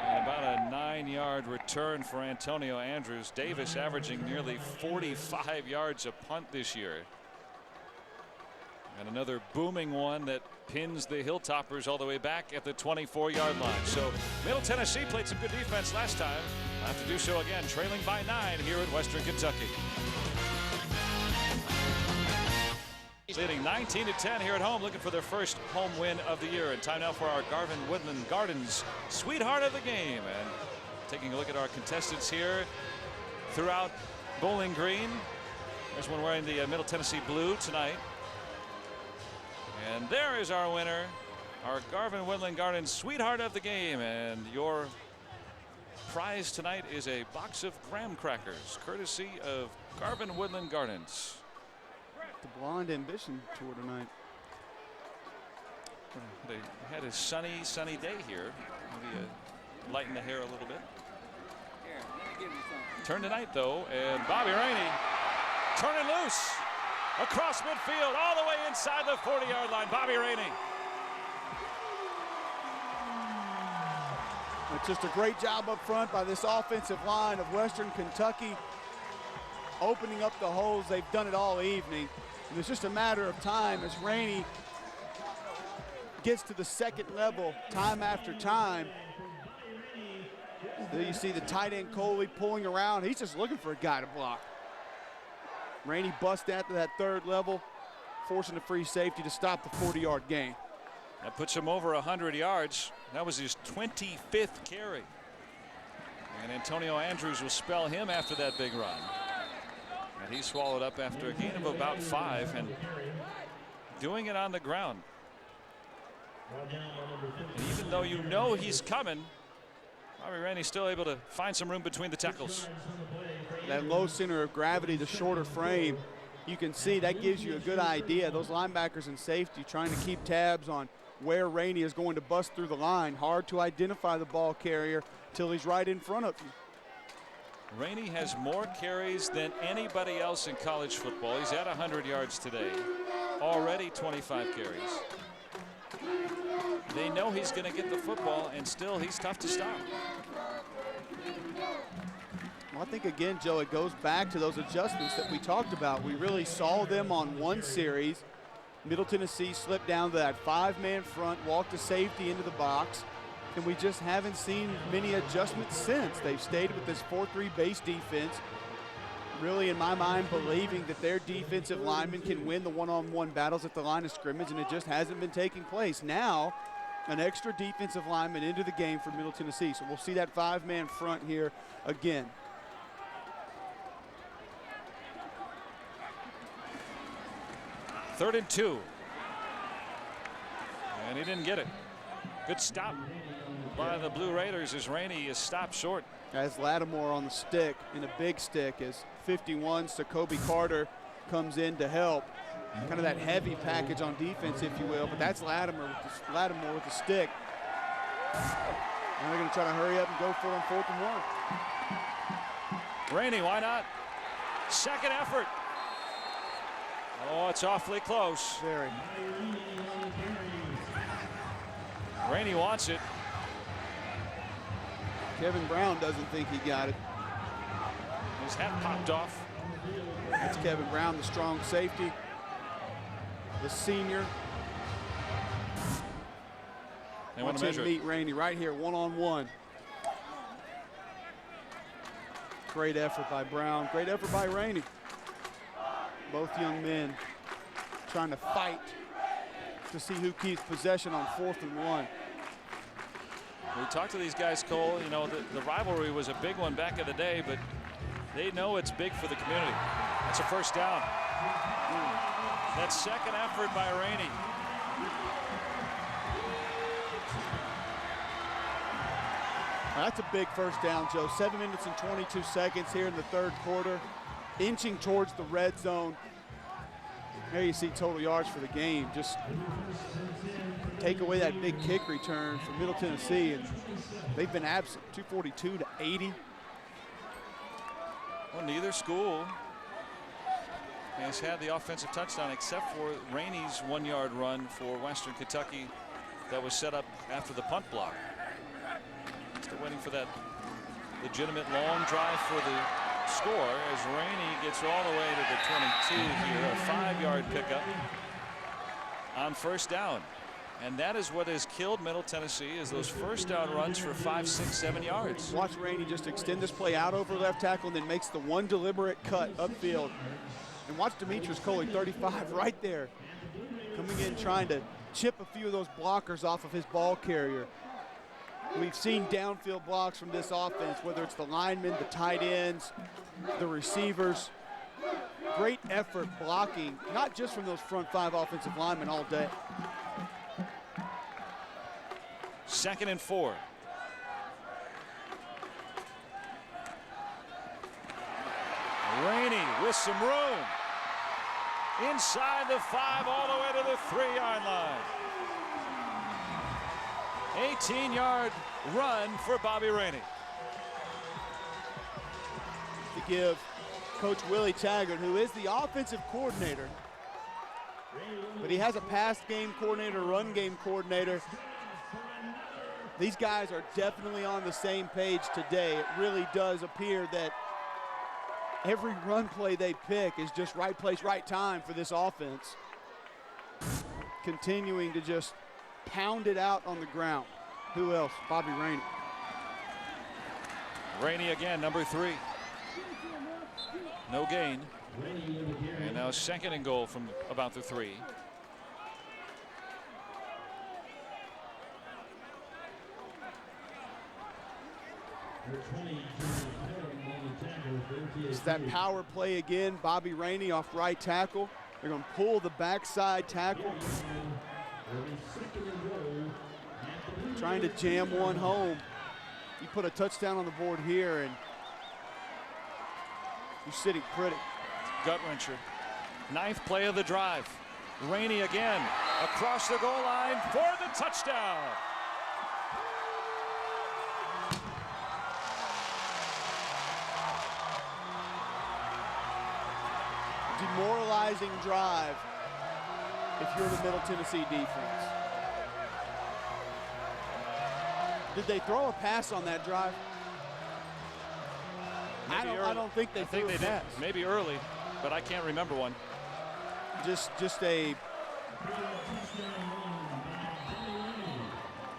And about a 9-yard return for Antonio Andrews. Davis averaging nearly 45 yards a punt this year. And another booming one that pins the Hilltoppers all the way back at the 24-yard line. So Middle Tennessee played some good defense last time. Have to do so again, trailing by 9 here at Western Kentucky. Leading 19-10 here at home, looking for their first home win of the year. And time now for our Garvin Woodland Gardens Sweetheart of the Game. And taking a look at our contestants here throughout Bowling Green. There's one wearing the Middle Tennessee blue tonight. And there is our winner, our Garvin Woodland Gardens Sweetheart of the Game. And your prize tonight is a box of graham crackers, courtesy of Garvin Woodland Gardens. The Blonde Ambition tour tonight. They had a sunny day here. Maybe lighten the hair a little bit. Turn tonight though, and Bobby Rainey turning loose across midfield all the way inside the 40-yard line. Bobby Rainey. It's just a great job up front by this offensive line of Western Kentucky, opening up the holes. They've done it all evening. And it's just a matter of time as Rainey gets to the second level time after time. There you see the tight end Coley pulling around. He's just looking for a guy to block. Rainey busts out to that third level, forcing the free safety to stop the 40-yard gain. That puts him over 100 yards. That was his 25th carry. And Antonio Andrews will spell him after that big run. And he swallowed up after a gain of about 5 and doing it on the ground. And even though you know he's coming, Bobby Rainey's still able to find some room between the tackles. That low center of gravity, the shorter frame, you can see that gives you a good idea. Those linebackers and safety trying to keep tabs on where Rainey is going to bust through the line. Hard to identify the ball carrier till he's right in front of you. Rainey has more carries than anybody else in college football. He's at 100 yards today. Already 25 carries. They know he's going to get the football, and still he's tough to stop. Well, I think, again, Joe, it goes back to those adjustments that we talked about. We really saw them on one series. Middle Tennessee slipped down to that 5-man front, walked to safety into the box, and we just haven't seen many adjustments since. They've stayed with this 4-3 base defense, really, in my mind, believing that their defensive linemen can win the one-on-one battles at the line of scrimmage, and it just hasn't been taking place. Now, an extra defensive lineman into the game for Middle Tennessee, so we'll see that 5-man front here again. Third and 2. And he didn't get it. Good stop by the Blue Raiders as Rainey is stopped short. As Lattimore on the stick, in a big stick, as 51, Jacoby Carter comes in to help. Kind of that heavy package on defense, if you will, but that's Lattimore with the stick. Now they're going to try to hurry up and go for it on 4th and 1. Rainey, why not? Second effort. Oh, it's awfully close. Very. Rainey wants it. Kevin Brown doesn't think he got it. His hat popped off. That's Kevin Brown, the strong safety, the senior. They want Watch to measure him meet Rainey right here, one-on-one. Great effort by Brown, great effort by Rainey. Both young men trying to fight to see who keeps possession on 4th and 1. We talked to these guys, Cole. You know, the rivalry was a big one back in the day, but they know it's big for the community. That's a first down. That second effort by Rainey. That's a big first down, Joe. 7 minutes and 22 seconds here in the third quarter. Inching towards the red zone. There you see total yards for the game. Just take away that big kick return from Middle Tennessee, and they've been absent. 242 to 80. Well, neither school has had the offensive touchdown except for Rainey's 1-yard run for Western Kentucky that was set up after the punt block. Still waiting for that legitimate long drive for the score as Rainey gets all the way to the 22 here. A 5-yard pickup on first down. And that is what has killed Middle Tennessee, is those first down runs for 5, 6, 7 yards. Watch Rainey just extend this play out over left tackle and then makes the one deliberate cut upfield. And watch Demetrius Coley, 35, right there, coming in trying to chip a few of those blockers off of his ball carrier. We've seen downfield blocks from this offense, whether it's the linemen, the tight ends, the receivers. Great effort blocking, not just from those front 5 offensive linemen all day. 2nd and 4. Rainey with some room. Inside the 5, all the way to the 3-yard line. 18-yard run for Bobby Rainey. To give Coach Willie Taggart, who is the offensive coordinator, but he has a pass game coordinator, run game coordinator. These guys are definitely on the same page today. It really does appear that every run play they pick is just right place, right time for this offense. Continuing to just pounded out on the ground. Who else? Bobby Rainey. Rainey again, number 3. No gain. And now 2nd and goal from about the 3. It's that power play again. Bobby Rainey off right tackle. They're going to pull the backside tackle. Trying to jam one home. You put a touchdown on the board here and you're sitting pretty. Gut wrencher. 9th play of the drive. Rainey again across the goal line for the touchdown. Demoralizing drive if you're the Middle Tennessee defense. Did they throw a pass on that drive? I don't think they threw a pass. Maybe early, but I can't remember one. Just a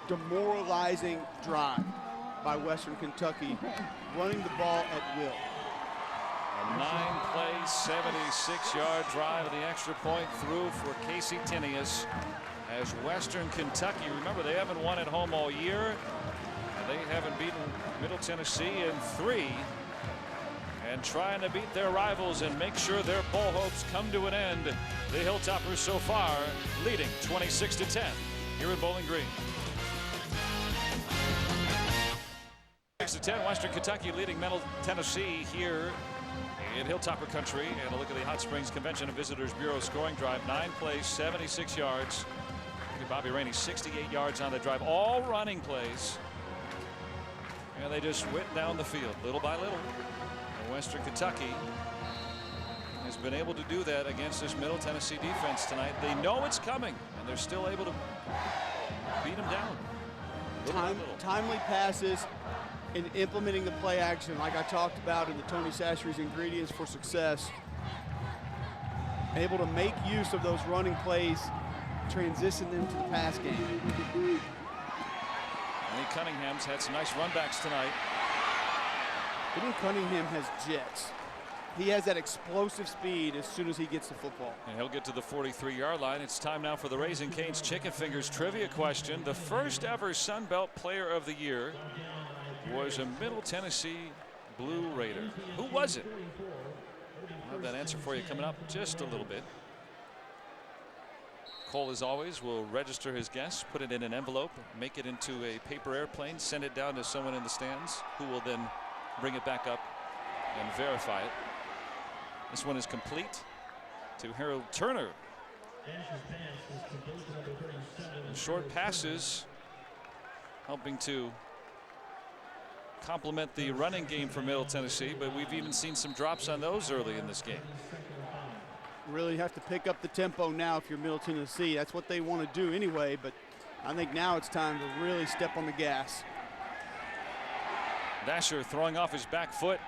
demoralizing drive by Western Kentucky, running the ball at will. A 9-play, 76-yard drive, and the extra point through for Casey Tinius as Western Kentucky. Remember, they haven't won at home all year, and they haven't beaten Middle Tennessee in 3. And trying to beat their rivals and make sure their bowl hopes come to an end. The Hilltoppers so far leading 26-10 here at Bowling Green. 6-10, Western Kentucky leading Middle Tennessee here in Hilltopper country. And a look at the Hot Springs Convention and Visitors Bureau scoring drive. 9 plays, 76 yards. Look at Bobby Rainey, 68 yards on the drive. All running plays. And they just went down the field little by little. Western Kentucky has been able to do that against this Middle Tennessee defense tonight. They know it's coming, and they're still able to beat them down. Timely passes and implementing the play action like I talked about in the Tony Sashery's ingredients for success. Able to make use of those running plays, transition them to the pass game. Andy Cunningham's had some nice runbacks tonight. Benny Cunningham has jets. He has that explosive speed as soon as he gets the football. And he'll get to the 43-yard line. It's time now for the Raising Cane's Chicken Fingers trivia question. The first ever Sun Belt Player of the Year was a Middle Tennessee Blue Raider. Who was it? I'll have that answer for you coming up just a little bit. Cole, as always, will register his guess, put it in an envelope, make it into a paper airplane, send it down to someone in the stands who will then bring it back up and verify it. This one is complete to Harold Turner. Short passes helping to complement the running game for Middle Tennessee, but we've even seen some drops on those early in this game. Really have to pick up the tempo now if you're Middle Tennessee. That's what they want to do anyway, but I think now it's time to really step on the gas. Dasher throwing off his back foot.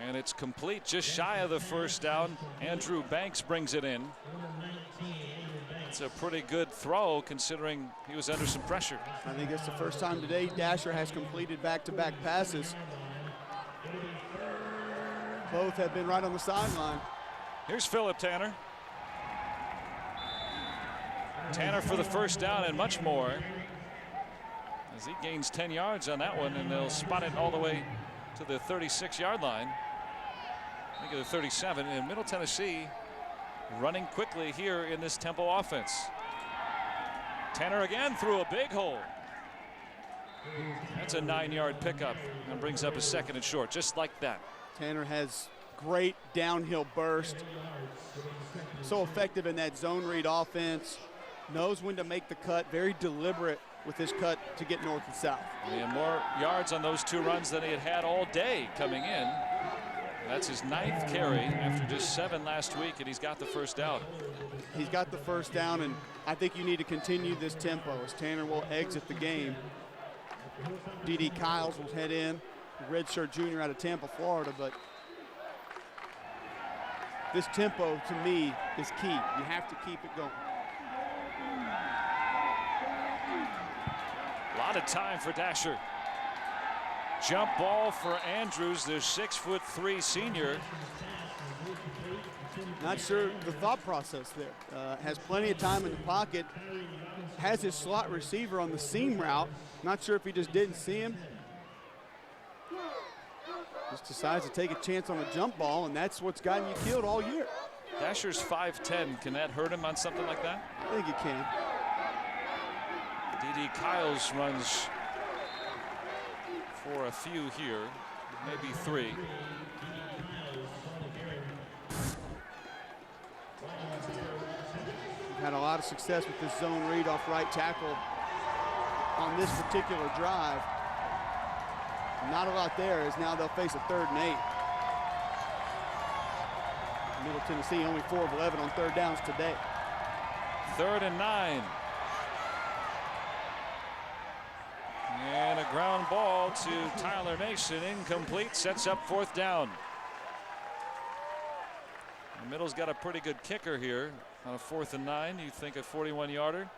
And it's complete, just shy of the first down. Andrew Banks brings it in. It's a pretty good throw considering he was under some pressure. I think it's the first time today Dasher has completed back-to-back passes. Both have been right on the sideline. Here's Philip Tanner. Tanner for the first down and much more, as he gains 10 yards on that one, and they'll spot it all the way to the 36-yard line. I think of the 37. And Middle Tennessee running quickly here in this tempo offense. Tanner again through a big hole. That's a 9-yard pickup and brings up a 2nd and short, just like that. Tanner has great downhill burst. So effective in that zone read offense. Knows when to make the cut, very deliberate with this cut to get north and south. And more yards on those 2 runs than he had had all day coming in. That's his 9th carry after just 7 last week, and he's got the first down. He's got the first down, and I think you need to continue this tempo as Tanner will exit the game. D.D. Kyles will head in, redshirt junior out of Tampa, Florida, but this tempo to me is key. You have to keep it going. lot of time for Dasher. Jump ball for Andrews, the 6'3" senior. Not sure the thought process there. Has plenty of time in the pocket. Has his slot receiver on the seam route. Not sure if he just didn't see him. Just decides to take a chance on a jump ball, and that's what's gotten you killed all year. Dasher's 5'10". Can that hurt him on something like that? I think it can. D.D. Kyles runs for a few here, maybe 3. Had a lot of success with this zone read off right tackle on this particular drive. Not a lot there, as now they'll face a 3rd and 8. Middle Tennessee only 4 of 11 on 3rd downs today. 3rd and 9. And a ground ball to Tyler Mason, incomplete, sets up 4th down. The middle's got a pretty good kicker here on a 4th and 9. You think a 41-yarder?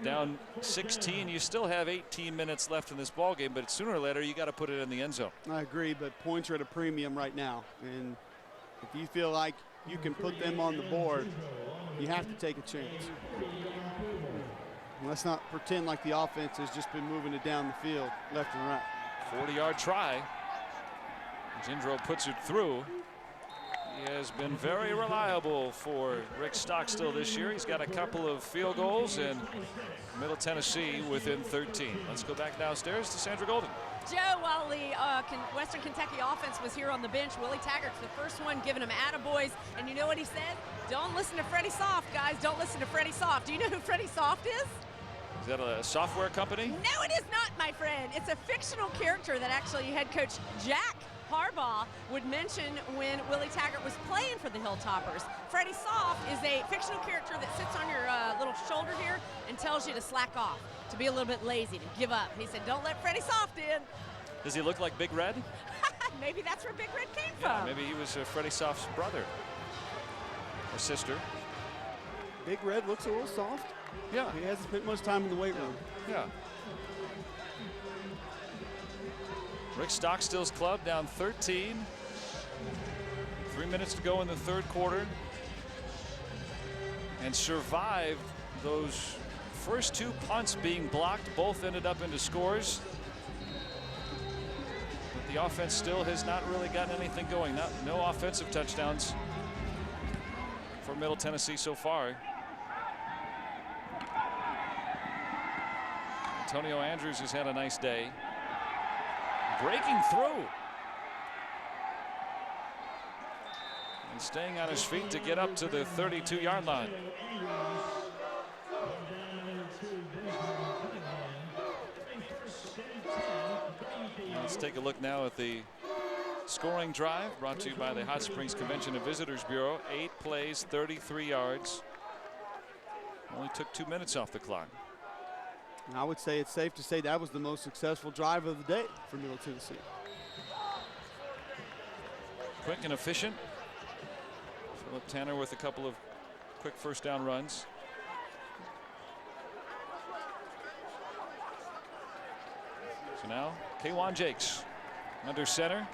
Down 16, you still have 18 minutes left in this ball game, but sooner or later you got to put it in the end zone. I agree, but points are at a premium right now, and if you feel like you can put them on the board, you have to take a chance. And let's not pretend like the offense has just been moving it down the field left and right. 40-yard try. Jindro puts it through. He has been very reliable for Rick Stockstill this year. He's got a couple of field goals, and Middle Tennessee within 13. Let's go back downstairs to Sandra Golden. Joe, while the Western Kentucky offense was here on the bench, Willie Taggart's the first one giving him attaboys. And you know what he said? Don't listen to Freddie Soft, guys. Don't listen to Freddie Soft. Do you know who Freddie Soft is? Is that a software company? No, it is not, my friend. It's a fictional character that actually head coach Jack Harbaugh would mention when Willie Taggart was playing for the Hilltoppers. Freddie Soft is a fictional character that sits on your little shoulder here and tells you to slack off, to be a little bit lazy, to give up. He said, don't let Freddie Soft in. Does he look like Big Red? Maybe that's where Big Red came Yeah, from. maybe he was Freddie Soft's brother or sister. Big Red looks a little soft. Yeah. He hasn't spent much time in the weight room. Yeah. Rick Stockstill's club down 13. 3 minutes to go in the 3rd quarter. And survived those first 2 punts being blocked. Both ended up into scores. But the offense still has not really gotten anything going. No offensive touchdowns for Middle Tennessee so far. Antonio Andrews has had a nice day. Breaking through. And staying on his feet to get up to the 32-yard line. Let's take a look now at the scoring drive brought to you by the Hot Springs Convention and Visitors Bureau. 8 plays, 33 yards. Only took 2 minutes off the clock. And I would say it's safe to say that was the most successful drive of the day for Middle Tennessee. Quick and efficient. Philip Tanner with a couple of quick first down runs. So now K'Wan Jakes under center.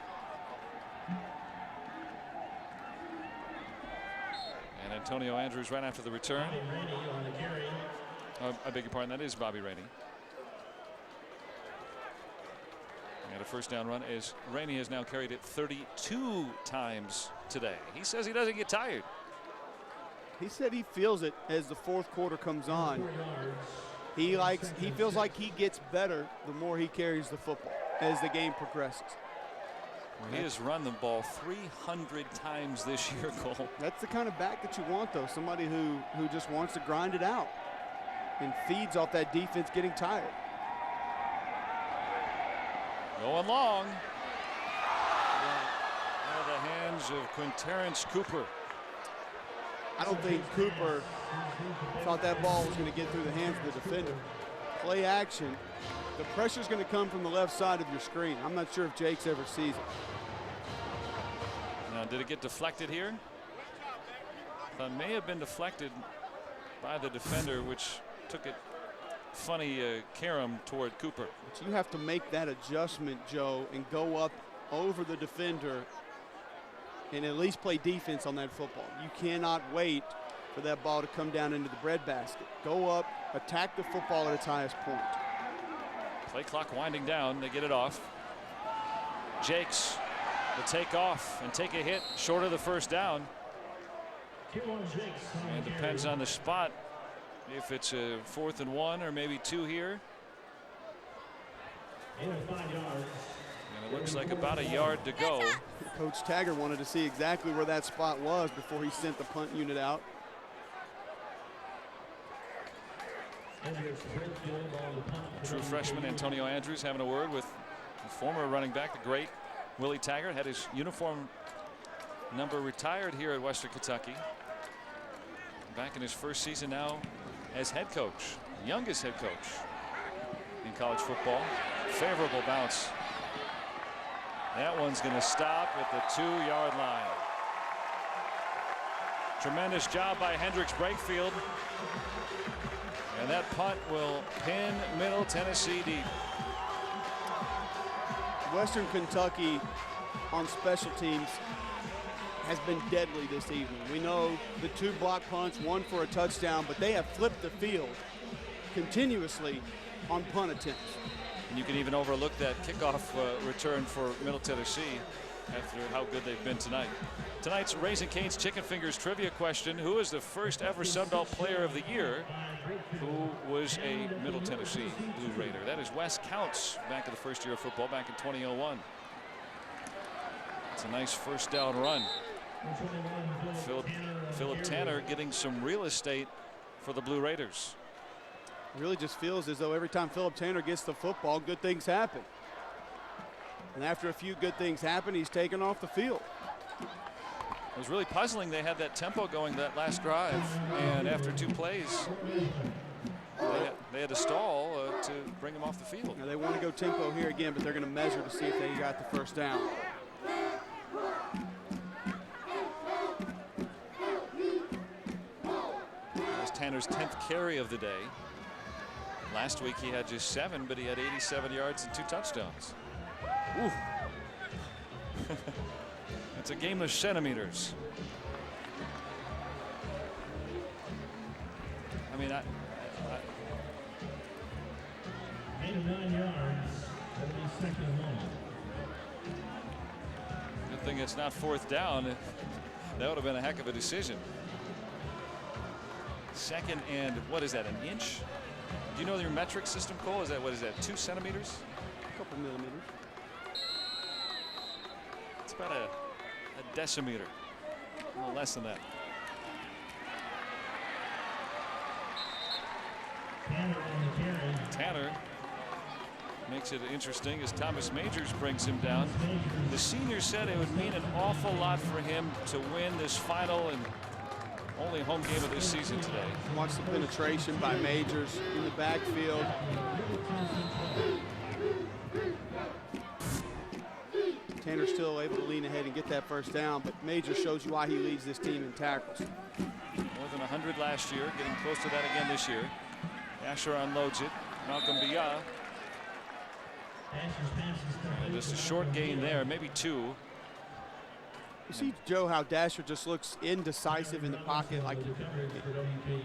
And Antonio Andrews right after the return. I beg your pardon, that is Bobby Rainey. And a first down run is Rainey has now carried it 32 times today. He says he doesn't get tired. He said he feels it as the 4th quarter comes on. He feels like he gets better the more he carries the football as the game progresses. Well, he has run the ball 300 times this year, Cole. That's the kind of back that you want, though. Somebody who just wants to grind it out and feeds off that defense getting tired. Going long. Out of the hands of Quinterrence Cooper. I don't think Cooper thought that ball was going to get through the hands of the defender. Play action. The pressure's going to come from the left side of your screen. I'm not sure if Jakes ever sees it. Now, did it get deflected here? That may have been deflected by the defender, which took it funny carom toward Cooper. But you have to make that adjustment, Joe, and go up over the defender and at least play defense on that football. You cannot wait for that ball to come down into the breadbasket. Go up, attack the football at its highest point. Play clock winding down. They get it off. Jakes will take off and take a hit short of the first down. It depends on the spot. If it's a 4th and 1 or maybe 2 here. And it looks like about a yard to go. Coach Taggart wanted to see exactly where that spot was before he sent the punt unit out. True freshman Antonio Andrews having a word with the former running back, the great Willie Taggart. Had his uniform number retired here at Western Kentucky. Back in his first season now as head coach, youngest head coach in college football. Favorable bounce. That one's going to stop at the 2-yard line. Tremendous job by Hendricks Brakefield. And that punt will pin Middle Tennessee deep. Western Kentucky on special teams has been deadly this evening. We know the 2 block punts, 1 for a touchdown, but they have flipped the field continuously on punt attempts. And you can even overlook that kickoff return for Middle Tennessee after how good they've been tonight. Tonight's Raising Cane's Chicken Fingers trivia question: who is the first ever Sun Belt Player of the Year who was a Middle Tennessee Blue Raider? That is Wes Counts, back in the first year of football, back in 2001. It's a nice first down run. Philip Tanner getting some real estate for the Blue Raiders. It really just feels as though every time Philip Tanner gets the football, good things happen. And after a few good things happen, he's taken off the field. It was really puzzling. They had that tempo going that last drive, and after 2 plays, they had to stall to bring him off the field. Now they want to go tempo here again, but they're going to measure to see if they got the first down. That was Tanner's 10th carry of the day. Last week he had just 7, but he had 87 yards and 2 touchdowns. Ooh. It's a game of centimeters. I mean, 89 yards, 72nd and 1. Good thing it's not 4th down. That would have been a heck of a decision. 2nd and what is that, an inch? Do you know your metric system, Cole? Is that, what is that, 2 centimeters? A couple millimeters. It's about a decimeter, a little less than that. Tanner makes it interesting as Thomas Majors brings him down. The senior said it would mean an awful lot for him to win this final and only home game of this season today. Watch the penetration by Majors in the backfield. Tanner's still able to lean ahead and get that first down, but Majors shows you why he leads this team in tackles. More than 100 last year, getting close to that again this year. Asher unloads it. Malcolm Biya. Just a short gain there, maybe 2. You see, Joe, how Dasher just looks indecisive in the pocket. Like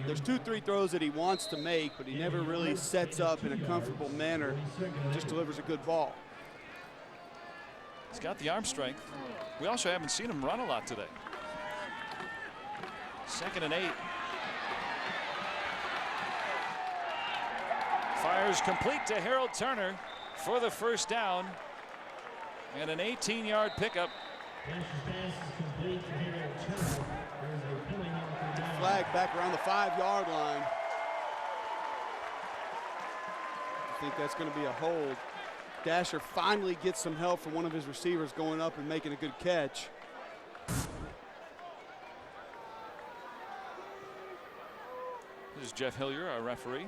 there's 2-3 throws that he wants to make, but he never really sets up in a comfortable manner. Just delivers a good ball. He's got the arm strength. We also haven't seen him run a lot today. 2nd and 8. Fires complete to Harold Turner for the first down and an 18-yard pickup. Flag back around the 5-yard line. I think that's going to be a hold. Dasher finally gets some help from one of his receivers going up and making a good catch. This is Jeff Hillier, our referee.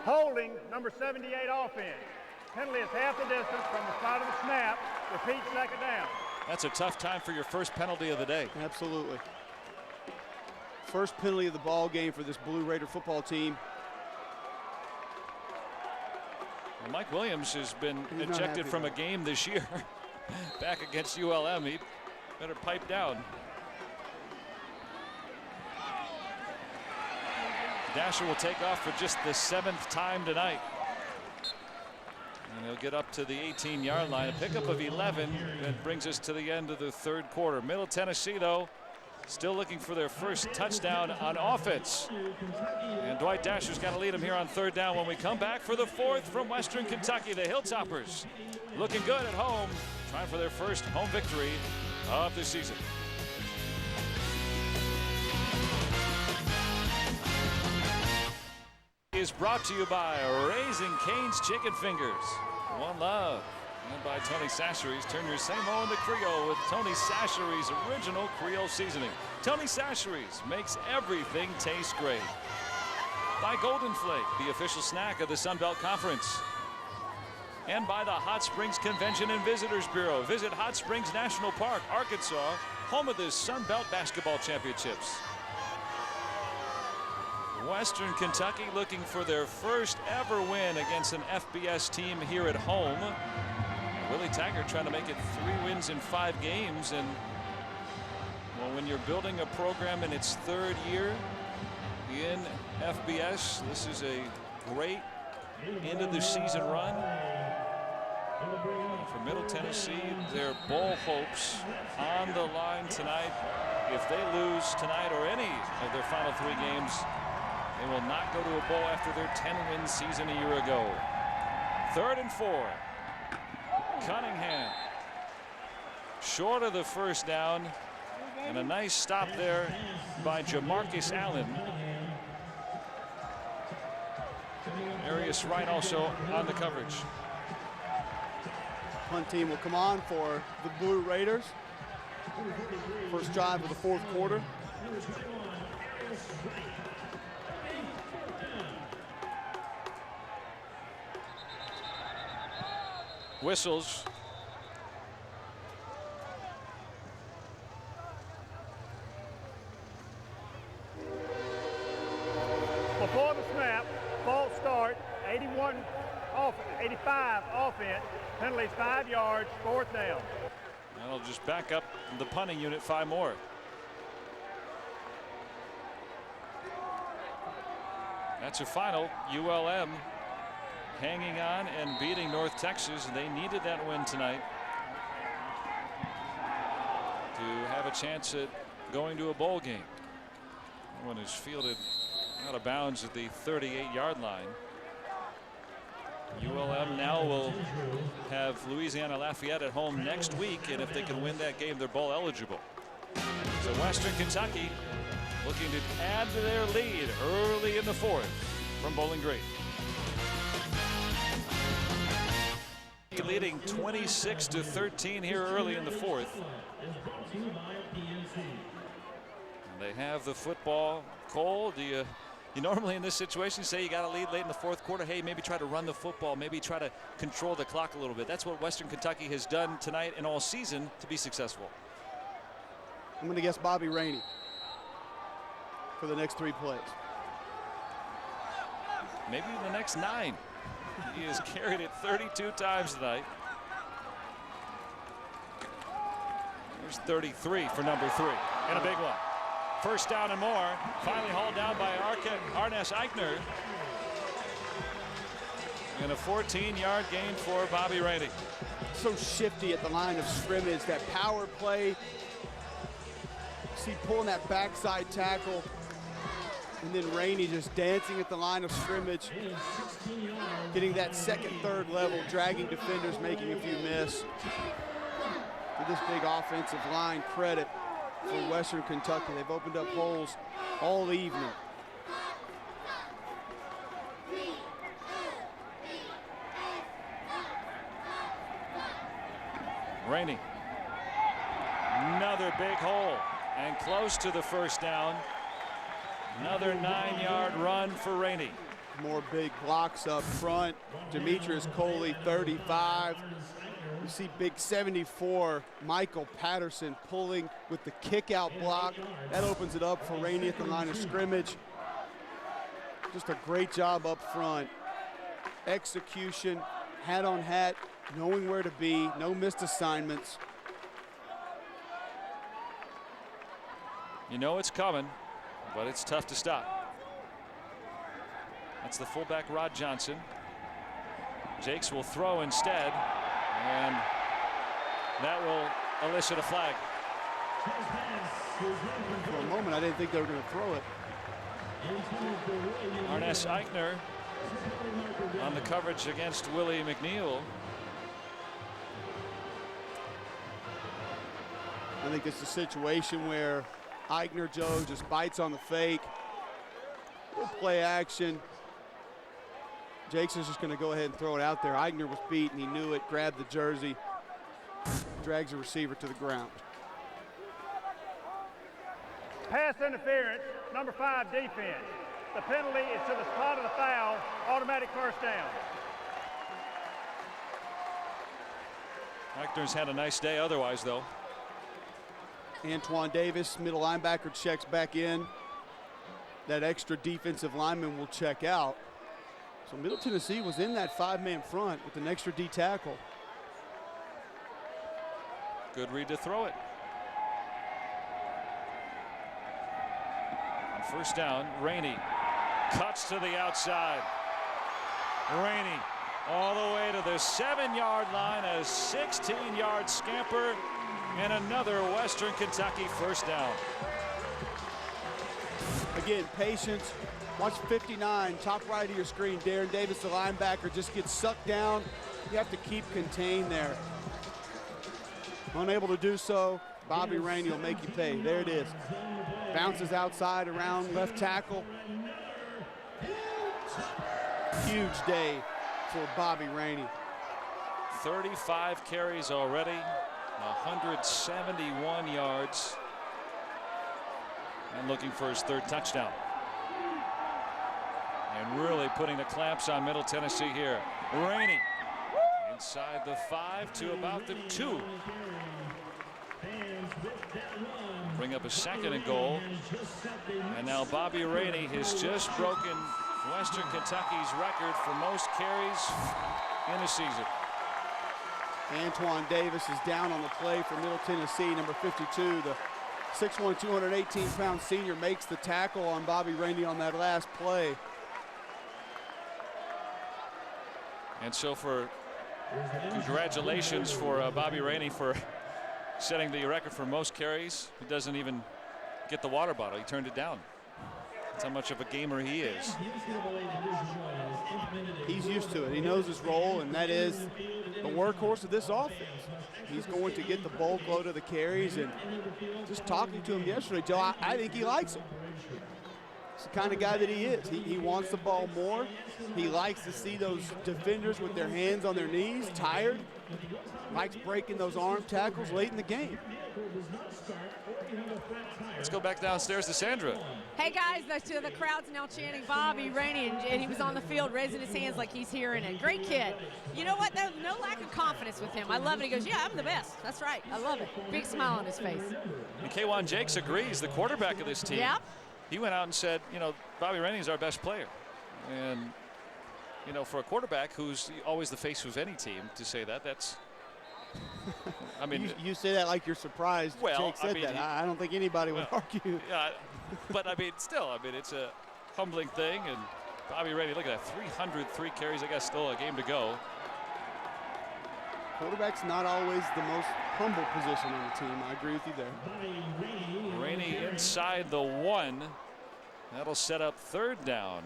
Holding, number 78 offense. Penalty is half the distance from the spot of the snap. Repeat, 2nd down. That's a tough time for your first penalty of the day. Absolutely. First penalty of the ball game for this Blue Raider football team. Well, Mike Williams has been ejected from a game this year. Back against ULM. He better pipe down. Dasher will take off for just the 7th time tonight. And he'll get up to the 18-yard line. A pickup of 11 that brings us to the end of the 3rd quarter. Middle Tennessee, though, still looking for their first touchdown on offense. And Dwight Dasher's got to lead them here on 3rd down when we come back for the 4th from Western Kentucky. The Hilltoppers looking good at home, trying for their first home victory of the season. Is brought to you by Raising Cane's Chicken Fingers. One love. And by Tony Chachere's. Turn your same O into Creole with Tony Chachere's original Creole seasoning. Tony Chachere's makes everything taste great. By Golden Flake, the official snack of the Sun Belt Conference. And by the Hot Springs Convention and Visitors Bureau. Visit Hot Springs National Park, Arkansas, home of the Sun Belt Basketball Championships. Western Kentucky looking for their first ever win against an FBS team here at home. Willie Taggart trying to make it 3 wins in 5 games. And well, when you're building a program in its 3rd year in FBS, this is a great end of the season run. And for Middle Tennessee, their bowl hopes on the line tonight. If they lose tonight or any of their final 3 games, they will not go to a bowl after their 10-win season a year ago. 3rd and 4. Cunningham short of the first down, and a nice stop there by Jamarcus Allen. Arius Wright also on the coverage. Punt team will come on for the Blue Raiders. First drive of the 4th quarter. Whistles. Before the snap, false start, 85 offense, penalties 5 yards, 4th down. That'll just back up the punting unit 5 more. That's your final. ULM hanging on and beating North Texas. They needed that win tonight to have a chance at going to a bowl game. That one is fielded out of bounds at the 38-yard line. ULM now will have Louisiana Lafayette at home next week, and if they can win that game, they're bowl eligible. So Western Kentucky looking to add to their lead early in the 4th from Bowling Green. Leading 26-13 here early in the 4th. And they have the football. Cole, do you normally in this situation say you got to lead late in the 4th quarter? Hey, maybe try to run the football, maybe try to control the clock a little bit. That's what Western Kentucky has done tonight and all season to be successful. I'm going to guess Bobby Rainey for the next 3 plays. Maybe the next 9. He has carried it 32 times tonight. There's 33 for number 3 and a big one. First down and more. Finally hauled down by Arnes Eichner. And a 14-yard gain for Bobby Rainey. So shifty at the line of scrimmage. That power play. See pulling that backside tackle. And then Rainey just dancing at the line of scrimmage. Getting that 2nd, 3rd level, dragging defenders, making a few miss. Give this big offensive line credit for Western Kentucky. They've opened up holes all evening. Rainey. Another big hole and close to the first down. Another 9-yard run for Rainey. More big blocks up front. Demetrius Coley, 35. You see big 74 Michael Patterson pulling with the kick out block. That opens it up for Rainey at the line of scrimmage. Just a great job up front. Execution, hat on hat, knowing where to be, no missed assignments. You know it's coming, but it's tough to stop. That's the fullback, Rod Johnson. Jakes will throw instead, and that will elicit a flag. For a moment, I didn't think they were going to throw it. Arness Eichner on the coverage against Willie McNeil. I think it's a situation where Eichner, Joe, just bites on the fake. Little play action. Jakes is just going to go ahead and throw it out there. Eichner was beat and he knew it, grabbed the jersey, drags the receiver to the ground. Pass interference, number 5 defense. The penalty is to the spot of the foul, automatic first down. Eichner's had a nice day otherwise, though. Antoine Davis, middle linebacker, checks back in. That extra defensive lineman will check out. So Middle Tennessee was in that 5-man front with an extra D tackle. Good read to throw it. On first down, Rainey cuts to the outside. Rainey all the way to the 7-yard line, a 16-yard scamper, and another Western Kentucky first down. Again, patience. Watch 59, top right of your screen. Darren Davis, the linebacker, just gets sucked down. You have to keep contained there. Unable to do so, Bobby Rainey will make you pay. There it is. Bounces outside around left tackle. Huge day for Bobby Rainey. 35 carries already, 171 yards, and looking for his 3rd touchdown. And really putting the clamps on Middle Tennessee here. Rainey inside the 5 to about the 2. Bring up a 2nd and goal. And now Bobby Rainey has just broken Western Kentucky's record for most carries in a season. Antoine Davis is down on the play for Middle Tennessee, number 52. The 6'1", 218-pound senior makes the tackle on Bobby Rainey on that last play. And so congratulations for Bobby Rainey for setting the record for most carries. He doesn't even get the water bottle. He turned it down. That's how much of a gamer he is. He's used to it. He knows his role, and that is the workhorse of this offense. He's going to get the bulk load of the carries, and just talking to him yesterday, Joe, I think he likes it. It's the kind of guy that he is. He wants the ball more. He likes to see those defenders with their hands on their knees, tired. Likes breaking those arm tackles late in the game. Let's go back downstairs to Sandra. Hey guys, the crowd's now chanting Bobby Rainey, and he was on the field raising his hands like he's hearing it. Great kid. You know what? There's no lack of confidence with him. I love it. He goes, yeah, I'm the best. That's right. I love it. Big smile on his face. And K'Wan Jakes agrees, the quarterback of this team. Yep. He went out and said, you know, Bobby Rainey is our best player. And, you know, for a quarterback who's always the face of any team, to say that, that's, I mean. You say that like you're surprised Jake said that. I don't think anybody would argue. Yeah, but I mean, still, I mean, it's a humbling thing. And Bobby Rainey, look at that, 303 carries. I guess still a game to go. Quarterback's not always the most humble position on the team. I agree with you there. Rainey inside the 1. That'll set up 3rd down.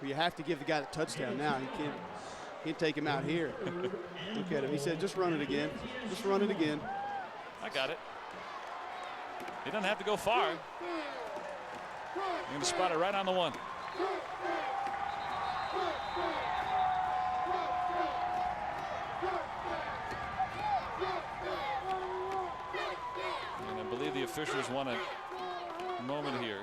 Well, you have to give the guy the touchdown now. You can't take him out here. Look at him. He said, just run it again. Just run it again. I got it. He doesn't have to go far. You're going to spot it right on the 1. And I believe the officials want a moment here.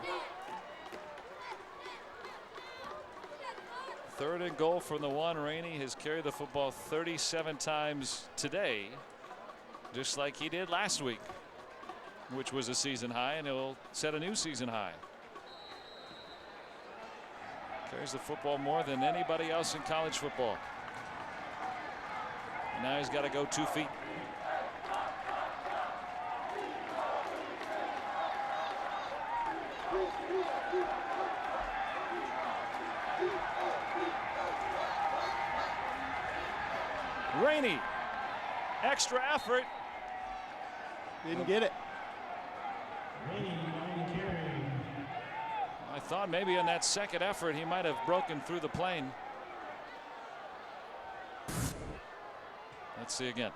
3rd and goal from the 1. Rainey has carried the football 37 times today, just like he did last week, which was a season high, and he'll set a new season high. Carries the football more than anybody else in college football. And now he's got to go 2 feet. Rainey, extra effort. Didn't get it. I thought maybe on that second effort he might have broken through the plane. Let's see again.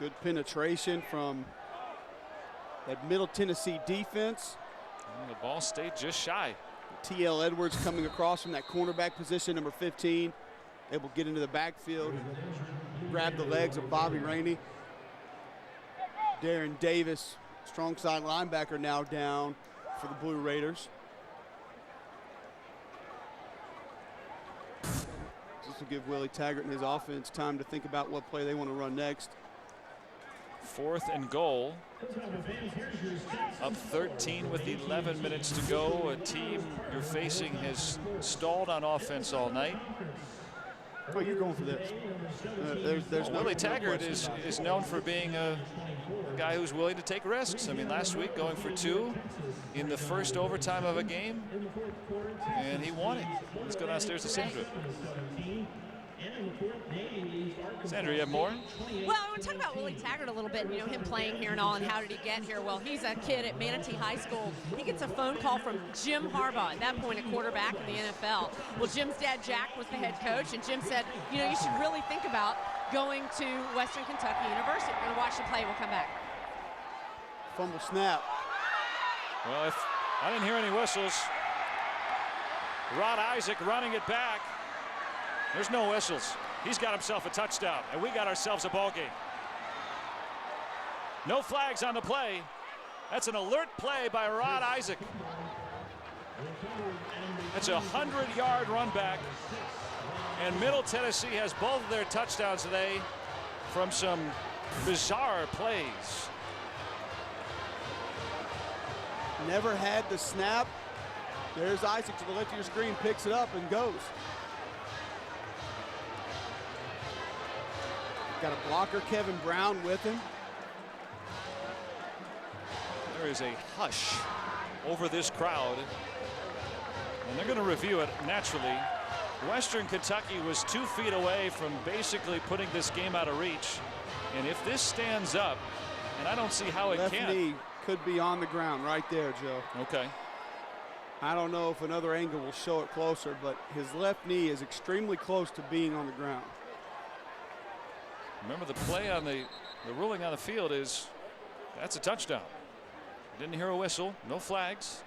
Good penetration from that Middle Tennessee defense. And the ball stayed just shy. T.L. Edwards coming across from that cornerback position, number 15. Able to get into the backfield, grab the legs of Bobby Rainey. Darren Davis, strong side linebacker, now down for the Blue Raiders. This will give Willie Taggart and his offense time to think about what play they want to run next. 4th and goal. Up 13 with 11 minutes to go. A team you're facing has stalled on offense all night. Oh, you're going for this. There's Willie Taggart is known for being a guy who's willing to take risks. I mean, last week going for 2 in the first overtime of a game, and he won it. Let's go downstairs to Sandra. Sandra, you have more? Well, I want to talk about Willie Taggart a little bit, you know, him playing here and all, and how did he get here? Well, he's a kid at Manatee High School. He gets a phone call from Jim Harbaugh, at that point a quarterback in the NFL. Well, Jim's dad, Jack, was the head coach, and Jim said, you know, you should really think about going to Western Kentucky University. We're going to watch the play. We'll come back. Fumble snap. Well, if I didn't hear any whistles. Rod Isaac running it back. There's no whistles. He's got himself a touchdown, and we got ourselves a ball game. No flags on the play. That's an alert play by Rod Isaac. That's a 100-yard run back, and Middle Tennessee has both of their touchdowns today from some bizarre plays. Never had the snap. There's Isaac to the left of your screen, picks it up and goes. Got a blocker, Kevin Brown, with him. There is a hush over this crowd, and they're going to review it naturally. Western Kentucky was 2 feet away from basically putting this game out of reach, and if this stands up, and I don't see how it Left can. knee could be on the ground right there, Joe. Okay. I don't know if another angle will show it closer, but his left knee is extremely close to being on the ground. Remember, the play on the ruling on the field is that's a touchdown. Didn't hear a whistle, no flags.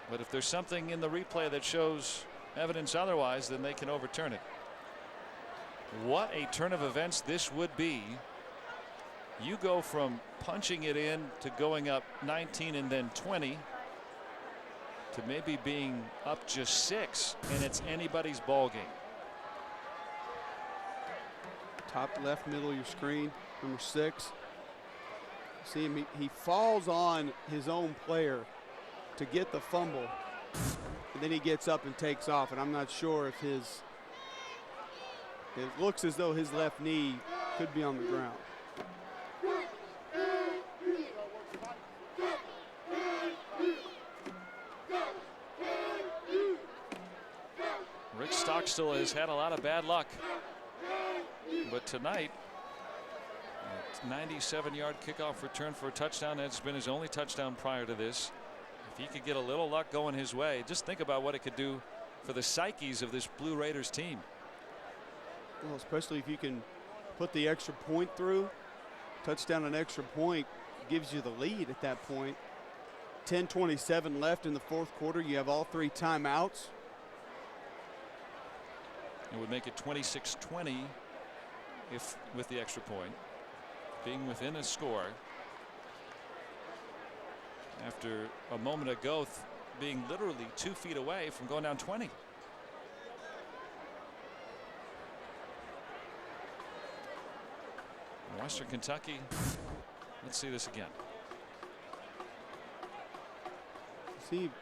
But if there's something in the replay that shows evidence otherwise, then they can overturn it. What a turn of events this would be. You go from punching it in to going up 19 and then 20 to maybe being up just 6, and it's anybody's ball game. Top left middle of your screen, number 6. See him, he falls on his own player to get the fumble, and then he gets up and takes off, and I'm not sure if it looks as though his left knee could be on the ground. Rick Stockstill has had a lot of bad luck, but tonight, a 97-yard kickoff return for a touchdown. That's been his only touchdown prior to this. If he could get a little luck going his way, just think about what it could do for the psyches of this Blue Raiders team. Well, especially if you can put the extra point through. Touchdown and extra point gives you the lead at that point. 10:27 left in the fourth quarter. You have all 3 timeouts. It would make it 26-20 if with the extra point, being within a score after a moment ago being literally 2 feet away from going down 20. Western Kentucky. Let's see this again. See,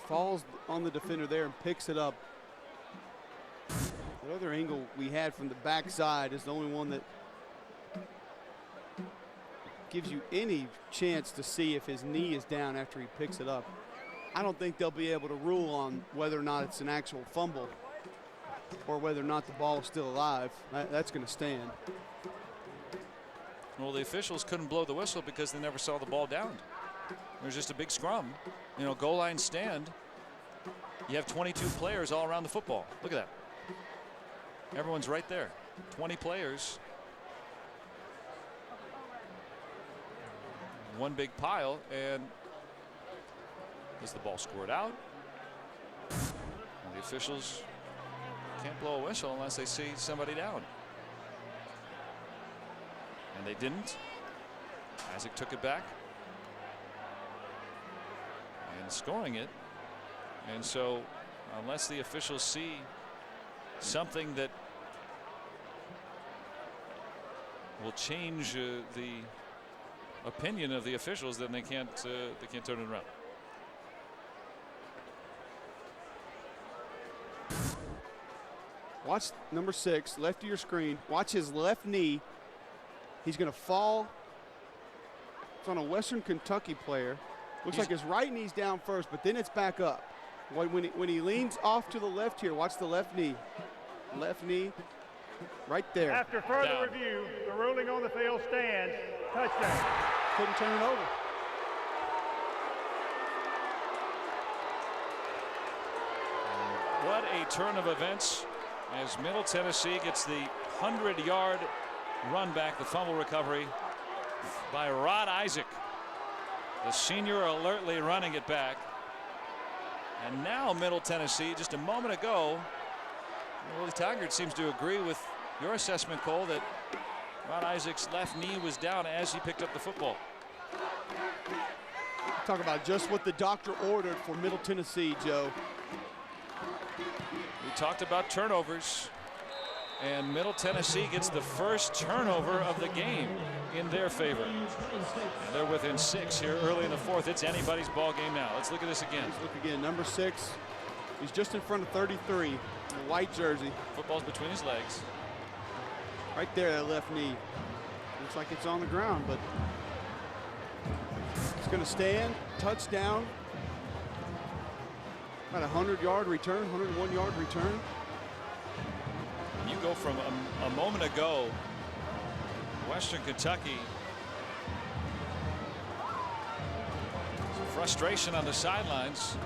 falls on the defender there and picks it up. The other angle we had from the backside is the only one that gives you any chance to see if his knee is down after he picks it up. I don't think they'll be able to rule on whether or not it's an actual fumble or whether or not the ball is still alive. That's going to stand. Well, the officials couldn't blow the whistle because they never saw the ball down. There's just a big scrum, you know, goal line stand. You have 22 players all around the football. Look at that. Everyone's right there. 20 players. One big pile, and is the ball scored out? And the officials can't blow a whistle unless they see somebody down. And they didn't. Isaac took it back. And scoring it. And so unless the officials see something that will change the opinion of the officials, then they can't turn it around. Watch number 6, left of your screen. Watch his left knee. He's going to fall. It's on a Western Kentucky player. Looks like his right knee's down first, but then it's back up. When he leans off to the left here, watch the left knee. Left knee, right there. After further review, the ruling on the field stands. Touchdown. Couldn't turn it over. What a turn of events as Middle Tennessee gets the 100-yard run back, the fumble recovery by Rod Isaac. The senior alertly running it back. And now Middle Tennessee, just a moment ago, Willie Taggart seems to agree with your assessment, Cole, that Rod Isaac's left knee was down as he picked up the football. Talk about just what the doctor ordered for Middle Tennessee, Joe. We talked about turnovers, and Middle Tennessee gets the first turnover of the game in their favor. And they're within 6 here early in the 4th. It's anybody's ball game now. Let's look at this again. Let's look again. Number 6. He's just in front of 33. In the white jersey. Football's between his legs. Right there, that left knee. Looks like it's on the ground, but it's going to stand. Touchdown. About a 100-yard return, 101-yard return. You go from a moment ago, Western Kentucky, some frustration on the sidelines,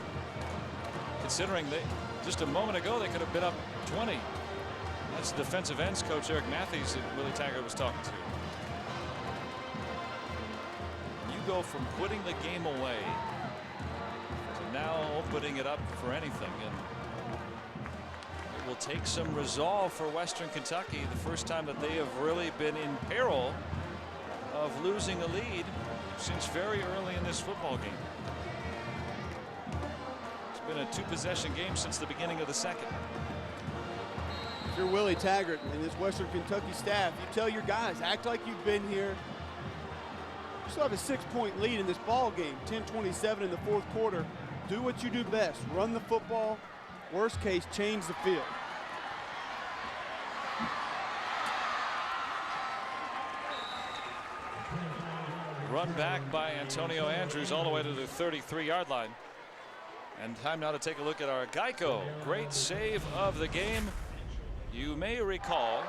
considering they just a moment ago they could have been up 20. That's defensive ends coach Eric Matthews that Willie Taggart was talking to. You go from putting the game away to now opening it up for anything, and it will take some resolve for Western Kentucky. The first time that they have really been in peril of losing a lead since very early in this football game. It's been a 2-possession game since the beginning of the second. If you're Willie Taggart and this Western Kentucky staff, you tell your guys, act like you've been here. You still have a 6-point lead in this ball game, 10-27 in the 4th quarter. Do what you do best, run the football. Worst case, change the field. Run back by Antonio Andrews all the way to the 33-yard line. And time now to take a look at our Geico great save of the game. You may recall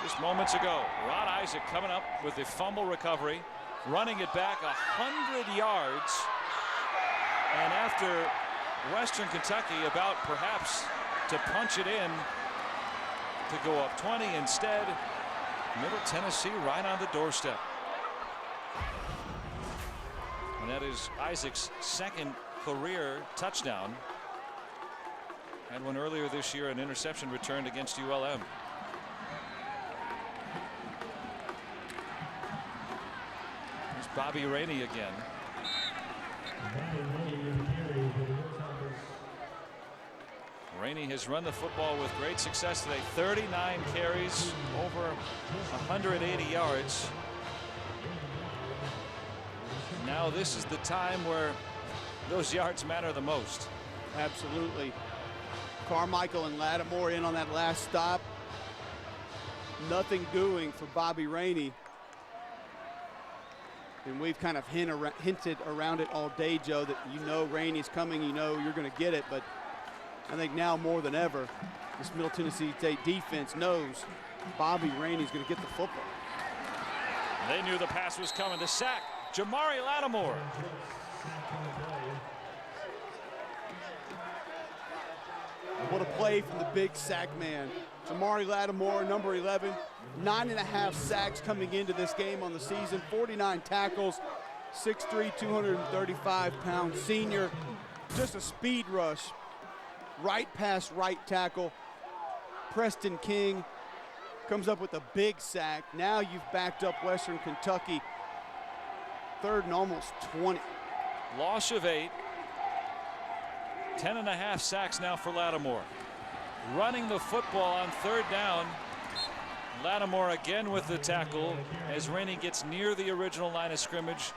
just moments ago, Rod Isaac coming up with the fumble recovery, running it back 100 yards. And after Western Kentucky about perhaps to punch it in to go up 20, instead Middle Tennessee right on the doorstep. And that is Isaac's 2nd career touchdown. Had one earlier this year, an interception returned against ULM. There's Bobby Rainey again. Rainey has run the football with great success today. 39 carries, over 180 yards. Now this is the time where those yards matter the most. Absolutely. Carmichael and Lattimore in on that last stop. Nothing doing for Bobby Rainey. And we've kind of hinted around it all day, Joe, that you know Rainey's coming, you know you're going to get it. But I think now more than ever, this Middle Tennessee State defense knows Bobby Rainey's going to get the football. They knew the pass was coming. The sack, Jamari Lattimore. What a play from the big sack man. Jamari Lattimore, number 11, 9.5 sacks coming into this game on the season, 49 tackles, 6'3", 235-pound senior. Just a speed rush, right past right tackle. Preston King comes up with a big sack. Now you've backed up Western Kentucky. 3rd and almost 20. Loss of 8. 10.5 sacks now for Lattimore. Running the football on 3rd down. Lattimore again with the tackle as Rainey gets near the original line of scrimmage.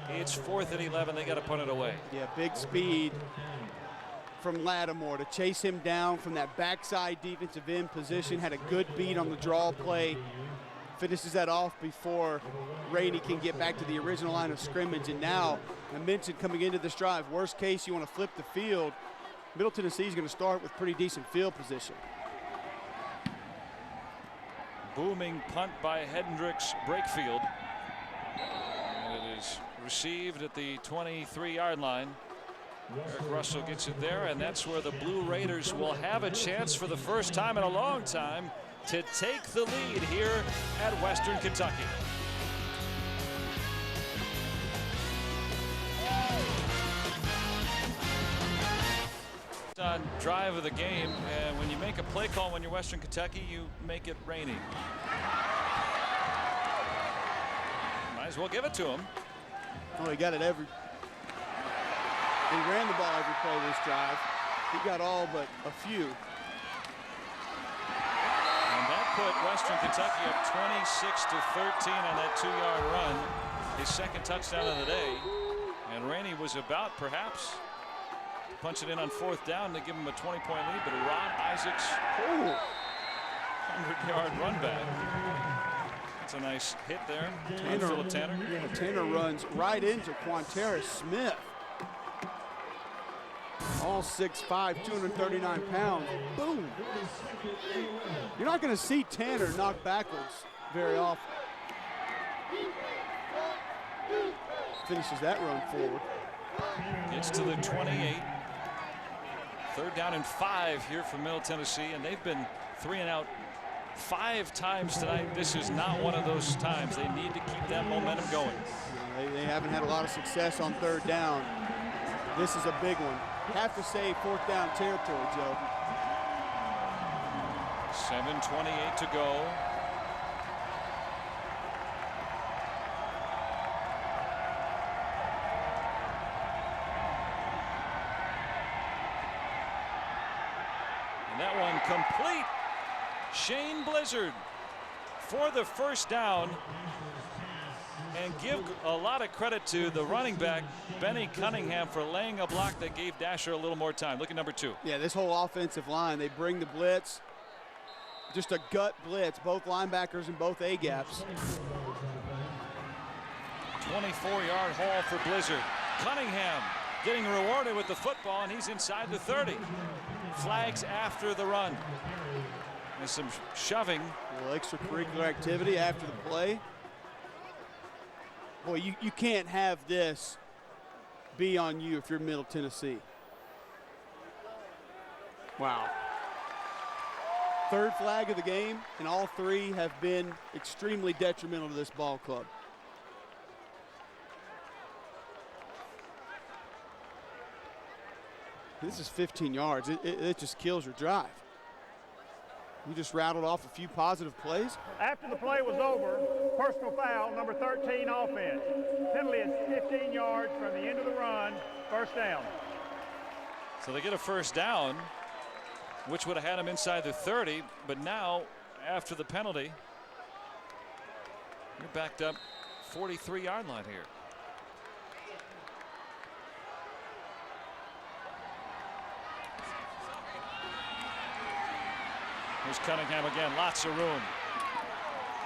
It's 4th and 11. They got to punt it away. Yeah, big speed from Lattimore to chase him down from that backside defensive end position. Had a good beat on the draw play. Finishes that off before Rainey can get back to the original line of scrimmage. And now, I mentioned coming into this drive, worst case you want to flip the field. Middle Tennessee is going to start with pretty decent field position. Booming punt by Hendricks Brakefield. And it is received at the 23-yard line. Eric Russell gets it there, and that's where the Blue Raiders will have a chance for the first time in a long time to take the lead here at Western Kentucky. On drive of the game, and when you make a play call when you're Western Kentucky, you make it rainy. Might as well give it to him. Oh, he got it every. He ran the ball every play this drive. He got all but a few. And that put Western Kentucky up 26-13 on that 2-yard run. His 2nd touchdown of the day. And Rainey was about perhaps punch it in on 4th down to give him a 20-point lead, but Rod Isaacs, 100-yard run back. That's a nice hit there. Tanner. Yeah, Tanner runs right into Quanterra Smith. All 6'5", 239 pounds. Boom. You're not going to see Tanner knock backwards very often. Finishes that run forward. Gets to the 28. 3rd down and 5 here for Middle Tennessee, and they've been 3 and out 5 times tonight. This is not one of those times. They need to keep that momentum going. They haven't had a lot of success on 3rd down. This is a big one. Have to say 4th down territory, Joe. 7:28 to go. And that one complete. Shane Blizzard for the 1st down. And give a lot of credit to the running back, Benny Cunningham, for laying a block that gave Dasher a little more time. Look at number 2. Yeah, this whole offensive line, they bring the blitz. Just a gut blitz, both linebackers and both A-gaps. 24-yard haul for Blizzard. Cunningham getting rewarded with the football, and he's inside the 30. Flags after the run. There's some shoving. A little extracurricular activity after the play. Boy, you can't have this be on you if you're Middle Tennessee. Wow. 3rd flag of the game, and all 3 have been extremely detrimental to this ball club. This is 15 yards. It just kills your drive. You just rattled off a few positive plays. After the play was over, personal foul, number 13 offense. Penalty is 15 yards from the end of the run, 1st down. So they get a 1st down, which would have had him inside the 30, but now, after the penalty, you're backed up 43-yard line here. Here's Cunningham again, lots of room.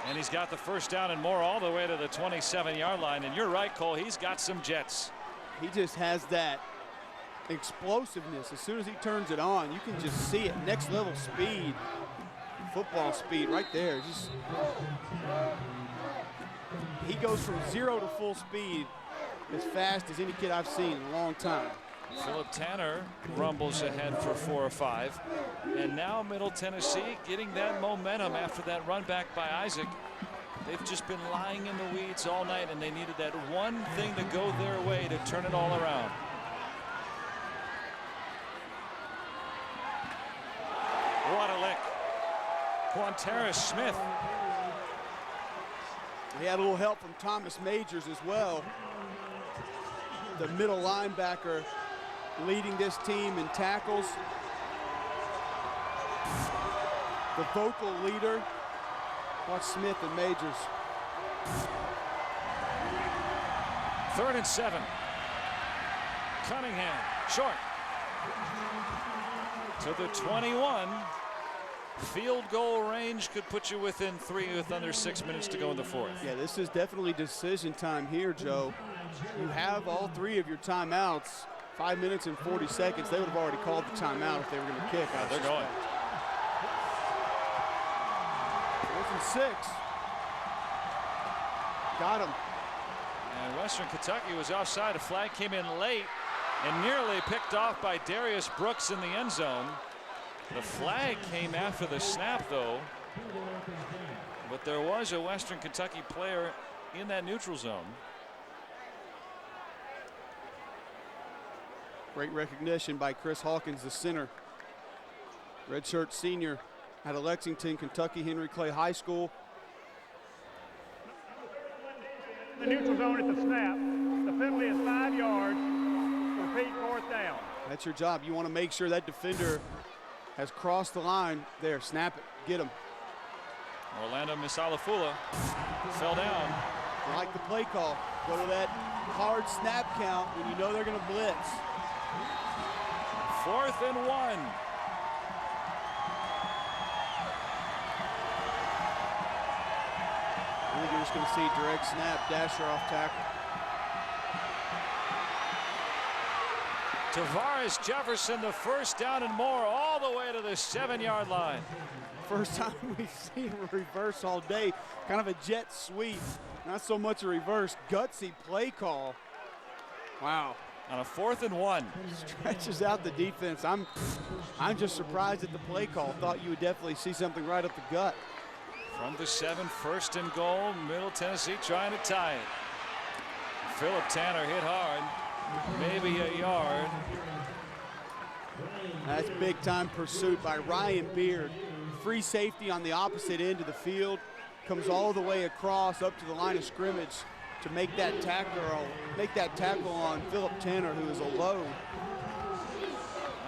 And he's got the first down and more all the way to the 27-yard line. And you're right, Cole, he's got some jets. He just has that explosiveness. As soon as he turns it on, you can just see it. Next level speed, football speed right there. Just he goes from 0 to full speed as fast as any kid I've seen in a long time. Philip Tanner rumbles ahead for 4 or 5. And now Middle Tennessee getting that momentum after that run back by Isaac. They've just been lying in the weeds all night, and they needed that one thing to go their way to turn it all around. What a lick. Quanterra Smith. He had a little help from Thomas Majors as well. The middle linebacker leading this team in tackles. The vocal leader. Watch Smith and Majors. 3rd and 7. Cunningham, short. To the 21. Field goal range could put you within 3 with under 6 minutes to go in the 4th. Yeah, this is definitely decision time here, Joe. You have all 3 of your timeouts. 5 minutes and 40 seconds. They would have already called the timeout if they were going to kick. They're going. 4th and 6. Got him. And Western Kentucky was offside. A flag came in late and nearly picked off by Darius Brooks in the end zone. The flag came after the snap, though. But there was a Western Kentucky player in that neutral zone. Great recognition by Chris Hawkins, the center. Redshirt senior out of Lexington, Kentucky, Henry Clay High School. The neutral zone at the snap. The penalty is 5 yards. Repeat, 4th down. That's your job. You want to make sure that defender has crossed the line. There, snap it, get him. Orlando Misalafula fell down. I like the play call. Go to that hard snap count when you know they're going to blitz. 4th and 1. I think you're just going to see direct snap, dasher off tackle. Tavares Jefferson, the first down and more, all the way to the 7-yard line. First time we've seen a reverse all day. Kind of a jet sweep. Not so much a reverse, gutsy play call. Wow. On a 4th and 1. Stretches out the defense. I'm just surprised at the play call. Thought you would definitely see something right up the gut. From the 7, 1st and goal. Middle Tennessee trying to tie it. Philip Tanner hit hard. Maybe a yard. That's big time pursuit by Ryan Beard. Free safety on the opposite end of the field. Comes all the way across up to the line of scrimmage to make that tackle on Philip Tanner, who is a load.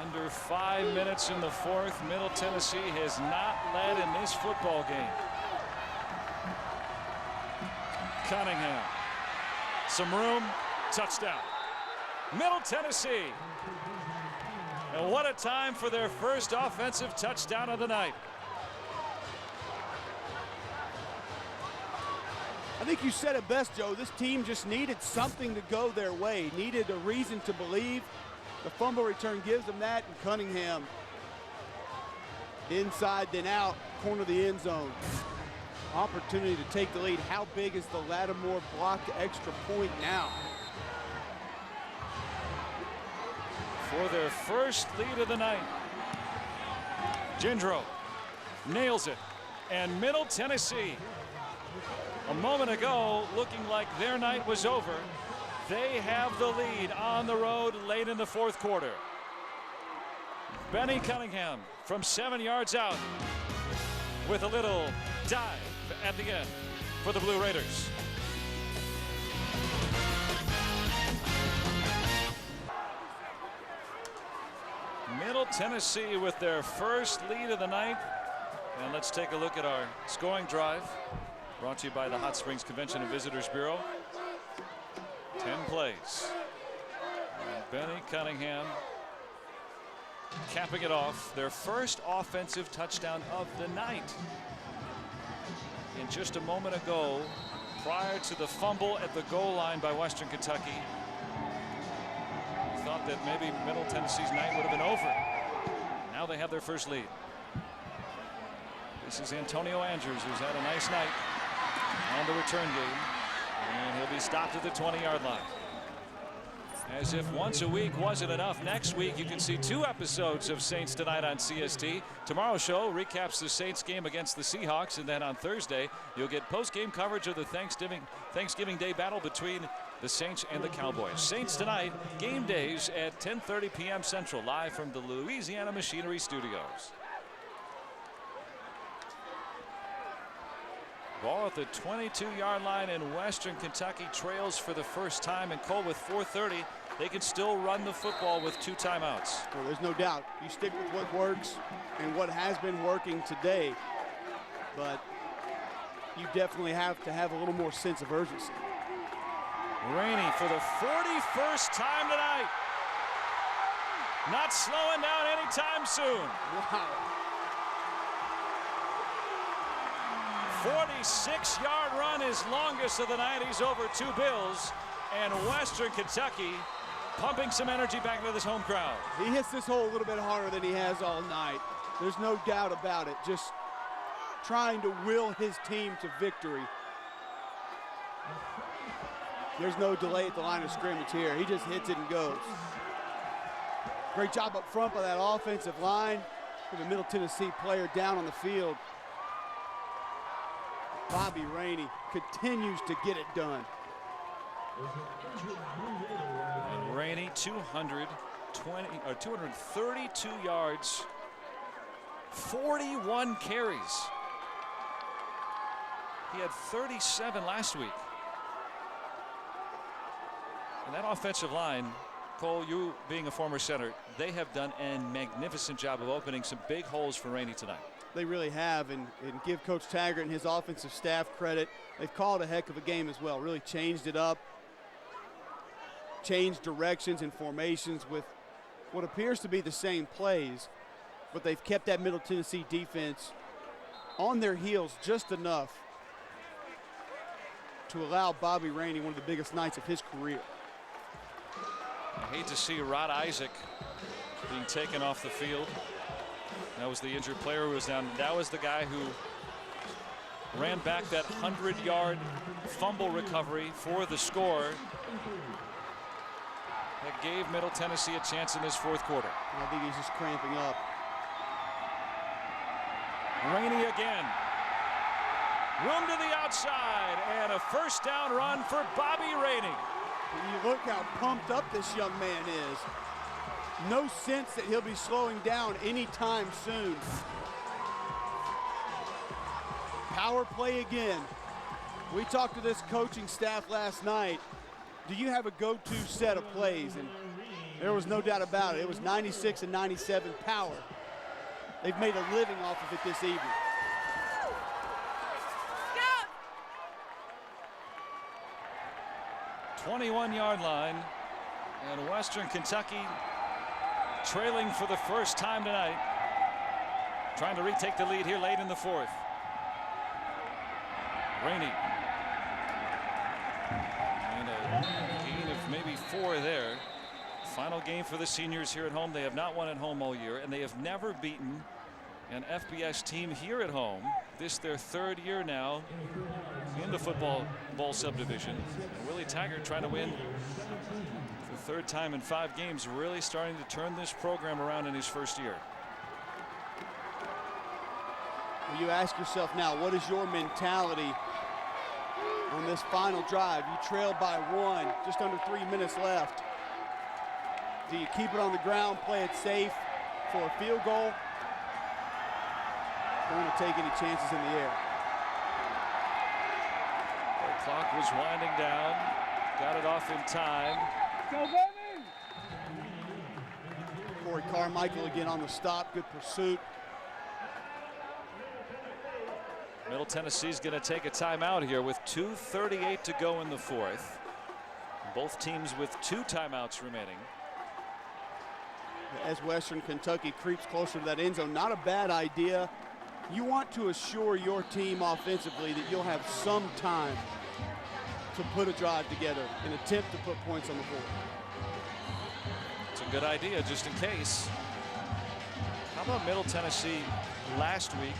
Under 5 minutes in the 4th. Middle Tennessee has not led in this football game. Cunningham. Some room. Touchdown. Middle Tennessee. And what a time for their first offensive touchdown of the night. I think you said it best, Joe. This team just needed something to go their way, needed a reason to believe. The fumble return gives them that, and Cunningham inside then out, corner of the end zone. Opportunity to take the lead. How big is the Lattimore blocked extra point now? For their first lead of the night. Gendro nails it. And Middle Tennessee, a moment ago, looking like their night was over. They have the lead on the road late in the 4th quarter. Benny Cunningham from 7 yards out with a little dive at the end for the Blue Raiders. Middle Tennessee with their first lead of the night. And let's take a look at our scoring drive. Brought to you by the Hot Springs Convention and Visitors Bureau. 10 plays. And Benny Cunningham capping it off, their first offensive touchdown of the night. And just a moment ago, prior to the fumble at the goal line by Western Kentucky, we thought that maybe Middle Tennessee's night would have been over. Now they have their first lead. This is Antonio Andrews, who's had a nice night on the return game, and he'll be stopped at the 20-yard line. As if once a week wasn't enough, next week you can see 2 episodes of Saints Tonight on CST. Tomorrow's show recaps the Saints game against the Seahawks, and then on Thursday you'll get post-game coverage of the Thanksgiving Day battle between the Saints and the Cowboys. Saints Tonight, game days at 10:30 p.m. Central, live from the Louisiana Machinery Studios. Ball at the 22-yard line, and Western Kentucky trails for the first time. And Cole, with 4:30, they can still run the football with 2 timeouts. Well, there's no doubt. You stick with what works and what has been working today, but you definitely have to have a little more sense of urgency. Rainey for the 41st time tonight. Not slowing down anytime soon. Wow. 46-yard run, his longest of the night. He's over 2 bills, and Western Kentucky pumping some energy back into this home crowd. He hits this hole a little bit harder than he has all night. There's no doubt about it. Just trying to will his team to victory. There's no delay at the line of scrimmage here. He just hits it and goes. Great job up front by that offensive line. With a Middle Tennessee player down on the field. Bobby Rainey continues to get it done. And Rainey, 232 yards, 41 carries. He had 37 last week. And that offensive line, Cole, you being a former center, they have done a magnificent job of opening some big holes for Rainey tonight. They really have, and give Coach Taggart and his offensive staff credit. They've called a heck of a game as well, really changed it up, changed directions and formations with what appears to be the same plays, but they've kept that Middle Tennessee defense on their heels just enough to allow Bobby Rainey one of the biggest nights of his career. I hate to see Rod Isaac being taken off the field. That was the injured player who was down. That was the guy who ran back that 100-yard fumble recovery for the score that gave Middle Tennessee a chance in this 4th quarter. I think he's just cramping up. Rainey again. Room to the outside, and a first down run for Bobby Rainey. You look how pumped up this young man is. No sense that he'll be slowing down anytime soon. Power play again. We talked to this coaching staff last night. Do you have a go-to set of plays? And there was no doubt about it. It was 96 and 97 power. They've made a living off of it this evening. 21-yard line, and Western Kentucky trailing for the first time tonight, trying to retake the lead here late in the 4th. Rainey, and a gain of maybe 4 there. Final game for the seniors here at home. They have not won at home all year, and they have never beaten an FBS team here at home. This their 3rd year now in the football bowl subdivision. And Willie Taggart trying to win for the 3rd time in 5 games, really starting to turn this program around in his 1st year. Well, you ask yourself now, what is your mentality on this final drive? You trail by 1, just under 3 minutes left. Do you keep it on the ground, play it safe for a field goal? Don't want to take any chances in the air. The clock was winding down. Got it off in time. Go, baby! Corey Carmichael again on the stop. Good pursuit. Middle Tennessee's going to take a timeout here with 2:38 to go in the 4th. Both teams with 2 timeouts remaining. as Western Kentucky creeps closer to that end zone. Not a bad idea. You want to assure your team offensively that you'll have some time to put a drive together and attempt to put points on the board. It's a good idea, just in case. How about Middle Tennessee last week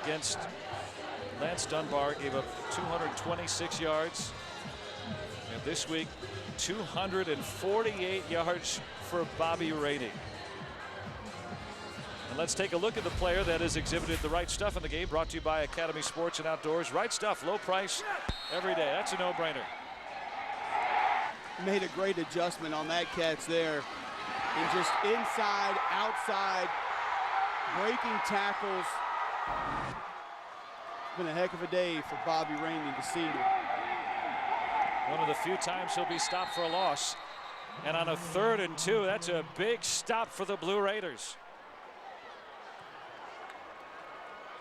against Lance Dunbar? Gave up 226 yards. And this week, 248 yards for Bobby Rainey. And let's take a look at the player that has exhibited the right stuff in the game. Brought to you by Academy Sports and Outdoors. Right stuff, low price, every day. That's a no-brainer. Made a great adjustment on that catch there. And just inside, outside, breaking tackles. It's been a heck of a day for Bobby Rainey, the senior. One of the few times he'll be stopped for a loss. And on a 3rd and 2, that's a big stop for the Blue Raiders.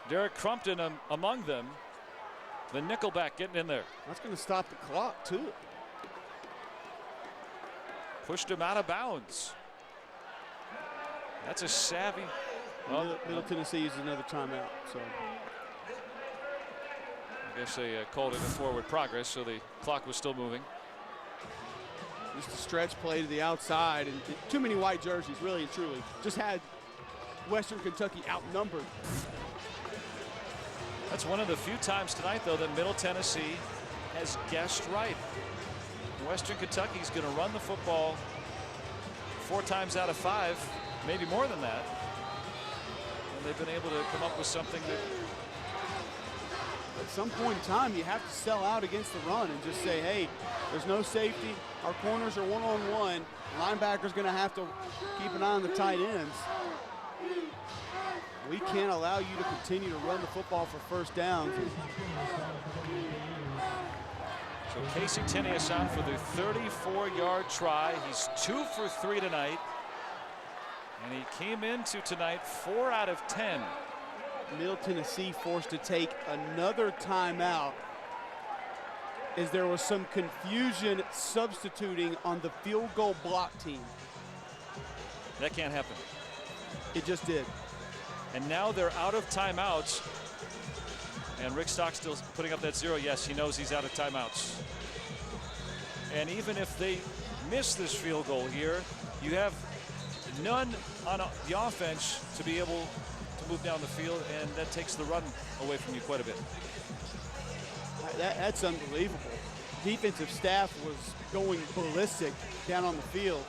Derek Crumpton among them. The nickelback getting in there. That's going to stop the clock, too. Pushed him out of bounds. That's a savvy. Well, Middle Tennessee uses another timeout. So I guess they called it a forward progress, so the clock was still moving. Just a stretch play to the outside, and too many white jerseys, really and truly. Just had Western Kentucky outnumbered. That's one of the few times tonight, though, that Middle Tennessee has guessed right. Western Kentucky's going to run the football 4 times out of 5, maybe more than that. And they've been able to come up with something that at some point in time you have to sell out against the run and just say, hey, there's no safety. Our corners are one-on-one. Linebacker's going to have to keep an eye on the tight ends. We can't allow you to continue to run the football for first downs. So Casey Tinius on for the 34-yard try. He's 2 for 3 tonight. And he came into tonight 4 out of 10. Middle Tennessee forced to take another timeout as there was some confusion substituting on the field goal block team. That can't happen. It just did. And now they're out of timeouts. And Rick Stockstill's putting up that 0. Yes, he knows he's out of timeouts. And even if they miss this field goal here, you have none on the offense to be able to move down the field, and that takes the run away from you quite a bit. That's unbelievable. Defensive staff was going ballistic down on the field.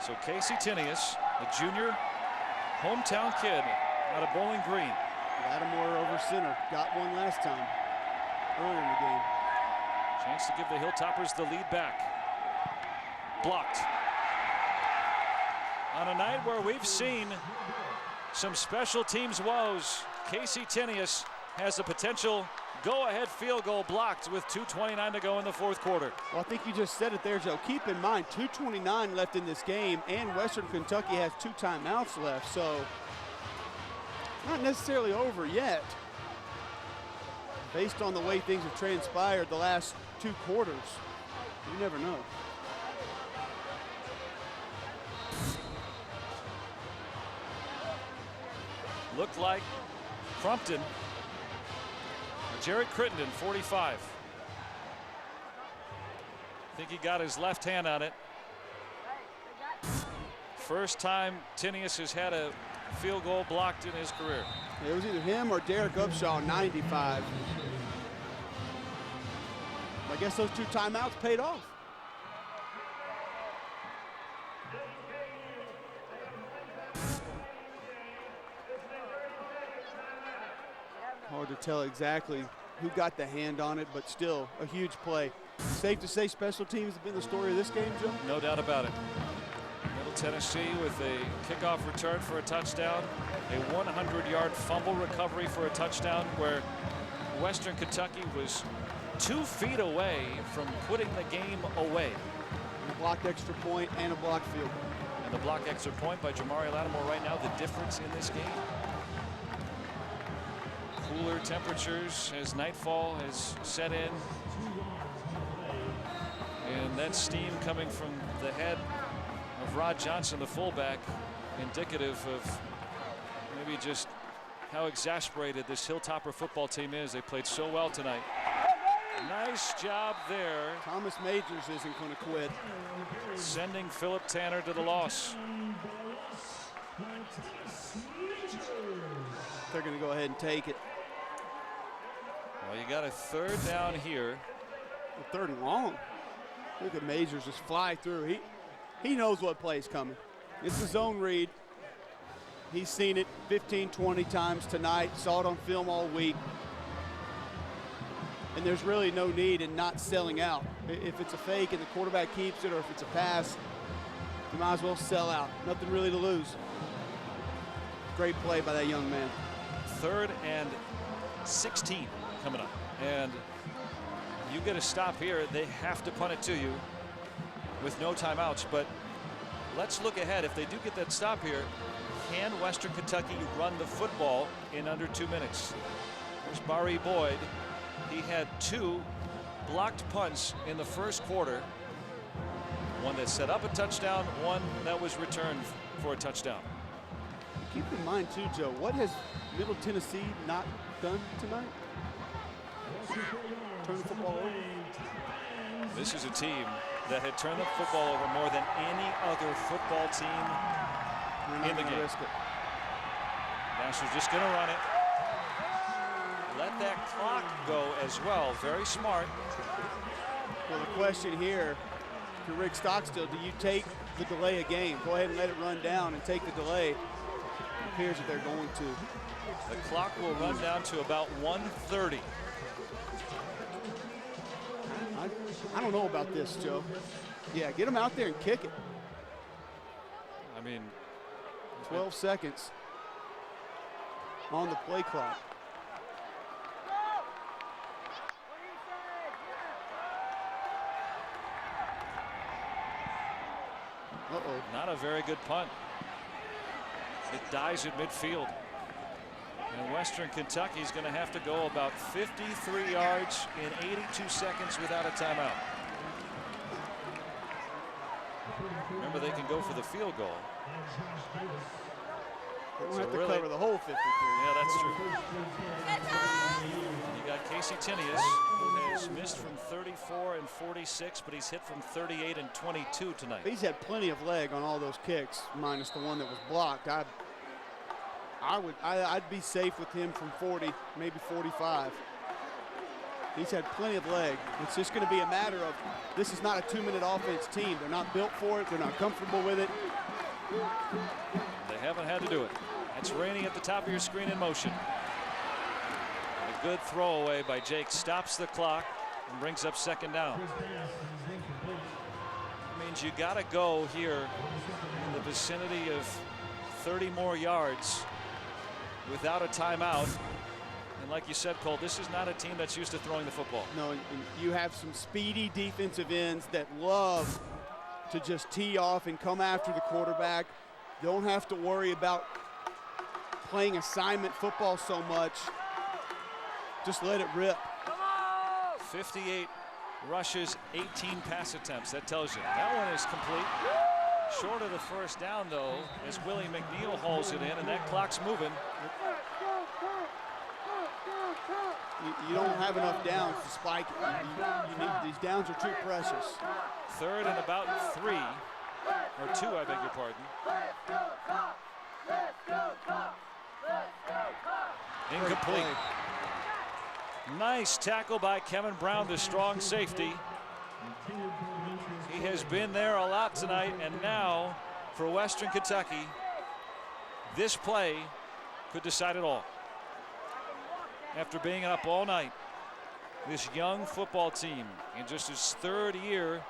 So Casey Tinius, the junior hometown kid out of Bowling Green. Lattimore over center. Got one last time earlier in the game. Chance to give the Hilltoppers the lead back. Blocked. On a night where we've seen some special teams woes, Casey Tinius has a potential go-ahead field goal blocked with 2:29 to go in the 4th quarter. Well, I think you just said it there, Joe. Keep in mind, 2:29 left in this game, and Western Kentucky has 2 timeouts left, so not necessarily over yet. Based on the way things have transpired the last 2 quarters, you never know. Looked like Crumpton. Jared Crittenden, 45. I think he got his left hand on it. First time Tinius has had a field goal blocked in his career. It was either him or Derek Upshaw, 95. I guess those 2 timeouts paid off. Hard to tell exactly who got the hand on it, but still a huge play. Safe to say special teams have been the story of this game, Joe? No doubt about it. Middle Tennessee with a kickoff return for a touchdown, a 100-yard fumble recovery for a touchdown, where Western Kentucky was 2 feet away from putting the game away. A blocked extra point and a blocked field goal. And the block extra point by Jamari Lattimore right now, the difference in this game. Cooler temperatures as nightfall has set in. And And that steam coming from the head of Rod Johnson, the fullback, indicative of maybe just how exasperated this Hilltopper football team is. They played so well tonight. Nice job there. Thomas Majors isn't going to quit. Sending Philip Tanner to the loss. They're going to go ahead and take it. Well, you got a 3rd down here. A 3rd and long. Look at Majors just fly through. He knows what play's coming. It's a zone read. He's seen it 15, 20 times tonight. Saw it on film all week. And there's really no need in not selling out. If it's a fake and the quarterback keeps it, or if it's a pass, you might as well sell out. Nothing really to lose. Great play by that young man. 3rd and 16 coming up. And you get a stop here. They have to punt it to you with no timeouts. But let's look ahead. If they do get that stop here, can Western Kentucky run the football in under 2 minutes? There's Barry Boyd. He had 2 blocked punts in the first quarter. One that set up a touchdown, one that was returned for a touchdown. Keep in mind too, Joe, what has Middle Tennessee not done tonight? Turn the football over. This is a team that had turned the football over more than any other football team in the game. Risk it. Nationals just going to run it. Let that clock go as well. Very smart. Well, the question here to Rick Stockstill, do you take the delay a game? Go ahead and let it run down and take the delay. It appears that they're going to. The clock will run down to about 1:30. I don't know about this, Joe. Yeah, get him out there and kick it. I mean, 12 seconds on the play clock. Uh-oh. Not a very good punt. It dies at midfield. And Western Kentucky is going to have to go about 53 yards in 82 seconds without a timeout. Remember, they can go for the field goal. They don't have to cover the whole 53. Yeah, that's true. You got Casey Tinius, who has missed from 34 and 46, but he's hit from 38 and 22 tonight. He's had plenty of leg on all those kicks, minus the one that was blocked. I'd be safe with him from 40, maybe 45. He's had plenty of leg. It's just going to be a matter of, this is not a 2-minute offense team. They're not built for it. They're not comfortable with it. They haven't had to do it. It's Rainey at the top of your screen in motion. A good throwaway by Jake stops the clock and brings up 2nd down. It means you got to go here in the vicinity of 30 more yards without a timeout. And like you said, Cole, this is not a team that's used to throwing the football. No, and you have some speedy defensive ends that love to just tee off and come after the quarterback. Don't have to worry about playing assignment football so much. Just let it rip. 58 rushes, 18 pass attempts. That tells you. That one is complete. Short of the 1st down, though, as Willie McNeil hauls it in, and that clock's moving. You don't have enough downs to spike it. You need, these downs are too precious. 3rd and about 3, or 2, I beg your pardon. Incomplete. Nice tackle by Kevin Brown, the strong safety. He has been there a lot tonight, and now for Western Kentucky, this play could decide it all. After being up all night, this young football team in just his 3rd year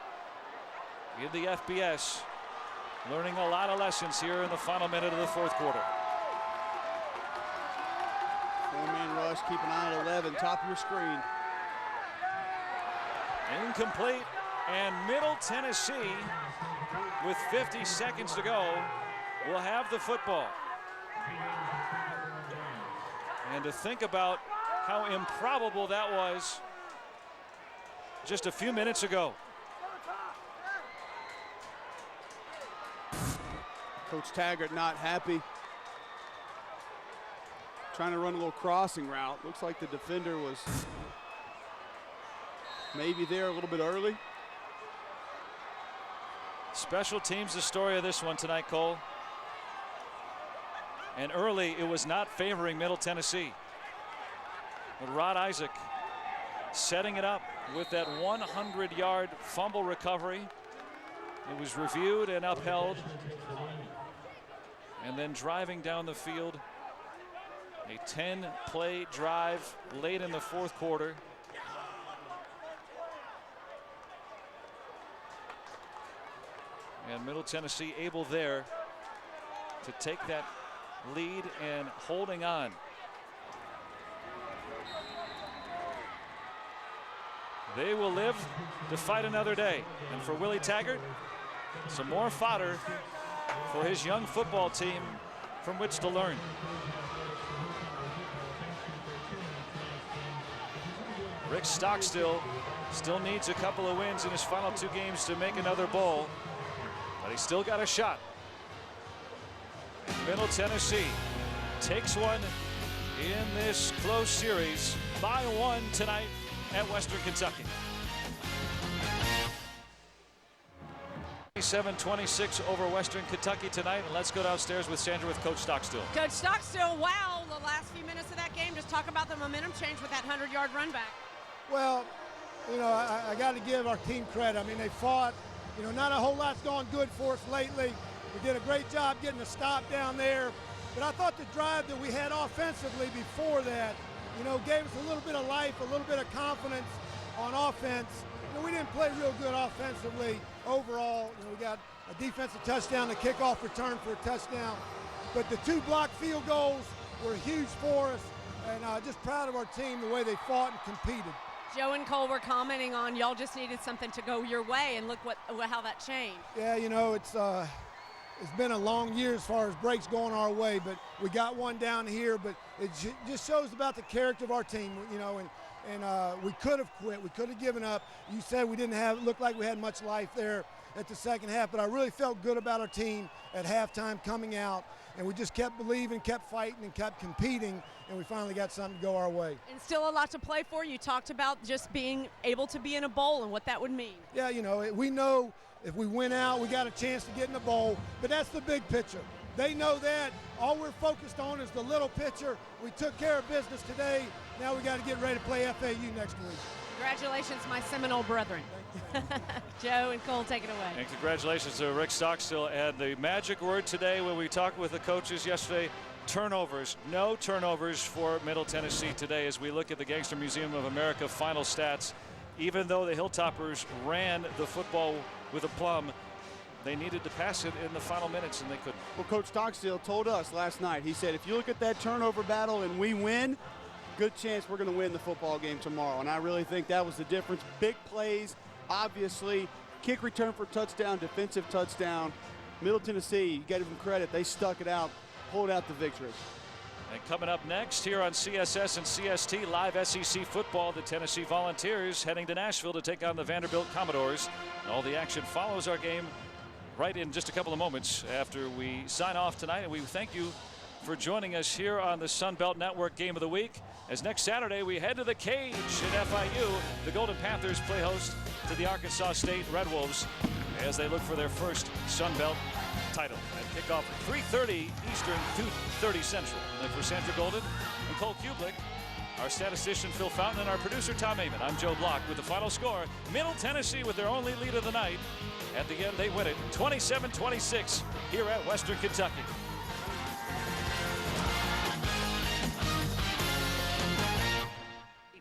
in the FBS, learning a lot of lessons here in the final minute of the 4th quarter. 4-man rush, keep an eye at 11, top of your screen. Incomplete, and Middle Tennessee, with 50 seconds to go, will have the football. And to think about how improbable that was just a few minutes ago. Coach Taggart not happy. Trying to run a little crossing route. Looks like the defender was maybe there a little bit early. Special teams, the story of this one tonight, Cole. And early, it was not favoring Middle Tennessee. But Rod Isaac setting it up with that 100-yard fumble recovery. It was reviewed and upheld. And then driving down the field, a 10-play drive late in the fourth quarter. And Middle Tennessee able there to take that lead and holding on. They will live to fight another day. And for Willie Taggart, some more fodder for his young football team from which to learn. Rick Stockstill still needs a couple of wins in his final 2 games to make another bowl, but he's still got a shot. Middle Tennessee takes one in this close series by 1 tonight at Western Kentucky. 27-26 over Western Kentucky tonight. And let's go downstairs with Sandra with Coach Stockstill. Coach Stockstill, wow, the last few minutes of that game, just talk about the momentum change with that 100-yard run back. Well, you know, I got to give our team credit. I mean, they fought. You know, not a whole lot's gone good for us lately. We did a great job getting a stop down there. But I thought the drive that we had offensively before that, you know, gave us a little bit of life, a little bit of confidence on offense. You know, we didn't play real good offensively overall. You know, we got a defensive touchdown, a kickoff return for a touchdown. But the 2 blocked field goals were huge for us. And just proud of our team, the way they fought and competed. Joe and Cole were commenting on y'all just needed something to go your way, and look how that changed. Yeah, you know, it's been a long year as far as breaks going our way, but we got one down here. But it just shows about the character of our team, you know, and we could have quit, we could have given up. You said we didn't look like we had much life there at the second half, but I really felt good about our team at halftime coming out, and we just kept believing, kept fighting, and kept competing, and we finally got something to go our way. And still a lot to play for. You talked about just being able to be in a bowl and what that would mean. Yeah, you know, we know if we win out, we got a chance to get in the bowl, but that's the big picture. They know that. All we're focused on is the little picture. We took care of business today. Now we got to get ready to play FAU next week. Congratulations, my Seminole brethren. Joe and Cole, take it away. And congratulations to Rick Stockstill. And the magic word today when we talked with the coaches yesterday, turnovers. No turnovers for Middle Tennessee today as we look at the Gangster Museum of America final stats. Even though the Hilltoppers ran the football with aplomb, they needed to pass it in the final minutes, and they couldn't. Well, Coach Stockstill told us last night, he said, if you look at that turnover battle and we win, good chance we're going to win the football game tomorrow. And I really think that was the difference. Big plays, obviously. Kick return for touchdown, defensive touchdown. Middle Tennessee, you got to give them credit. They stuck it out, pulled out the victory. And coming up next here on CSS and CST live SEC football, the Tennessee Volunteers heading to Nashville to take on the Vanderbilt Commodores. And all the action follows our game right in just a couple of moments after we sign off tonight. And we thank you for joining us here on the Sun Belt Network Game of the Week. As next Saturday we head to the cage at FIU. The Golden Panthers play host to the Arkansas State Red Wolves as they look for their first Sun Belt title. And kickoff at 3:30 Eastern, 2:30 Central. And for Sandra Golden and Cole Kublik, our statistician Phil Fountain, and our producer Tom Amon, I'm Joe Block with the final score. Middle Tennessee with their only lead of the night. At the end, they win it 27-26 here at Western Kentucky.